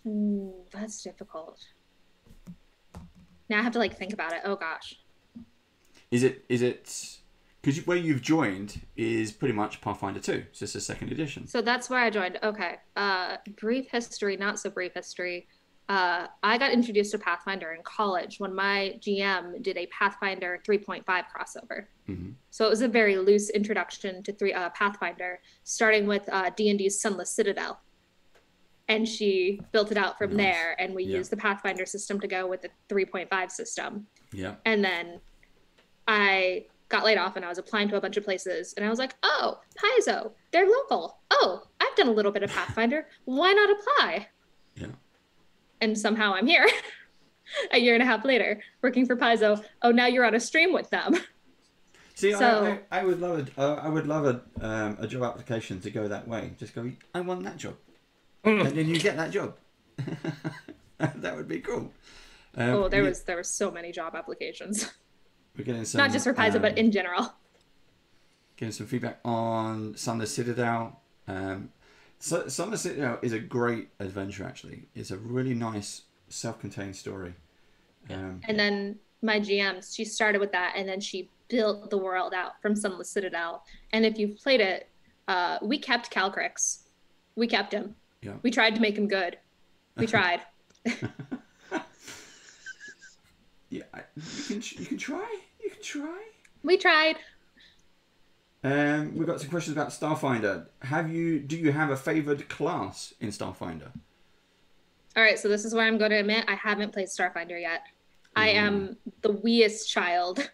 Ooh, that's difficult. Now I have to like think about it. Oh gosh. Is it because where you've joined is pretty much Pathfinder 2. It's just a second edition. So that's where I joined. Okay. Brief history, not so brief history. I got introduced to Pathfinder in college when my GM did a Pathfinder 3.5 crossover. Mm-hmm. So it was a very loose introduction to Pathfinder, starting with D&D's Sunless Citadel. And she built it out from there, and we used the Pathfinder system to go with the 3.5 system. Yeah. And then I got laid off and I was applying to a bunch of places, and I was like, oh, PAIZO, they're local. Oh, I've done a little bit of Pathfinder. Why not apply? Yeah. And somehow I'm here a year and a half later working for PAIZO. Oh, now you're on a stream with them. See, so, I would love a job application to go that way. Just go, I want that job. And then you get that job. That would be cool. There were so many job applications. We're getting some, not just for PAIZO, but in general. Getting some feedback on Sunless Citadel. Sunless Citadel is a great adventure, actually. It's a really nice, self-contained story. And then my GM, she started with that, and then she built the world out from Sunless Citadel. And if you've played it, we kept Calcrix. We kept him. Yeah. We tried to make him good. We tried. Yeah, you can try. You can try. We tried. We've got some questions about Starfinder. Do you have a favoured class in Starfinder? All right, so this is where I'm going to admit I haven't played Starfinder yet. I am the weeest child.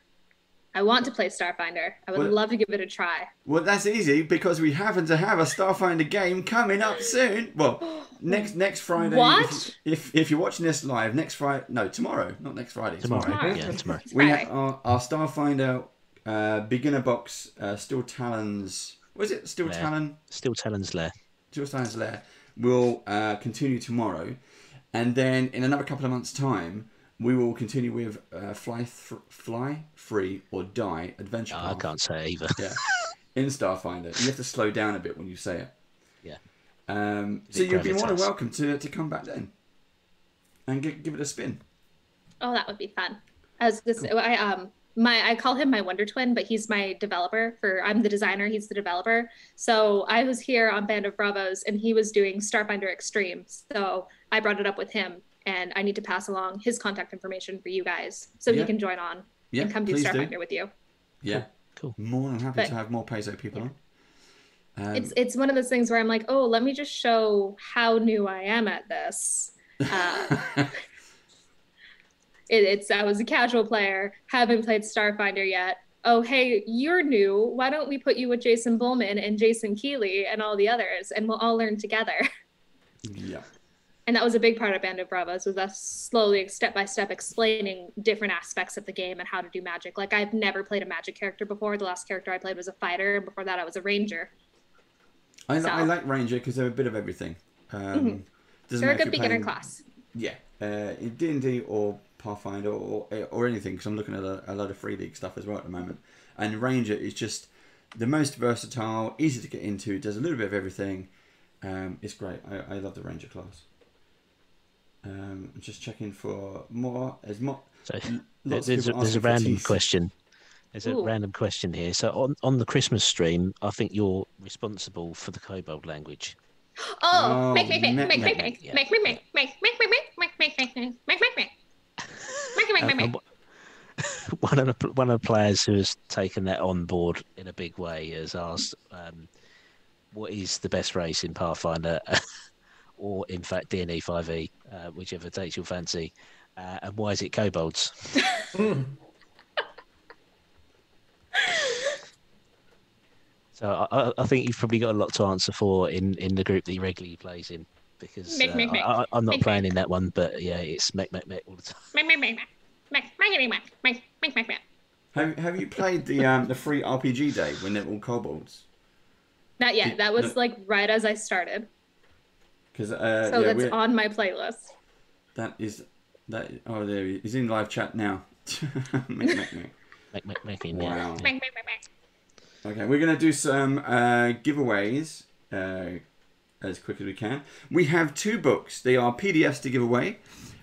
I want to play Starfinder. I would love to give it a try. Well, that's easy because we happen to have a Starfinder game coming up soon. Well, next Friday. What? If you're watching this live, next Friday. No, tomorrow. Not next Friday. Tomorrow. Yeah, tomorrow. We have our Starfinder beginner box, Steel Talons. Was it Steel Talon? Steel Talon's Lair. Steel Talon's Lair will continue tomorrow, and then in another couple of months' time, we will continue with Fly Free or Die Adventure. I can't say it either. Yeah, in Starfinder, you have to slow down a bit when you say it. Yeah. So you'd be more than welcome to come back then, and give it a spin. Oh, that would be fun. I call him my Wonder Twin, but he's my developer. I'm the designer, he's the developer. So I was here on Band of Bravos, and he was doing Starfinder Extreme. So I brought it up with him, and I need to pass along his contact information for you guys, so he can join on and come do Starfinder with you. Yeah, cool. More than happy to have more PAIZO people on. It's one of those things where I'm like, oh, let me just show how new I am at this. I was a casual player, haven't played Starfinder yet. Oh, hey, you're new. Why don't we put you with Jason Bullman and Jason Keeley and all the others, and we'll all learn together. Yeah. And that was a big part of Band of Bravos, was us slowly, step-by-step, explaining different aspects of the game and how to do magic. Like, I've never played a magic character before. The last character I played was a fighter, and before that I was a ranger. I like Ranger because they're a bit of everything. Doesn't They're a matter good if you're beginner playing- class. Yeah, in D&D or Pathfinder or anything, because I'm looking at a lot of Free League stuff as well at the moment. And Ranger is just the most versatile, easy to get into, does a little bit of everything. It's great. I love the Ranger class. I'm just checking for more. There's more. So Lots of there's people a asking for random teeth. question. There's a Ooh. random question here. So on the Christmas stream, I think you're responsible for the Kobold language. Oh, make. yeah. And one of the players who has taken that on board in a big way has asked, what is the best race in Pathfinder, or in fact D&E 5e, whichever takes your fancy, and why is it kobolds? So I think you've probably got a lot to answer for in the group that he regularly plays in, because I'm not playing in that one, but yeah, it's mech all the time. Have you played the free RPG day when they're all kobolds? Not yet. That was like right as I started. Because So that's on my playlist. That is that. Oh, there he is. He's in live chat now. Wow. Okay, we're gonna do some giveaways as quick as we can. We have 2 books. They are PDFs to give away.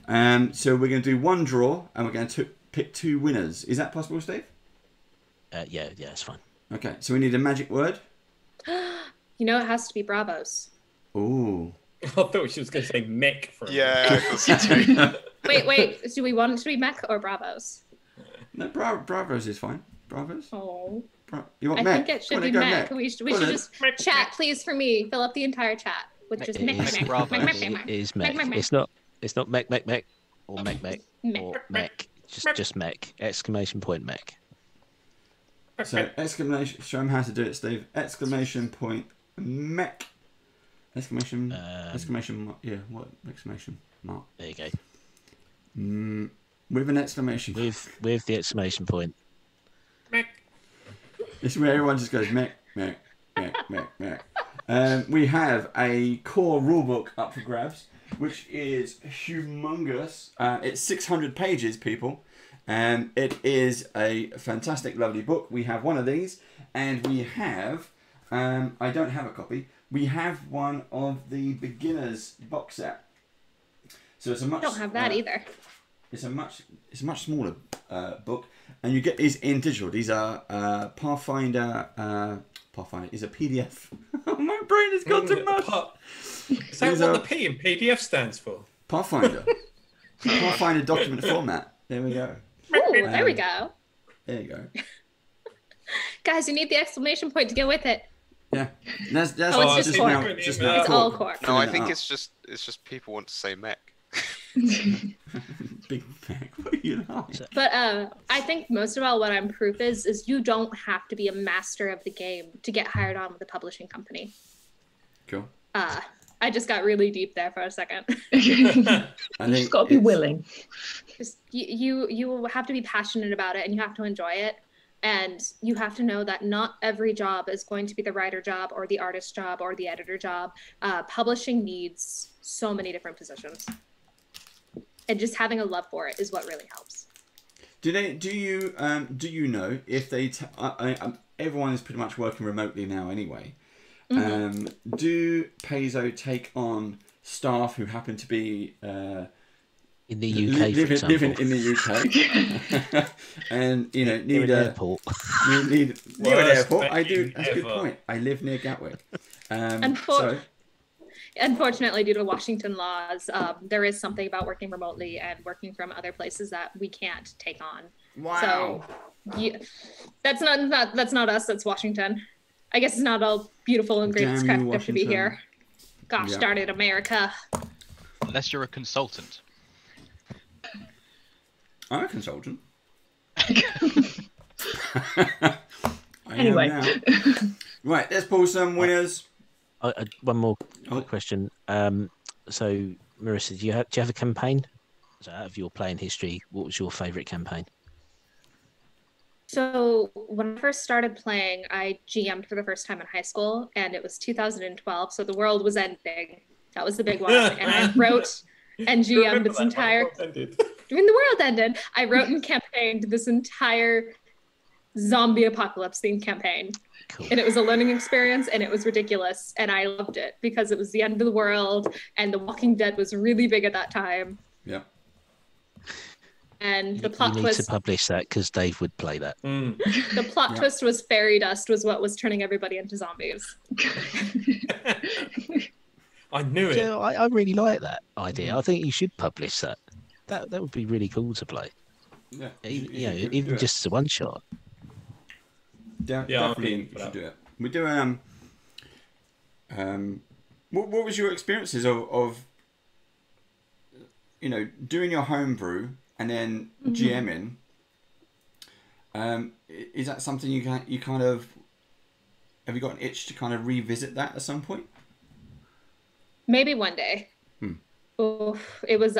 So we're gonna do one draw, and we're going to pick 2 winners. Is that possible, Steve? Yeah, it's fine. Okay, so we need a magic word. You know, it has to be Bravos. Ooh. I thought she was going to say mech for a Yeah, I thought so too. Wait. Do we want it to be mech or Bravos? No, Bravos is fine. Bravos. Oh. You want I mech? think it should Come be on, go mech. We should just chat, please, for me. Fill up the entire chat with just mech. It is mech. It's not mech or mech or mech. Just mech. Exclamation point mech. So exclamation. Show him how to do it, Steve. Exclamation point mech. Exclamation. Exclamation mark. Yeah. What exclamation mark? There you go. With an exclamation. With the exclamation point. Mech. This is where everyone just goes mech. We have a core rulebook up for grabs, which is humongous. It's 600 pages, people. It is a fantastic, lovely book. We have one of these, and we have, I don't have a copy, we have one of the beginner's box set. So it's a much... I don't have that either. It's a much smaller book, and you get these in digital. These are Pathfinder. Pathfinder is a PDF. My brain has gone to mush. Is that what the P in PDF stands for? Pathfinder. Pathfinder document format. There we go. Ooh, there we go. There you go. Guys, you need the exclamation point to go with it. Yeah, that's Oh, it's just core. now It's all core. No, I think it's just people want to say mech. Big Mac. What are you laughing? But I think most of all what I'm proof is you don't have to be a master of the game to get hired on with a publishing company. Cool. I just got really deep there for a second. You just got to be willing. Just you have to be passionate about it, and you have to enjoy it, and you have to know that not every job is going to be the writer job or the artist job or the editor job. Publishing needs so many different positions, and just having a love for it is what really helps. Do you know if they? Everyone is pretty much working remotely now anyway. Mm-hmm. Do PAIZO take on staff who happen to be in the UK, living in the UK, and need an airport? Near an airport. I do. That's a good point. I live near Gatwick. Unfortunately, due to Washington laws, there is something about working remotely and working from other places that we can't take on. Wow. So, that's not us. That's Washington. I guess it's not all beautiful and great. It's kind of to be here. Gosh darn it, America. Unless you're a consultant. I'm a consultant. Anyway. Right, let's pull some winners. One more question. So, Marissa, do you have a campaign? So, out of your playing history, what was your favourite campaign? So when I first started playing, I GM'd for the first time in high school, and it was 2012, so the world was ending. That was the big one. And I wrote and GM'd this entire... When the world ended, I wrote and campaigned this entire zombie apocalypse themed campaign. Cool. And it was a learning experience, and it was ridiculous, and I loved it because it was the end of the world, and The Walking Dead was really big at that time. Yeah. And the plot you need twist... to publish that because Dave would play that. The plot twist was fairy dust was what was turning everybody into zombies. I knew it. Yeah, I really like that idea. I think you should publish that. That would be really cool to play. Yeah. Even just as a one shot. Definitely you should do it. We do what was your experiences of doing your homebrew and then GMing? Is that something you kind of have you got an itch to kind of revisit that at some point? Maybe one day. Oh, it was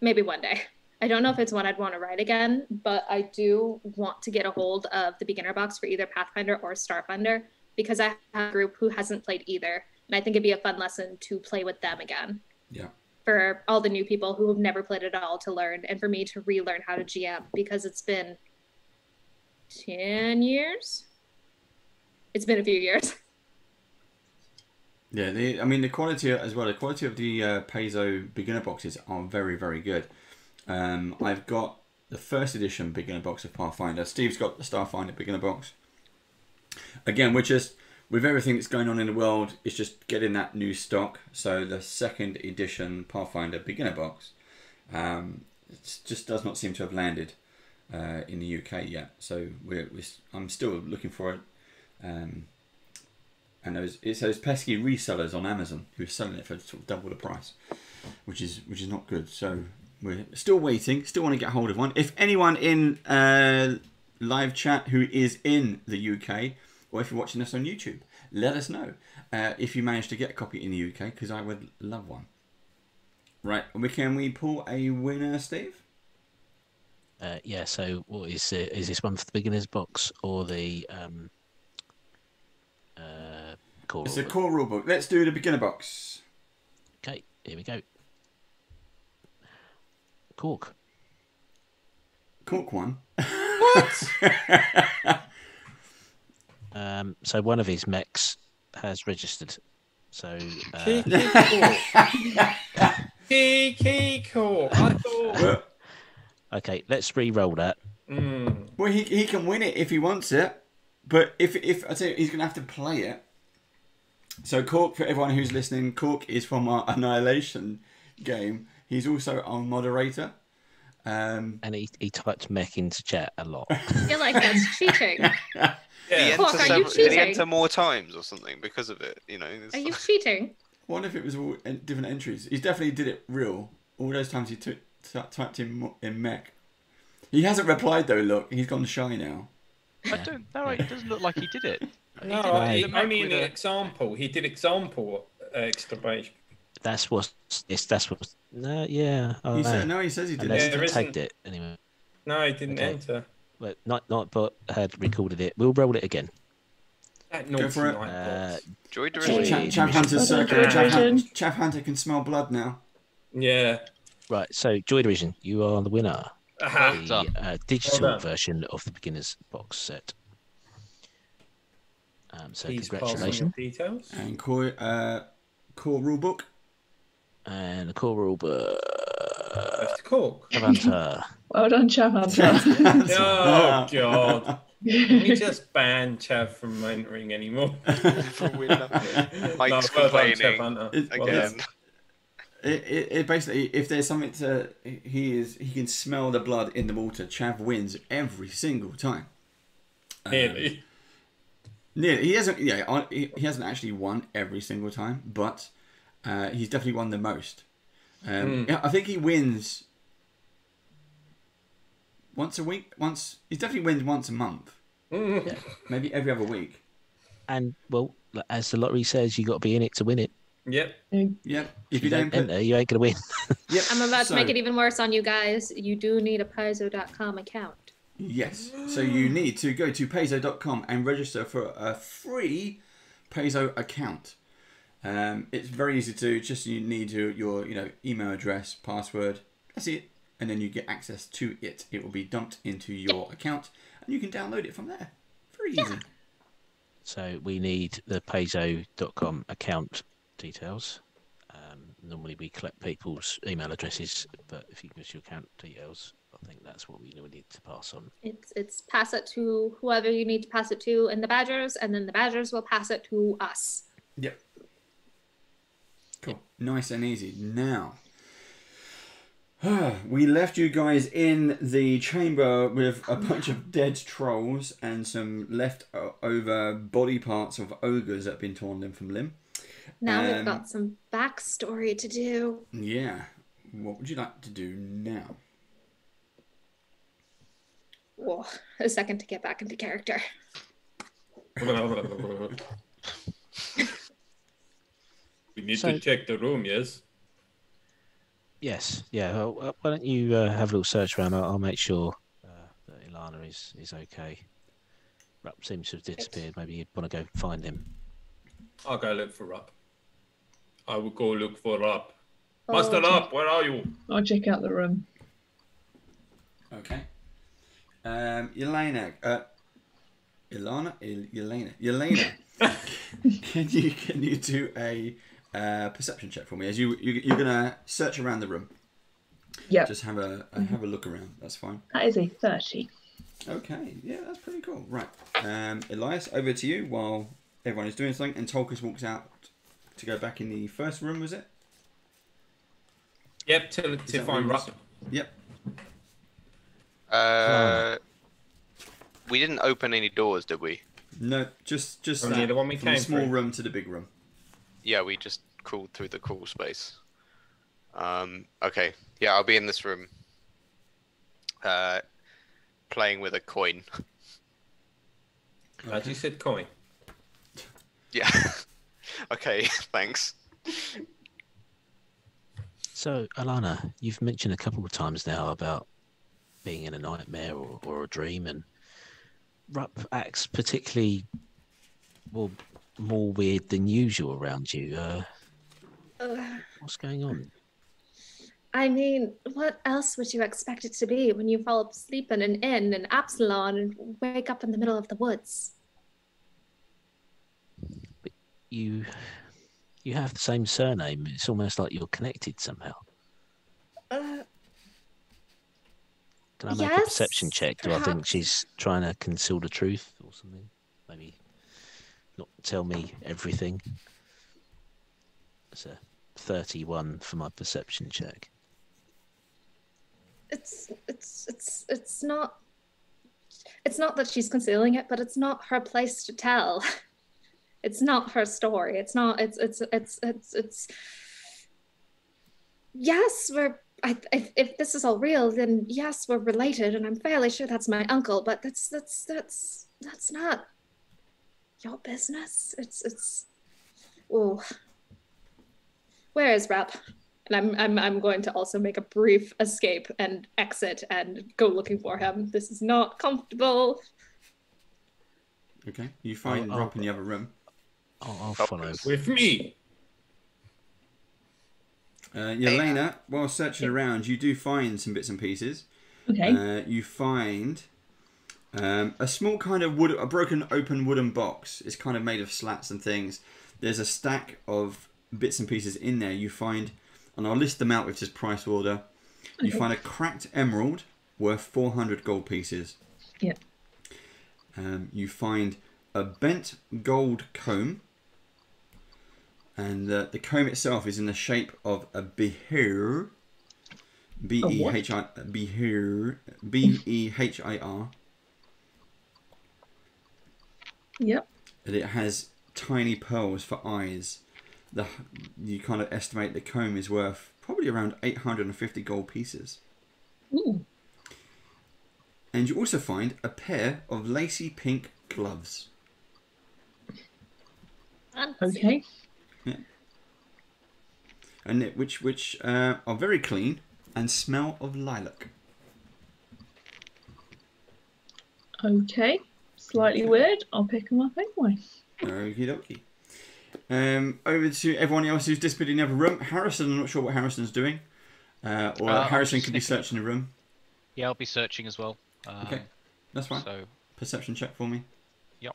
maybe one day. I don't know if it's one I'd want to write again, but I do want to get a hold of the beginner box for either Pathfinder or Starfinder because I have a group who hasn't played either. And I think it'd be a fun lesson to play with them again. Yeah. For all the new people who have never played at all to learn, and for me to relearn how to GM because it's been 10 years. It's been a few years. Yeah, the quality as well. The quality of the PAIZO beginner boxes are very, very good. I've got the first edition beginner box of Pathfinder. Steve's got the Starfinder beginner box. Again, we're just, with everything that's going on in the world, it's just getting that new stock. So the second edition Pathfinder beginner box it just does not seem to have landed in the UK yet. So I'm still looking for it. And it's those pesky resellers on Amazon who are selling it for sort of double the price, which is not good. So we're still waiting, still want to get hold of one. If anyone in live chat who is in the UK, or if you're watching us on YouTube, let us know if you managed to get a copy in the UK, because I would love one. Right, can we pull a winner, Steve? Yeah, so what is this one for the beginner's box or the core It's a core rulebook. Let's do the beginner box. Okay, here we go. Cork won. What? So one of his mechs has registered. So Key Cork. I thought. Okay, let's re-roll that. Well, he can win it if he wants it, but if I tell you, he's gonna have to play it. So Cork, for everyone who's listening, Cork is from our Annihilation game. He's also our moderator. And he typed mech into chat a lot. I feel like that's cheating. Cork, are you cheating? Did he enter more times or something because of it? Are you cheating? What if it was all different entries? He definitely did it real. All those times he typed in mech. He hasn't replied though. Look, he's gone shy now. I don't know. It doesn't look like he did it. No, only in an example. He did example exclamation. That's what. No, yeah. He says he did. Unless he tagged it anyway. No, he didn't enter. But not but had recorded it. We'll roll it again. Go for it. Joy Division. Chav Hunter's circle. Chav Hunter can smell blood now. Yeah. Right. So Joy Division, you are the winner. The digital version of the beginner's box set. So please congratulations. Details. And core rulebook. And the core rulebook. That's cool. Chav Hunter. Well done, Chav Hunter. Oh God. We just ban Chav from entering anymore. Mike's complaining again. It basically, if there's something he can smell the blood in the water. Chav wins every single time. Nearly. He hasn't. Yeah, he hasn't actually won every single time, but he's definitely won the most. I think he wins once a week. He definitely wins once a month. Yeah, maybe every other week. And well, as the lottery says, you got to be in it to win it. Yep. If you don't enter, you ain't gonna win. Yep. I'm about to make it even worse on you guys. You do need a PAIZO.com account. Yes. So you need to go to PAIZO.com and register for a free PAIZO account. It's very easy to do. Just you need your email address, password. That's it, and then you get access to it. It will be dumped into your account, and you can download it from there. Very easy. So we need the PAIZO.com account details. Normally we collect people's email addresses, but if you give us your account details, I think that's what we need to pass on. It's pass it to whoever you need to pass it to in the Badgers, and then the Badgers will pass it to us. Yep. Cool. Nice and easy. Now, we left you guys in the chamber with a bunch of dead trolls and some leftover body parts of ogres that have been torn limb from limb. Now we've got some backstory to do. Yeah. What would you like to do now? Whoa, a second to get back into character. We need to check the room, yes? Yes, yeah. Well, why don't you have a little search around? I'll make sure that Ilana is okay. Rupp seems to have disappeared. Maybe you'd want to go find him. I'll go look for Rupp. I will go look for Rupp. Master Rupp, where are you? I'll check out the room. Okay. Elena. Can you do a perception check for me as you're gonna search around the room? Yeah. Just have a look around. That's fine. That is a 30. Okay. Yeah, that's pretty cool. Right. Elias, over to you while everyone is doing something, and Tolkis walks out to go back in the first room. Was it? Yep. To find Rupp. Yep. We didn't open any doors, did we? No, just Only the one we from came the small through. room to the big room. Yeah, we just crawled through the crawl space. Okay. Yeah, I'll be in this room. Playing with a coin. As you said, coin. Yeah. Okay, thanks. So, Alana, you've mentioned a couple of times now about being in a nightmare or a dream, and Rupp acts particularly more weird than usual around you. What's going on? I mean, what else would you expect it to be when you fall asleep in an inn in Absalon and wake up in the middle of the woods? But you have the same surname. It's almost like you're connected somehow. Can I make a perception check? Do perhaps. I think she's trying to conceal the truth or something? Maybe not tell me everything. It's a 31 for my perception check. It's not that she's concealing it, but it's not her place to tell. It's not her story. It's yes, if this is all real, then yes, we're related, and I'm fairly sure that's my uncle, but that's not your business. Oh, where is Rupp? And I'm going to also make a brief escape and exit and go looking for him. This is not comfortable. Okay, you find Rupp in the other room. I'll follow. With me. Yelena, while searching around, you do find some bits and pieces. Okay. You find a small kind of a broken open wooden box. It's kind of made of slats and things. There's a stack of bits and pieces in there. You find, and I'll list them out with just price order. You find a cracked emerald worth 400 gold pieces. Yep. You find a bent gold comb. And the comb itself is in the shape of a behir. Behir. B-E-H-I-R. Yep. And it has tiny pearls for eyes. You kind of estimate the comb is worth probably around 850 gold pieces. Ooh. And you also find a pair of lacy pink gloves. Okay. Yeah. And which are very clean and smell of lilac. Okay. Slightly weird. I'll pick them up anyway. Okie dokie. Over to everyone else who's disappeared in the other room. Harrison, I'm not sure what Harrison's doing. Or Harrison could be searching the room. Yeah, I'll be searching as well. Okay, that's fine. So, perception check for me. Yep.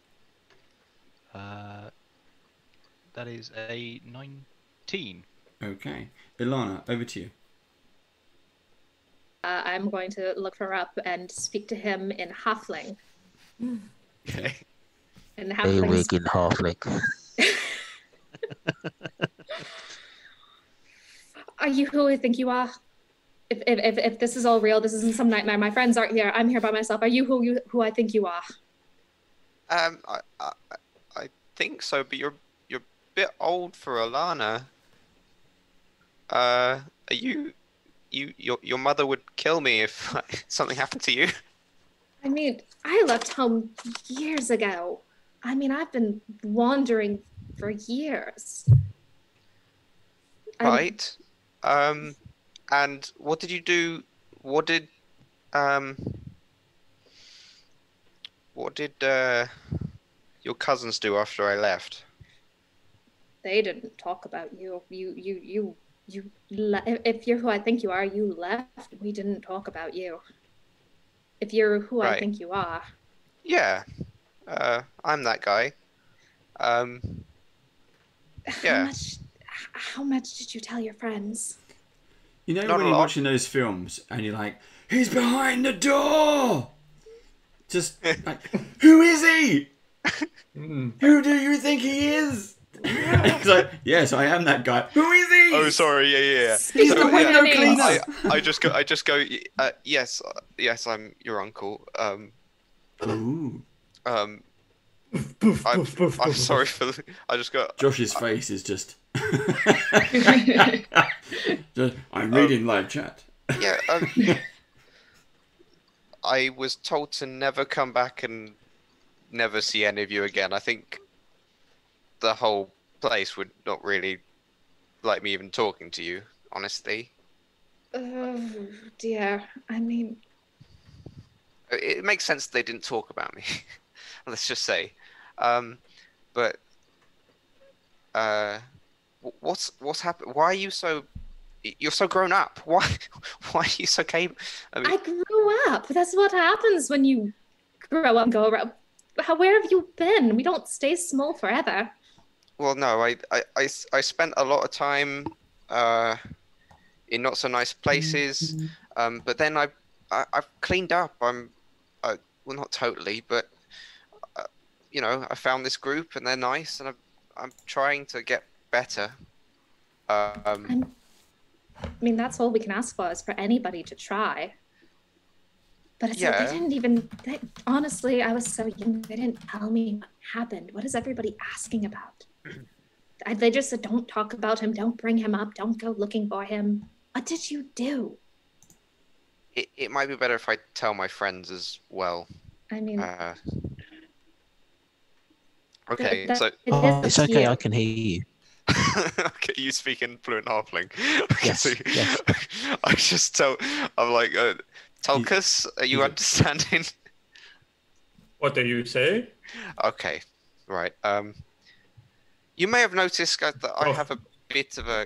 That is a 19. Okay. Ilana, over to you. I'm going to look for Rupp and speak to him in Halfling. Okay. And Hey, wig in Halfling. Are you who I think you are? If this is all real, this isn't some nightmare. My friends aren't here. I'm here by myself. Are you who I think you are? I think so, but you're a bit old for Alana. Are your mother would kill me if something happened to you. I mean, I left home years ago. I mean, I've been wandering for years. Right. And what did you do? What did your cousins do after I left? They didn't talk about you. If you're who I think you are, you left. We didn't talk about you. If you're who I think you are. Yeah. I'm that guy. Yeah. How much did you tell your friends? You know when you're watching those films and you're like, he's behind the door! Just like, who is he? Who do you think he is? It's like, yes, I am that guy. Who is he? Oh, sorry. Yeah. He's the window cleaner. I just go. Yes, I'm your uncle. Ooh. I'm sorry for. I just go. Josh's face is just. I'm reading live chat. Yeah. I was told to never come back and never see any of you again. I think the whole place would not really like me even talking to you, honestly. Oh, dear. I mean... It makes sense they didn't talk about me, let's just say. But... what's happened? Why are you so... You're so grown up. Why are you so capable? I grew up. That's what happens when you grow up and go around. Where have you been? We don't stay small forever. Well, no, I spent a lot of time in not so nice places, but then I've cleaned up. Well, not totally, but you know, I found this group and they're nice, and I'm trying to get better. I mean, that's all we can ask for, is for anybody to try. But it's like, they didn't even... honestly, I was so young, they didn't tell me what happened. What is everybody asking about? They just said, don't talk about him, don't bring him up, don't go looking for him. What did you do? It might be better if I tell my friends as well. I mean... okay, so... it's okay, I can hear you. Okay, you speak in fluent halfling. Yes, yes. I just I'm like, Tulkas, are you understanding? What do you say? Okay, right. You may have noticed that I have a bit of a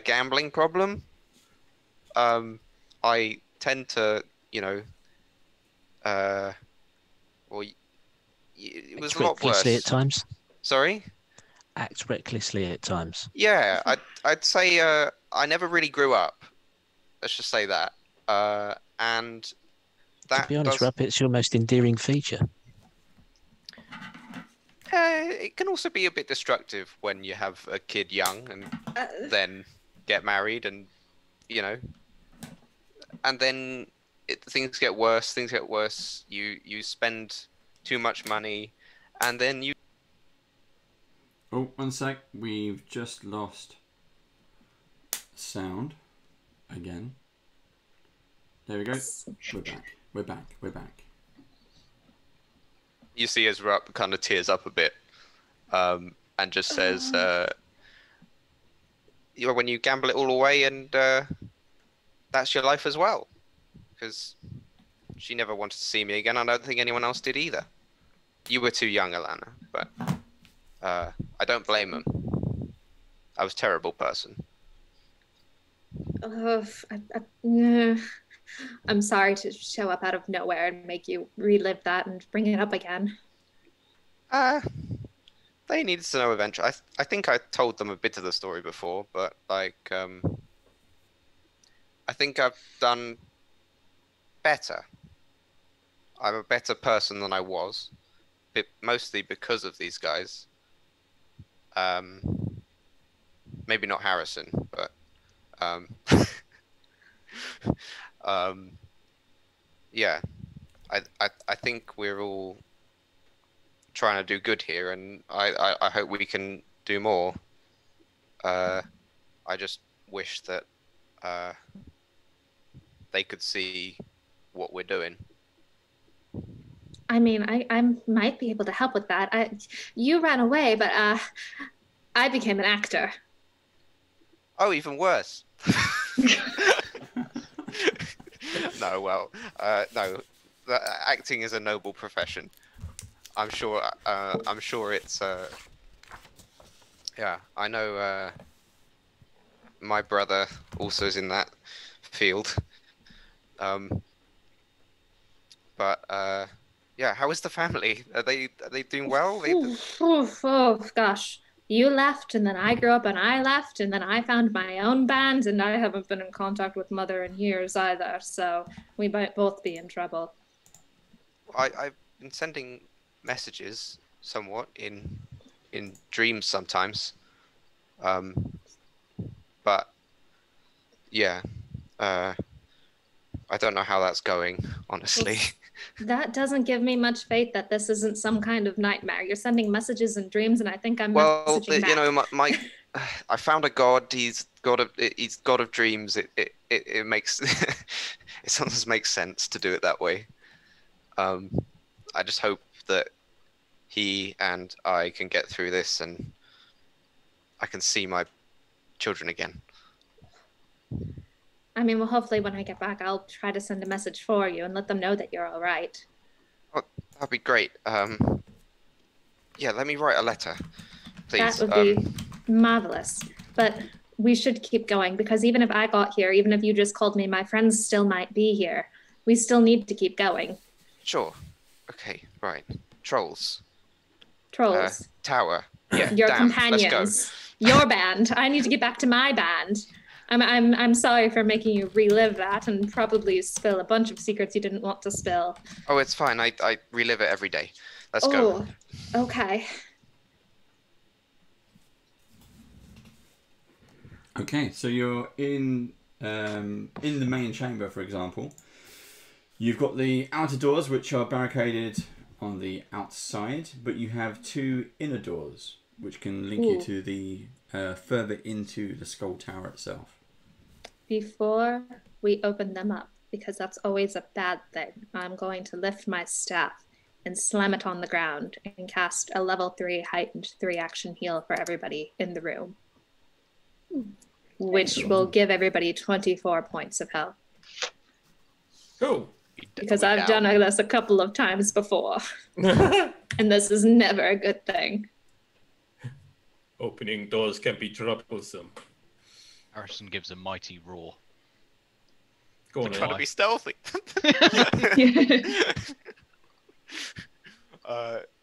gambling problem. I tend to, you know, well, it was a lot worse. Recklessly at times. Sorry? Act recklessly at times. Yeah, I'd say I never really grew up. Let's just say that. And that. To be honest, Rupp, it's your most endearing feature. It can also be a bit destructive when you have a kid young and then get married, and you know, and then things get worse. Things get worse. You spend too much money, and then you. Oh, one sec. We've just lost sound again. There we go. We're back. We're back. We're back. You see as Rupp kind of tears up a bit, and just says, you know, when you gamble it all away, and that's your life as well. Because she never wanted to see me again. I don't think anyone else did either. You were too young, Alana, but I don't blame them. I was a terrible person. I'm sorry to show up out of nowhere and make you relive that and bring it up again. They needed to know eventually. I think I told them a bit of the story before, but like, I think I've done better. I'm a better person than I was, mostly because of these guys. Maybe not Harrison, but yeah, I think we're all trying to do good here, and I hope we can do more. I just wish that they could see what we're doing. I mean, I might be able to help with that. You ran away, but I became an actor. Oh, even worse. No, well, no. Acting is a noble profession. I'm sure it's. Yeah, I know. My brother also is in that field. But yeah, how is the family? Are they doing well? Oh gosh, you left, and then I grew up, and I left, and then I found my own band, and I haven't been in contact with Mother in years either. So we might both be in trouble. I've been sending messages somewhat in dreams sometimes, but yeah, I don't know how that's going, honestly. That doesn't give me much faith that this isn't some kind of nightmare. You're sending messages in dreams, and I think I'm messaging back. You know, my I found a god. He's god of dreams. It makes it sometimes makes sense to do it that way. I just hope that he and I can get through this, and I can see my children again. I mean, well, hopefully when I get back, I'll try to send a message for you and let them know that you're all right. Oh, that'd be great. Yeah, let me write a letter, please. That would be marvelous. But we should keep going, because even if I got here, even if you just called me, my friends still might be here. We still need to keep going. Sure. Okay, right. Trolls. Tower. Yeah, your damn, companions. Let's go. Your band. I need to get back to my band. I'm sorry for making you relive that and probably spill a bunch of secrets you didn't want to spill. Oh, it's fine. I relive it every day. Let's go. Oh, okay. Okay, so you're in the main chamber, for example. You've got the outer doors, which are barricaded on the outside, but you have two inner doors, which can link you to the further into the skull tower itself. Before we open them up, because that's always a bad thing, I'm going to lift my staff and slam it on the ground and cast a level 3 heightened 3-action heal for everybody in the room, which will give everybody 24 points of health. Cool. Because I've done this a couple of times before, and this is never a good thing. Opening doors can be troublesome. Harrison gives a mighty roar. Go on, trying to be stealthy.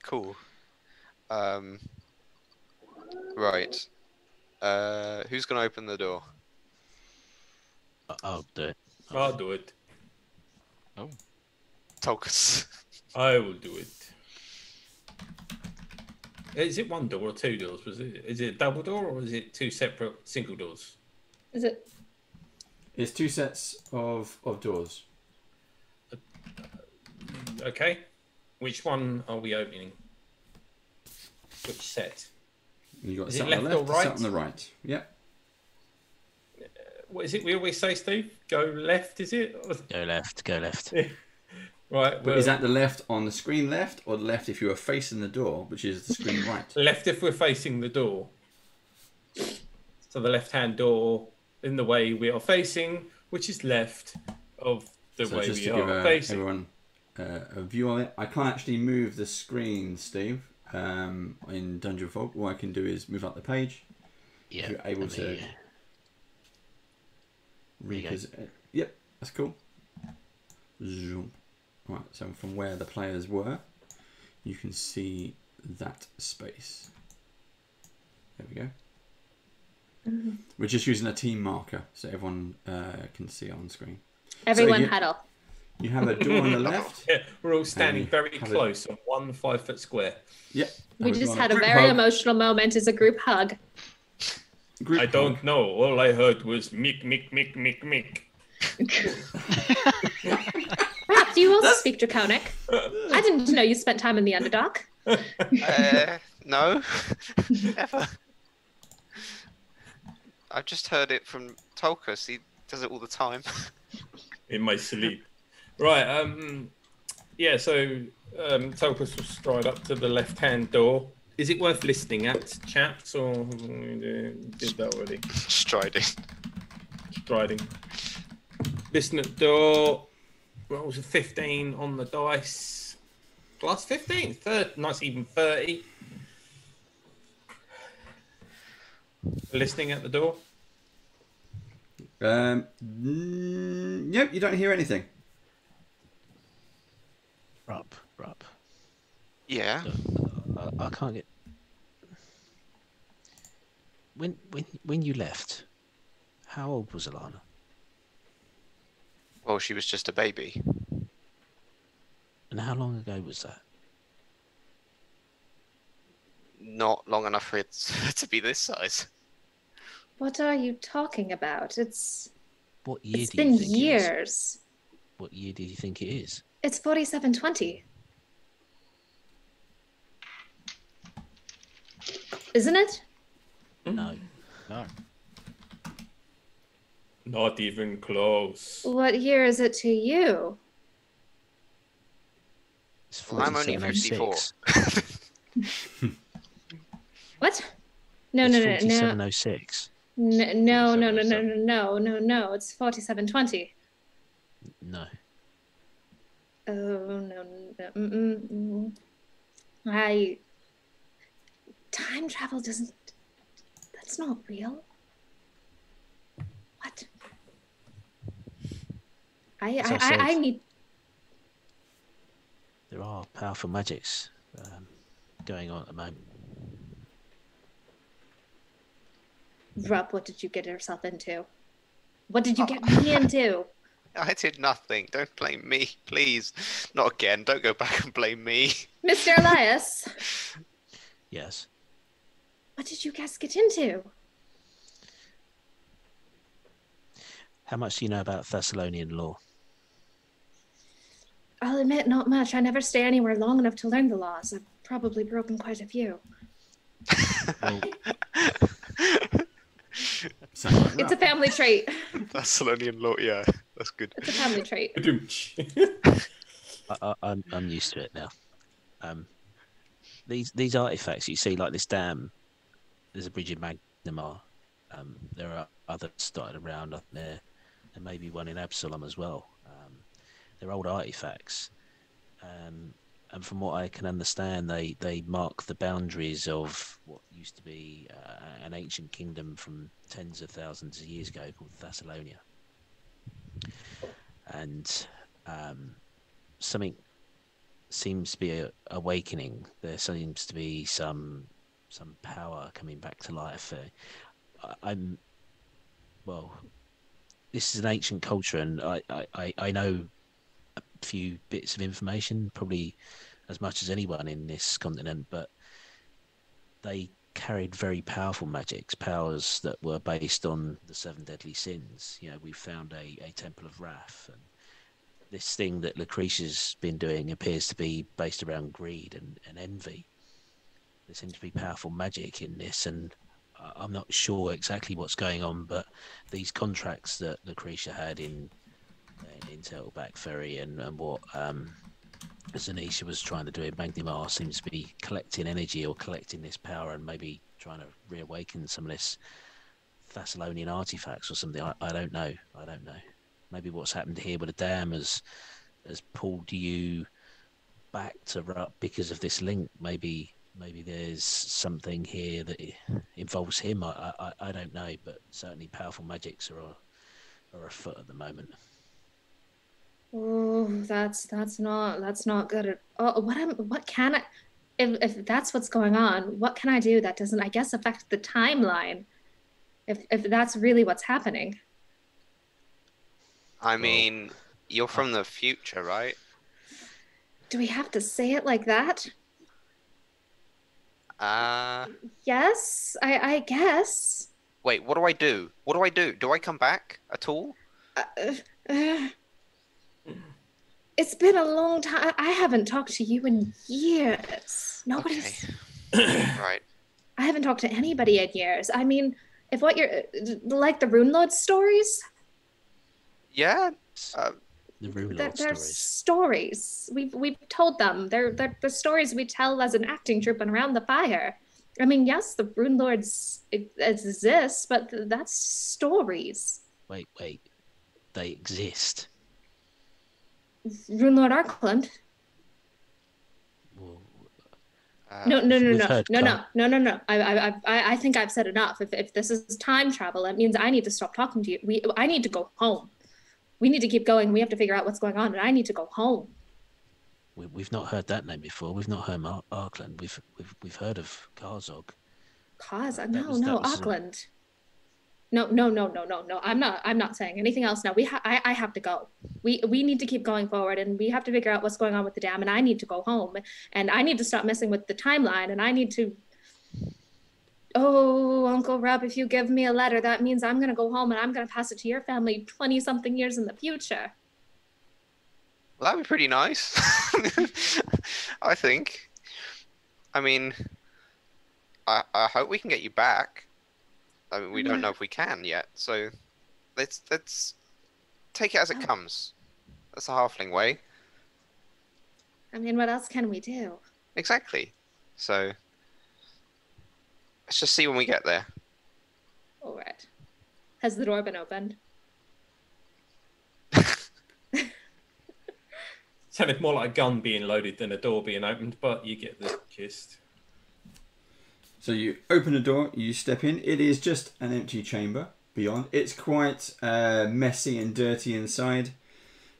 Cool. Right. Who's gonna open the door? I'll do it. I'll do it. Oh. Tulkas. I will do it. Is it one door or two doors? Is it a double door or is it two separate single doors? Is it? It's two sets of doors. Okay. Which one are we opening? Which set? You got is set it on left the left, or right? set on the right. Yep. What is it we always say, Steve? Go left, is it? Go left, go left. Right. But is that the left on the screen left, or the left if you are facing the door, which is the screen right? Left if we're facing the door. So the left-hand door in the way we are facing, which is left of the way just we to give are facing. everyone a view on it. I can't actually move the screen, Steve, in Dungeon Fog. All I can do is move up the page. Yeah. If you're able to yep, that's cool. Zoom. Right, so from where the players were, you can see that space. There we go. We're just using a team marker so everyone can see it on screen. Everyone so huddle. You have a door on the left. Yeah, we're all standing very close on 1 5-foot square. Yeah. We just had a very emotional moment as a group hug. I don't know. All I heard was mick, mick, mick, mick, mick. Rupp, do you also speak Draconic? I didn't know you spent time in the Underdark. No. Ever. I've just heard it from Tolkus. He does it all the time. In my sleep. Right, yeah, so Tolkus will stride up to the left-hand door. Is it worth listening at, chaps, or did that already? Striding. Listen at the door. Rolls a 15 on the dice. Plus 15. Nice even 30. Listening at the door. Yep, you don't hear anything. Rupp. Yeah. I can't get. When you left, how old was Alana? Well, she was just a baby. And how long ago was that? Not long enough for it to be this size. What are you talking about? What year It's do you been think years. It is? What year do you think it is? It's 4720. Isn't it? No. Not even close. What year is it to you? It's I'm only 54. What? No. 4706. No. It's 4720. No. Oh no. Time travel doesn't. That's not real. What? I need. There are powerful magics going on at the moment. Rupp, what did you get yourself into? What did you get me into? I did nothing. Don't blame me, please. Not again. Don't go back and blame me. Mr. Elias. Yes. What did you guys get into? How much do you know about Thessalonian law? I'll admit, not much. I never stay anywhere long enough to learn the laws. I've probably broken quite a few. Well, it's a family trait. Thessalonian law, yeah, that's good. It's a family trait. I'm used to it now. These artifacts you see, like this dam, there's a bridge in Magnamar. There are others dotted around up there. There may be one in Absalom as well. They're old artifacts, and from what I can understand, they mark the boundaries of what used to be an ancient kingdom from tens of thousands of years ago called Thessalonia. And something seems to be awakening. There seems to be some power coming back to life. This is an ancient culture, and I know a few bits of information, probably as much as anyone in this continent, but they carried very powerful magics, powers that were based on the 7 deadly sins. You know, we found a Temple of Wrath, and this thing that Lucretia's been doing appears to be based around greed and envy. There seems to be powerful magic in this, and I'm not sure exactly what's going on, but these contracts that Lucretia had in Turtleback Ferry and what Zanisha was trying to do in Magnamar seems to be collecting energy or collecting this power and maybe trying to reawaken some of this Thessalonian artifacts or something. I don't know. Maybe what's happened here with the dam has pulled you back to Rupp because of this link. Maybe maybe there's something here that involves him. I don't know, but certainly powerful magics are afoot at the moment. Oh, that's not good at all. What can I, if that's what's going on, what can I do that doesn't, I guess, affect the timeline? If that's really what's happening. I mean, you're from the future, right? Do we have to say it like that? Yes, I guess. Wait, what do I do? What do I do? Do I come back at all? It's been a long time. I haven't talked to you in years. Nobody's. Okay. Right. I haven't talked to anybody in years. I mean, if what you're like the Runelords stories. Yeah. The Runelords they're stories. We've told them. They're the stories we tell as an acting troupe and around the fire. I mean, yes, the Runelords exist, but that's stories. Wait. They exist. Runelord Arkland. Well, No. I think I've said enough. If this is time travel, it means I need to stop talking to you. I need to go home. We need to keep going. We have to figure out what's going on, and I need to go home. We've not heard that name before. We've not heard Arkland. We've heard of Karzog. Karzog? No, Arkland. No. I'm not saying anything else now. I have to go. We need to keep going forward, and we have to figure out what's going on with the dam, and I need to go home, and I need to stop messing with the timeline, and I need to. Oh, Uncle Rupp, if you give me a letter, that means I'm gonna go home and I'm gonna pass it to your family 20-something years in the future. Well, that'd be pretty nice. I think. I mean, I hope we can get you back. I mean, we don't know if we can yet, so let's take it as it comes. That's a halfling way. I mean, what else can we do? Exactly. So let's just see when we get there. All right. Has the door been opened? Sounded more like a gun being loaded than a door being opened, but you get the gist. So you open the door, you step in. It is just an empty chamber beyond. It's quite messy and dirty inside,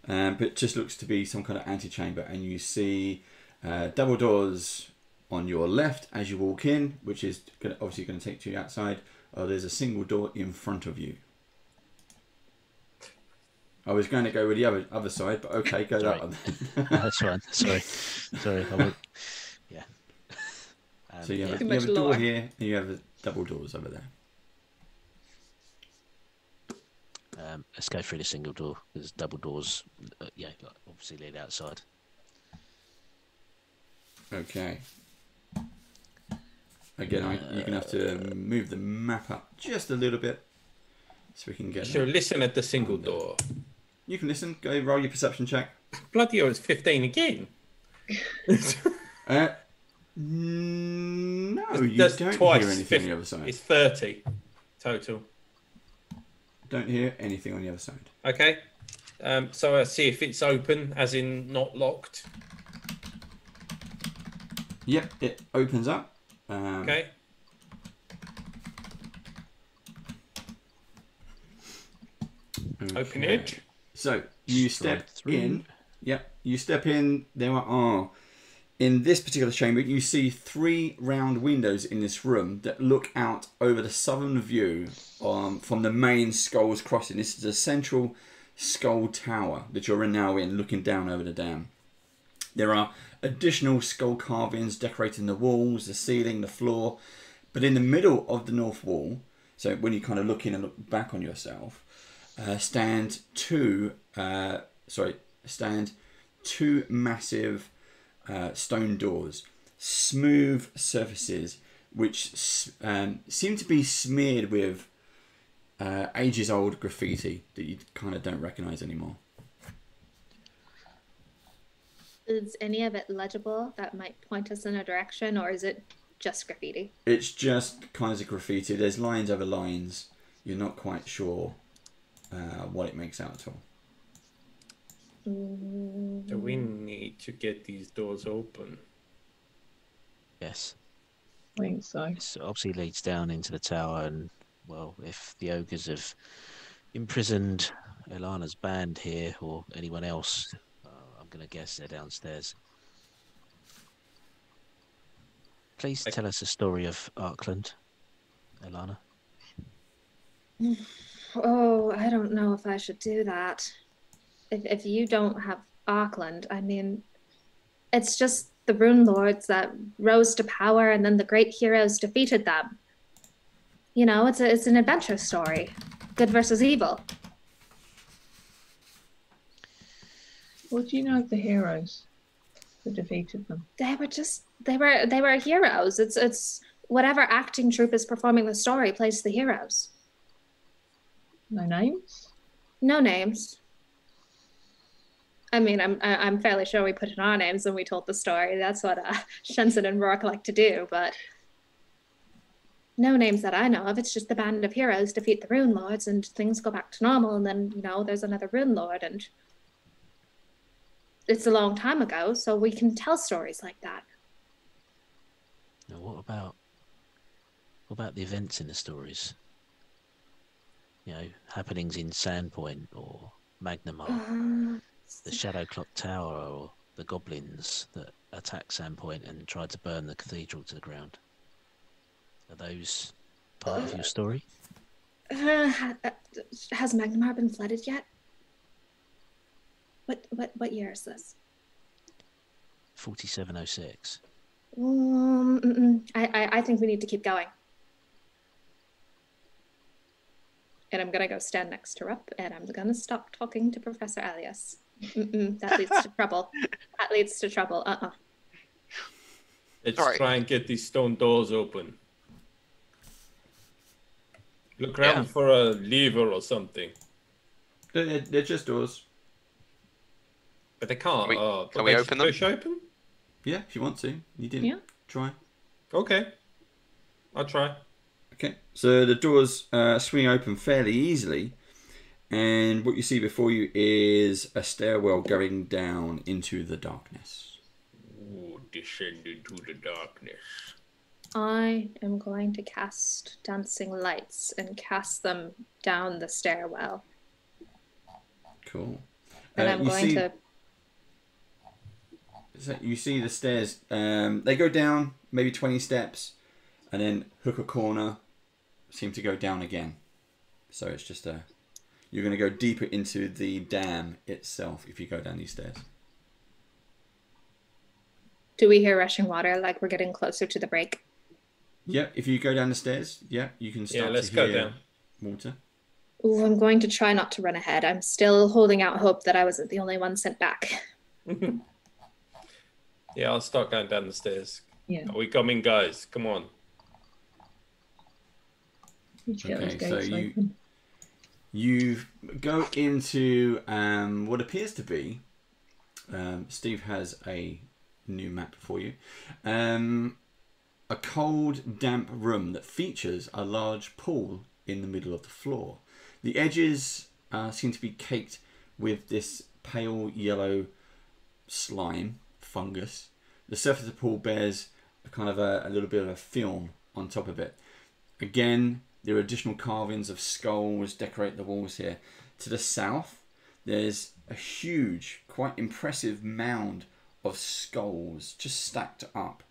but just looks to be some kind of antechamber. And you see double doors on your left as you walk in, which is obviously going to take you outside. There's a single door in front of you. I was going to go with the other side, but okay, go that one. That's fine. Sorry. I won't. Yeah. So you have a door here, and you have double doors over there. Let's go through the single door. There's double doors. Obviously lead outside. Okay. Again, you're going to have to move the map up just a little bit so we can get. Sure, listen at the single door. You can listen. Go roll your perception check. Bloody hell, it's 15 again. No, you That's don't twice. hear anything on the other side. It's 30 total. Don't hear anything on the other side. Okay. So I see if it's open, as in not locked. Yep, it opens up. Okay. Open edge. So you step in. Yep, you step in. There are in this particular chamber. You see 3 round windows in this room that look out over the southern view from the main Skull's Crossing. This is a central skull tower that you're now in, looking down over the dam. There are additional skull carvings decorating the walls, the ceiling, the floor. But in the middle of the north wall, so when you kind of look in and look back on yourself, stand two massive stone doors, smooth surfaces, which seem to be smeared with ages-old graffiti that you kind of don't recognise anymore. Is any of it legible that might point us in a direction, or is it just graffiti? It's just kinds of graffiti. There's lines over lines. You're not quite sure what it makes out at all. Do we need to get these doors open? Yes. I think so. This obviously leads down into the tower, and well, if the ogres have imprisoned Elana's band here or anyone else, I'm going to guess they're downstairs. Please tell us a story of Arkland, Elana. Oh, I don't know if I should do that. If you don't have Auckland, I mean, it's just the Runelords that rose to power and then the great heroes defeated them. You know, it's an adventure story. Good versus evil. What do you know of the heroes that defeated them? They were heroes. It's whatever acting troupe is performing the story plays the heroes. No names? No names. I mean, I'm fairly sure we put in our names when we told the story. That's what Shensen and Rourke like to do, but no names that I know of. It's just the band of heroes defeat the Runelords and things go back to normal, and then, you know, there's another Runelord, and it's a long time ago, so we can tell stories like that. Now, what about the events in the stories? You know, happenings in Sandpoint or Magnamar, the Shadow Clock Tower, or the goblins that attacked Sandpoint and tried to burn the cathedral to the ground. Are those part of your story? Has Magnamar been flooded yet? What year is this? 4706. I think we need to keep going. And I'm gonna go stand next to Rupp, and I'm gonna stop talking to Professor Alias. That leads to trouble. That leads to trouble. Let's try and get these stone doors open. Look around for a lever or something. They're just doors. But they can't. Can we open them? Push open? Yeah, if you want to. You didn't try. Okay. I'll try. Okay, so the doors swing open fairly easily, and what you see before you is a stairwell going down into the darkness. Ooh, descend into the darkness. I am going to cast dancing lights and cast them down the stairwell. Cool. And I'm going to... So you see the stairs, they go down maybe 20 steps, and then hook a corner, seem to go down again. So it's just you're going to go deeper into the dam itself if you go down these stairs. Do we hear rushing water like we're getting closer to the break? Yeah, if you go down the stairs, you can start let's to go hear down. Water. Ooh, I'm going to try not to run ahead. I'm still holding out hope that I wasn't the only one sent back. Yeah, I'll start going down the stairs. Yeah. Are we coming, guys? Come on. Okay, so you go into what appears to be, Steve has a new map for you, a cold, damp room that features a large pool in the middle of the floor. The edges seem to be caked with this pale yellow slime fungus. The surface of the pool bears a kind of a little bit of a film on top of it. Again, there are additional carvings of skulls decorate the walls here. To the south, there's a huge, quite impressive mound of skulls just stacked up,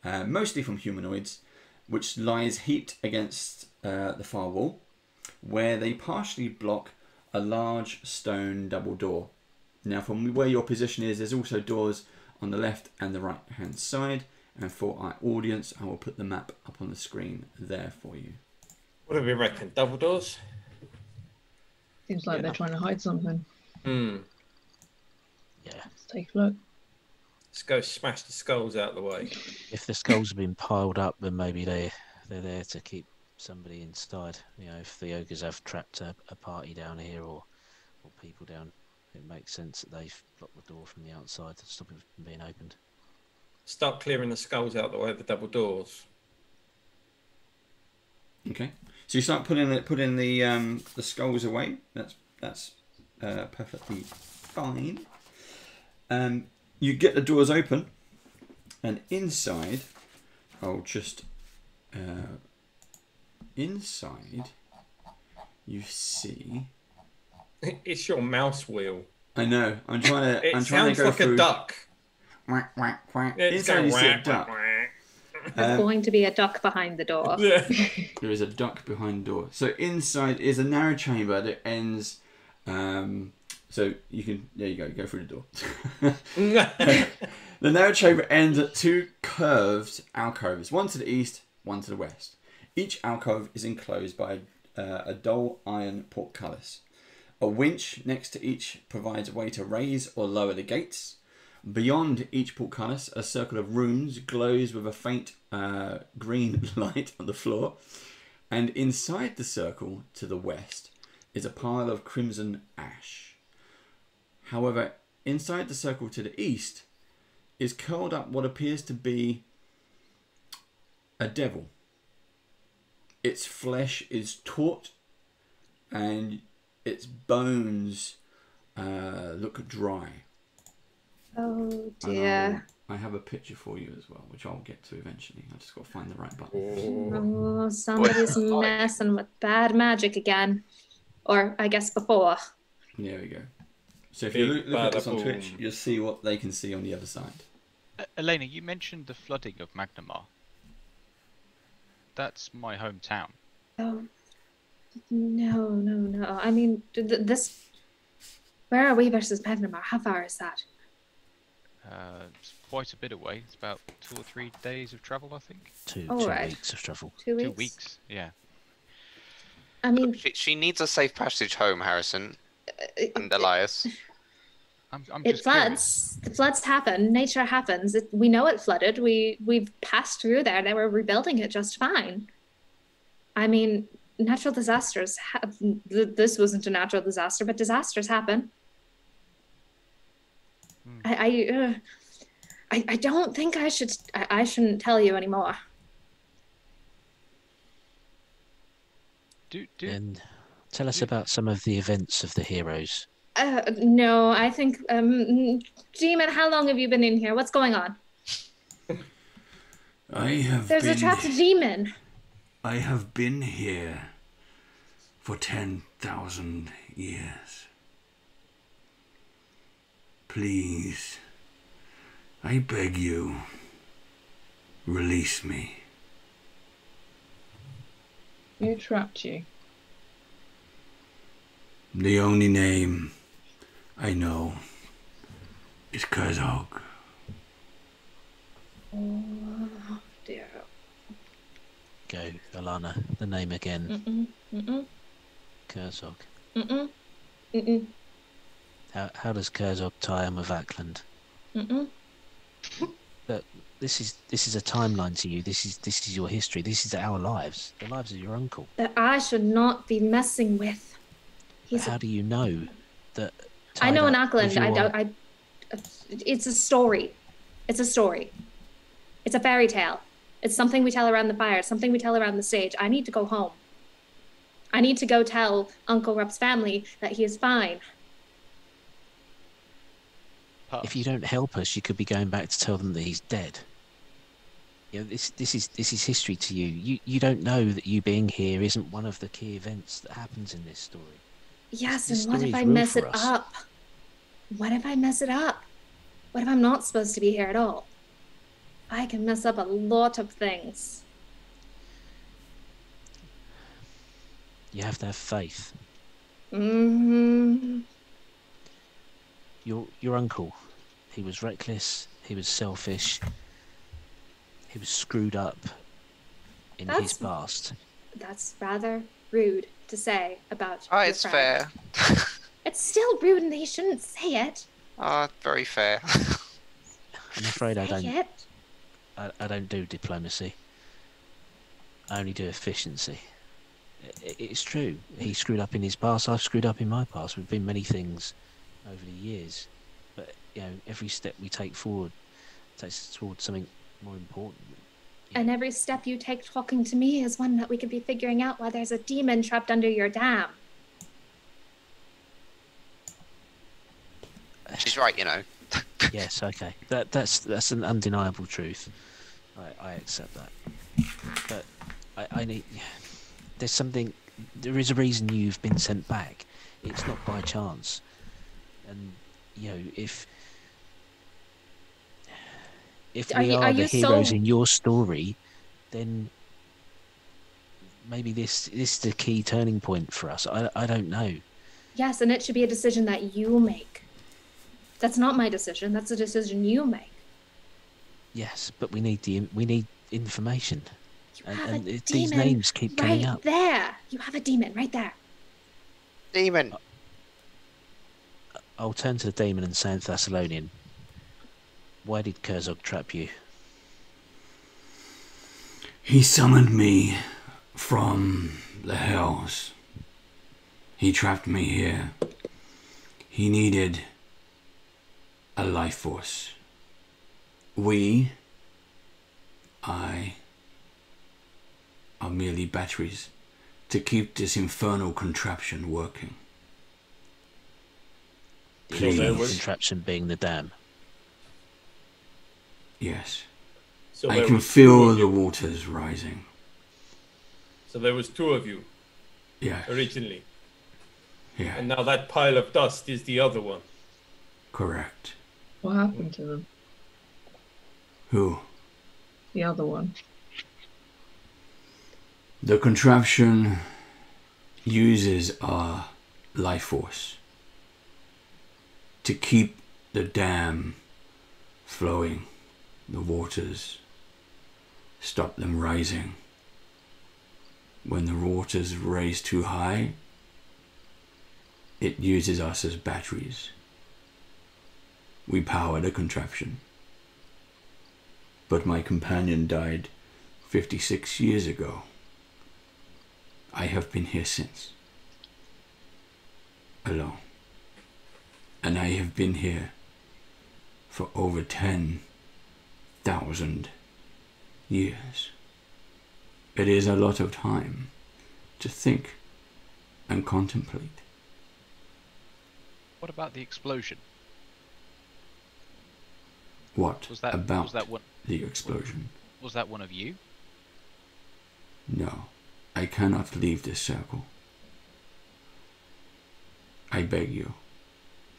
mostly from humanoids, which lies heaped against the far wall, where they partially block a large stone double door. Now, from where your position is, there's also doors on the left and the right hand side, and for our audience, I will put the map up on the screen there for you. What do we reckon? Double doors? Seems like they're trying to hide something. Yeah. Let's take a look. Let's go smash the skulls out of the way. If the skulls have been piled up, then maybe they're there to keep somebody inside. You know, if the ogres have trapped a party down here or people down, it makes sense that they've blocked the door from the outside to stop it from being opened. Start clearing the skulls out of the way of the double doors. Okay, so you start putting the skulls away. That's perfectly fine. You get the doors open, and inside, I'll just inside, you see. It's your mouse wheel. I know. I'm trying to. It I'm trying sounds to go like through. a duck. Quack, quack, quack. It's Inside, you see a quack, duck. quack. There's going to be a duck behind the door. Yeah. There is a duck behind the door. So inside is a narrow chamber that ends. So you can. There you go. Go through the door. The narrow chamber ends at two curved alcoves, one to the east, one to the west. Each alcove is enclosed by a dull iron portcullis. A winch next to each provides a way to raise or lower the gates. Beyond each portcullis, a circle of rooms glows with a faint green light on the floor. And inside the circle to the west is a pile of crimson ash. However, inside the circle to the east is curled up what appears to be a devil. Its flesh is taut and its bones look dry. Oh dear. I have a picture for you as well, which I'll get to eventually. I just got to find the right button. Oh, somebody's messing with bad magic again. Or I guess before. There we go. So if you look at this on Twitch, you'll see what they can see on the other side. Elena, you mentioned the flooding of Magnamar. That's my hometown. Oh, no. I mean, this... Where are we versus Magnamar? How far is that? It's quite a bit away. It's about 2 or 3 days of travel, I think. Two right. weeks of travel. 2 weeks? 2 weeks, yeah. I mean... She needs a safe passage home, Harrison. And Elias. I'm It just floods. The floods happen. Nature happens. We know it flooded. We've passed through there. They were rebuilding it just fine. I mean, natural disasters. This wasn't a natural disaster, but disasters happen. I don't think I should. I shouldn't tell you anymore. And tell us about some of the events of the heroes. No, I think, Demon, how long have you been in here? What's going on? There's a trapped demon. I have been here for 10,000 years. Please, I beg you, release me. Who trapped you? The only name I know is Ch03. Oh, dear. Go, Alana. The name again. Ch03. How does Ch03 tie in with Ackland? But this is a timeline to you. This is your history. This is our lives. The lives of your uncle. That I should not be messing with. How do you know that? I know in Ackland. It's a story. It's a story. It's a fairy tale. It's something we tell around the fire. It's something we tell around the stage. I need to go home. I need to go tell Uncle Rupp's family that he is fine. If you don't help us, you could be going back to tell them that he's dead. You know, this is history to you. You don't know that you being here isn't one of the key events that happens in this story. Yes, and what if I mess it up? What if I mess it up? What if I'm not supposed to be here at all? I can mess up a lot of things. You have to have faith. Mm-hmm. Your uncle, he was reckless, he was selfish, he was screwed up in his past. That's rather rude to say about Oh, your it's friend. fair. It's still rude and they shouldn't say it. Very fair. I'm afraid I Say don't do diplomacy. I only do efficiency. It's true. He screwed up in his past. I've screwed up in my past. We've been many things over the years, but you know, every step we take forward takes us towards something more important. And every step you take talking to me is one that we could be figuring out why there's a demon trapped under your dam. She's right, you know. Yes, okay. That's an undeniable truth. I accept that. But I need. There's something. There is a reason you've been sent back. It's not by chance. And if we are the heroes in your story, then maybe this is the key turning point for us. I don't know. Yes, and it should be a decision that you make. That's not my decision. That's a decision you make. Yes, but we need information. And these names keep coming up. Right there. You have a demon right there. Demon. I'll turn to the demon and say in Thessalonian, why did Ch03 trap you? He summoned me from the hells. He trapped me here. He needed a life force. I are merely batteries to keep this infernal contraption working. Please. The contraption being the dam. Yes. So I can feel the waters rising. So there was 2 of you. Yeah. Originally. Yeah. And now that pile of dust is the other one. Correct. What happened to them? Who? The other one. The contraption uses our life force to keep the dam flowing, the waters, stop them rising. When the waters raise too high, it uses us as batteries. We power the contraption. But my companion died 56 years ago. I have been here since. Alone. And I have been here for over 10,000 years. It is a lot of time to think and contemplate. What about the explosion? What about that one, the explosion? Was that one of you? No, I cannot leave this circle. I beg you,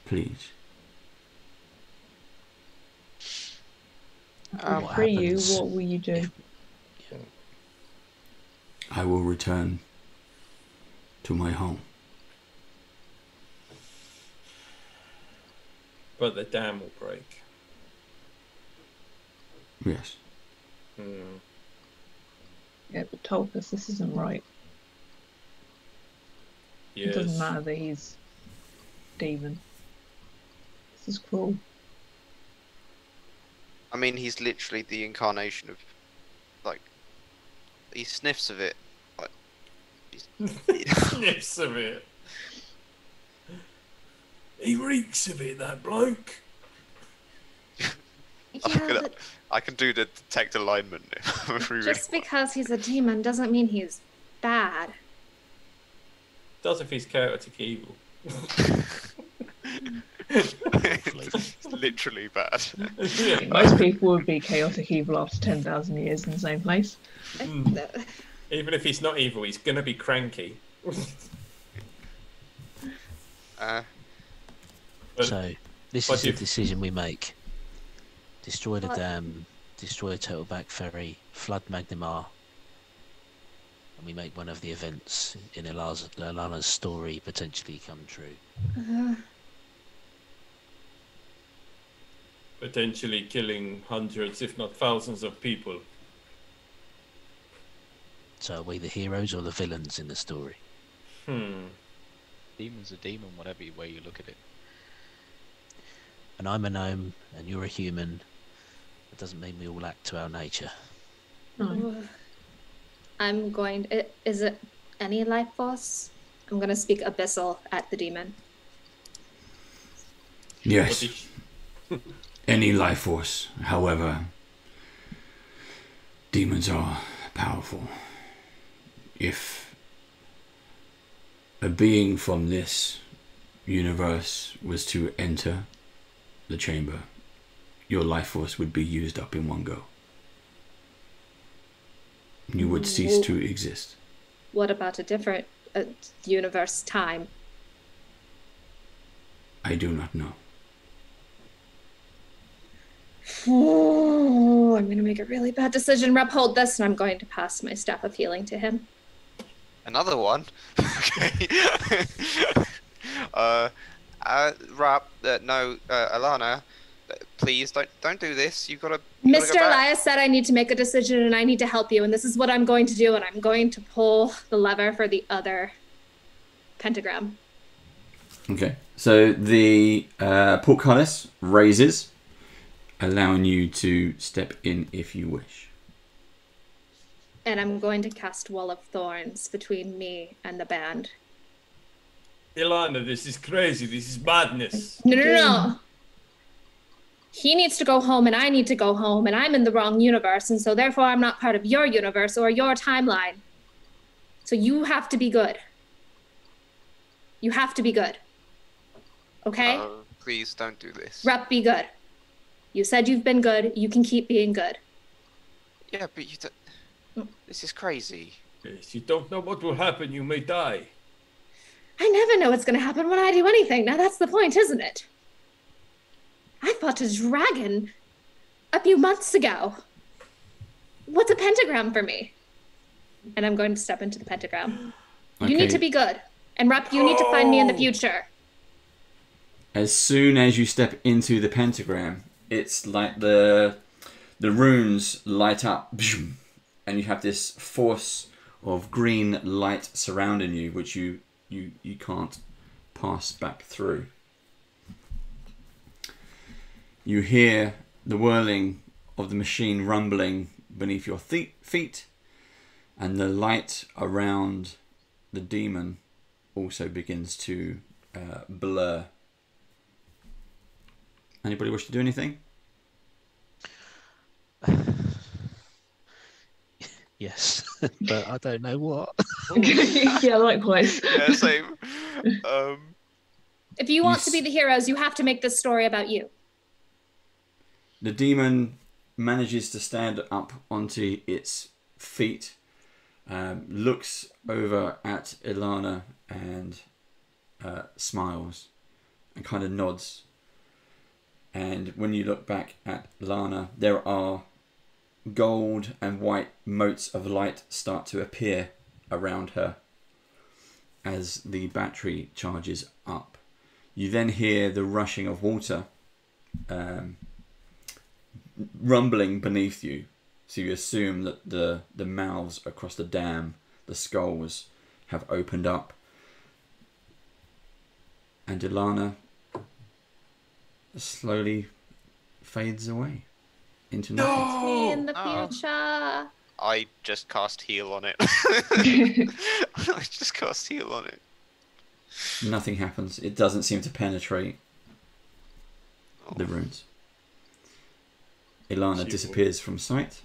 please. If we free you, what will you do? I will return to my home. But the dam will break. Yes. Yeah, but Tulpas, this isn't right. Yes. It doesn't matter that he's demon. This is cruel. I mean, he's literally the incarnation of, like, he sniffs of it. Like, sniffs of it. He reeks of it, that bloke. Yeah, I can do the detect alignment. just because he's a demon doesn't mean he's bad. Does if he's chaotic evil. It's literally bad. Most people would be chaotic evil after 10,000 years in the same place. Even if he's not evil, he's gonna be cranky. So, this is the decision we make. Destroy the dam, destroy Turtleback Ferry, flood Magnimar, and we make one of the events in Alana's story potentially come true. Potentially killing hundreds, if not thousands of people. So are we the heroes or the villains in the story? Demon's a demon, whatever way you look at it. And I'm a gnome, and you're a human. It doesn't mean we all act to our nature. I'm going... Is it any life force? I'm going to speak abyssal at the demon. Yes. Any life force. However, demons are powerful. If a being from this universe was to enter the chamber, your life force would be used up in one go. You would cease to exist. What about a different universe time? I do not know. Oh, I'm going to make a really bad decision. Rupp, hold this, and I'm going to pass my staff of healing to him. Another one? Okay. Rupp, no, Alana, please don't do this. You gotta Mr. go back. Elias said I need to make a decision and I need to help you, and this is what I'm going to do, and I'm going to pull the lever for the other pentagram. Okay, so the portcullis raises, allowing you to step in if you wish. And I'm going to cast Wall of Thorns between me and the band. Ilana, this is crazy. This is madness. No. He needs to go home and I need to go home, and I'm in the wrong universe, and so therefore I'm not part of your universe or your timeline. So you have to be good. You have to be good. Okay? Please don't do this. Rupp, be good. You said you've been good. You can keep being good. Yeah, but you don't... This is crazy. Yes, you don't know what will happen. You may die. I never know what's going to happen when I do anything. Now that's the point, isn't it? I fought a dragon a few months ago. What's a pentagram for me? And I'm going to step into the pentagram. Okay. You need to be good. And Rupp, you need to find me in the future. As soon as you step into the pentagram, it's like the runes light up, and you have this force of green light surrounding you, which you can't pass back through. You hear the whirling of the machine rumbling beneath your feet, and the light around the demon also begins to blur. Anybody wish to do anything? Yes, but I don't know what. Yeah, likewise. Yeah, same. If you want to be the heroes, you have to make this story about you. The demon manages to stand up onto its feet, looks over at Ilana and smiles and kind of nods. And when you look back at Lana, there are gold and white motes of light start to appear around her as the battery charges up. You then hear the rushing of water rumbling beneath you. So you assume that the mouths across the dam, the skulls, have opened up. And Ilana slowly fades away into nothing. Me in the future. I just cast heal on it. I just cast heal on it. Nothing happens. It doesn't seem to penetrate the runes. Ilana disappears from sight,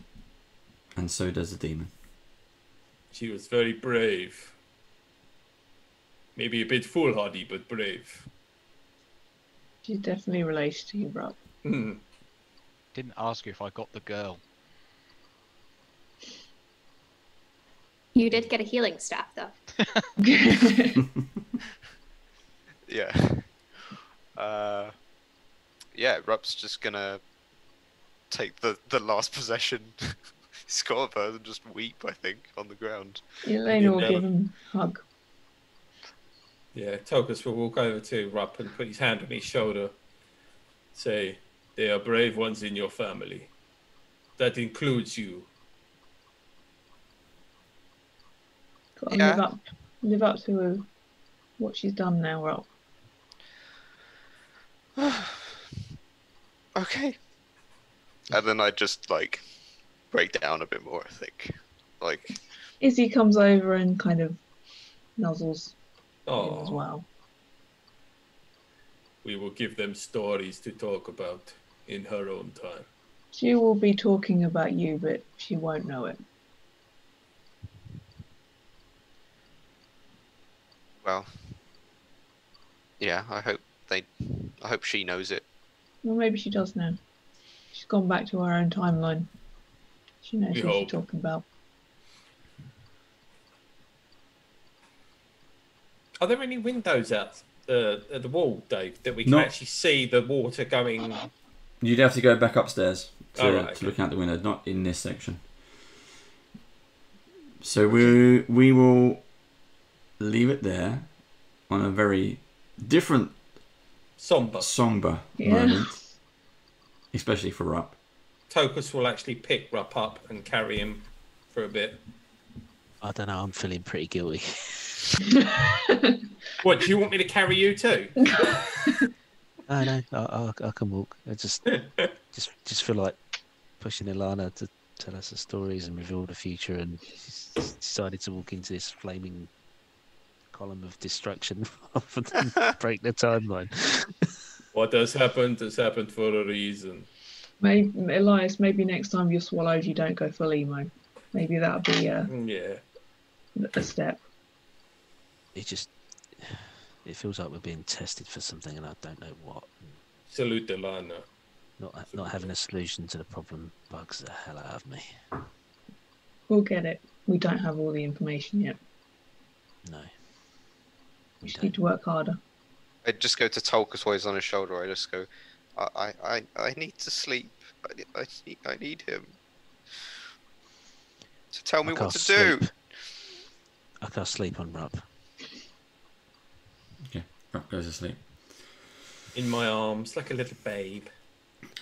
and so does the demon. She was very brave. Maybe a bit foolhardy, but brave. She's definitely related to you, Rupp. Didn't ask you if I got the girl. You did get a healing staff, though. Yeah. Yeah, Rupp's just gonna take the last possession he's got of her and just weep, I think, on the ground. Elena will give him a hug. Yeah, Tokus will walk over to Rupp and put his hand on his shoulder. Say, there are brave ones in your family. That includes you. Gotta live up to what she's done now, Rupp. Okay. And then I just, like, break down a bit more, I think. Like... Izzy comes over and kind of nuzzles him as well. We will give them stories to talk about in her own time. She will be talking about you, but she won't know it. Well, yeah, I hope she knows it. Well, maybe she does now. She's gone back to her own timeline. She knows what she's talking about. Are there any windows out at the wall, Dave, that we can actually see the water going? You'd have to go back upstairs to Okay. look out the window, not in this section. So we will leave it there on a very different somber moment, especially for Rupp. Tokus will actually pick Rupp up and carry him for a bit. I don't know. I'm feeling pretty guilty. What, do you want me to carry you too? No, I can walk. I just feel like pushing Ilana to tell us the stories and reveal the future, and she's decided to walk into this flaming column of destruction rather than break the timeline. What has happened for a reason. Maybe, Elias, maybe next time you're swallowed, you don't go full emo. Maybe that'll be a step. It feels like we're being tested for something, and I don't know what. Salute Ilana. Not having a solution to the problem bugs the hell out of me. We'll get it. We don't have all the information yet. No. We just need to work harder. I just go to Tolkus while he's on his shoulder. I just go, I need to sleep. I need him to tell me what to do. I can't sleep on Rupp. Okay, Rupp goes to sleep. In my arms, like a little babe.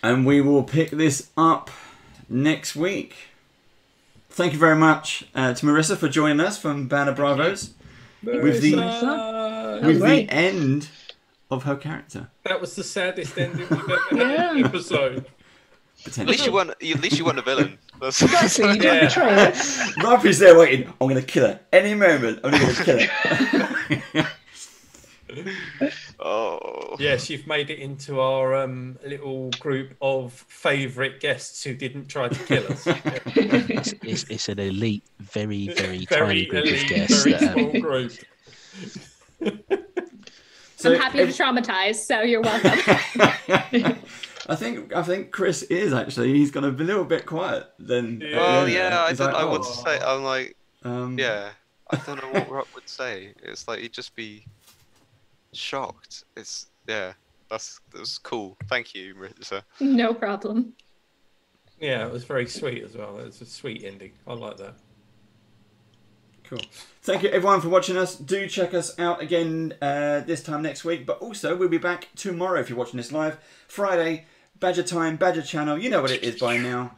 And we will pick this up next week. Thank you very much to Marissa for joining us from Banner Bravos with the end of her character. That was the saddest ending we've ever had in an episode. At least you won the villain. Exactly, you didn't betray us. Rupp is there waiting. I'm going to kill her any moment. I'm going to kill her. Oh. Yes, you've made it into our little group of favourite guests who didn't try to kill us. It's an elite, very, very tiny group of guests. Very small group. I'm happy to traumatize, so you're welcome. I think Chris is actually. He's gone a little bit quiet. Then. Oh yeah, I don't know what to say. I'm like, yeah, I don't know what Rupp would say. It's like he'd just be shocked. That was cool. Thank you, Marissa. No problem. Yeah, it was very sweet as well. It was a sweet ending. I like that. Cool. Thank you everyone for watching us. Do check us out again this time next week. But also we'll be back tomorrow if you're watching this live. Friday, Badger Time, Badger Channel. You know what it is by now.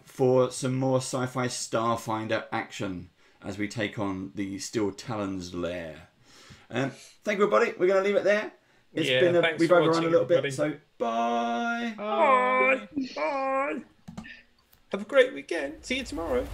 For some more sci-fi Starfinder action as we take on the Steel Talon's lair. Thank you everybody. We're going to leave it there. We've overrun a little bit. So bye. Bye. Bye. Have a great weekend. See you tomorrow.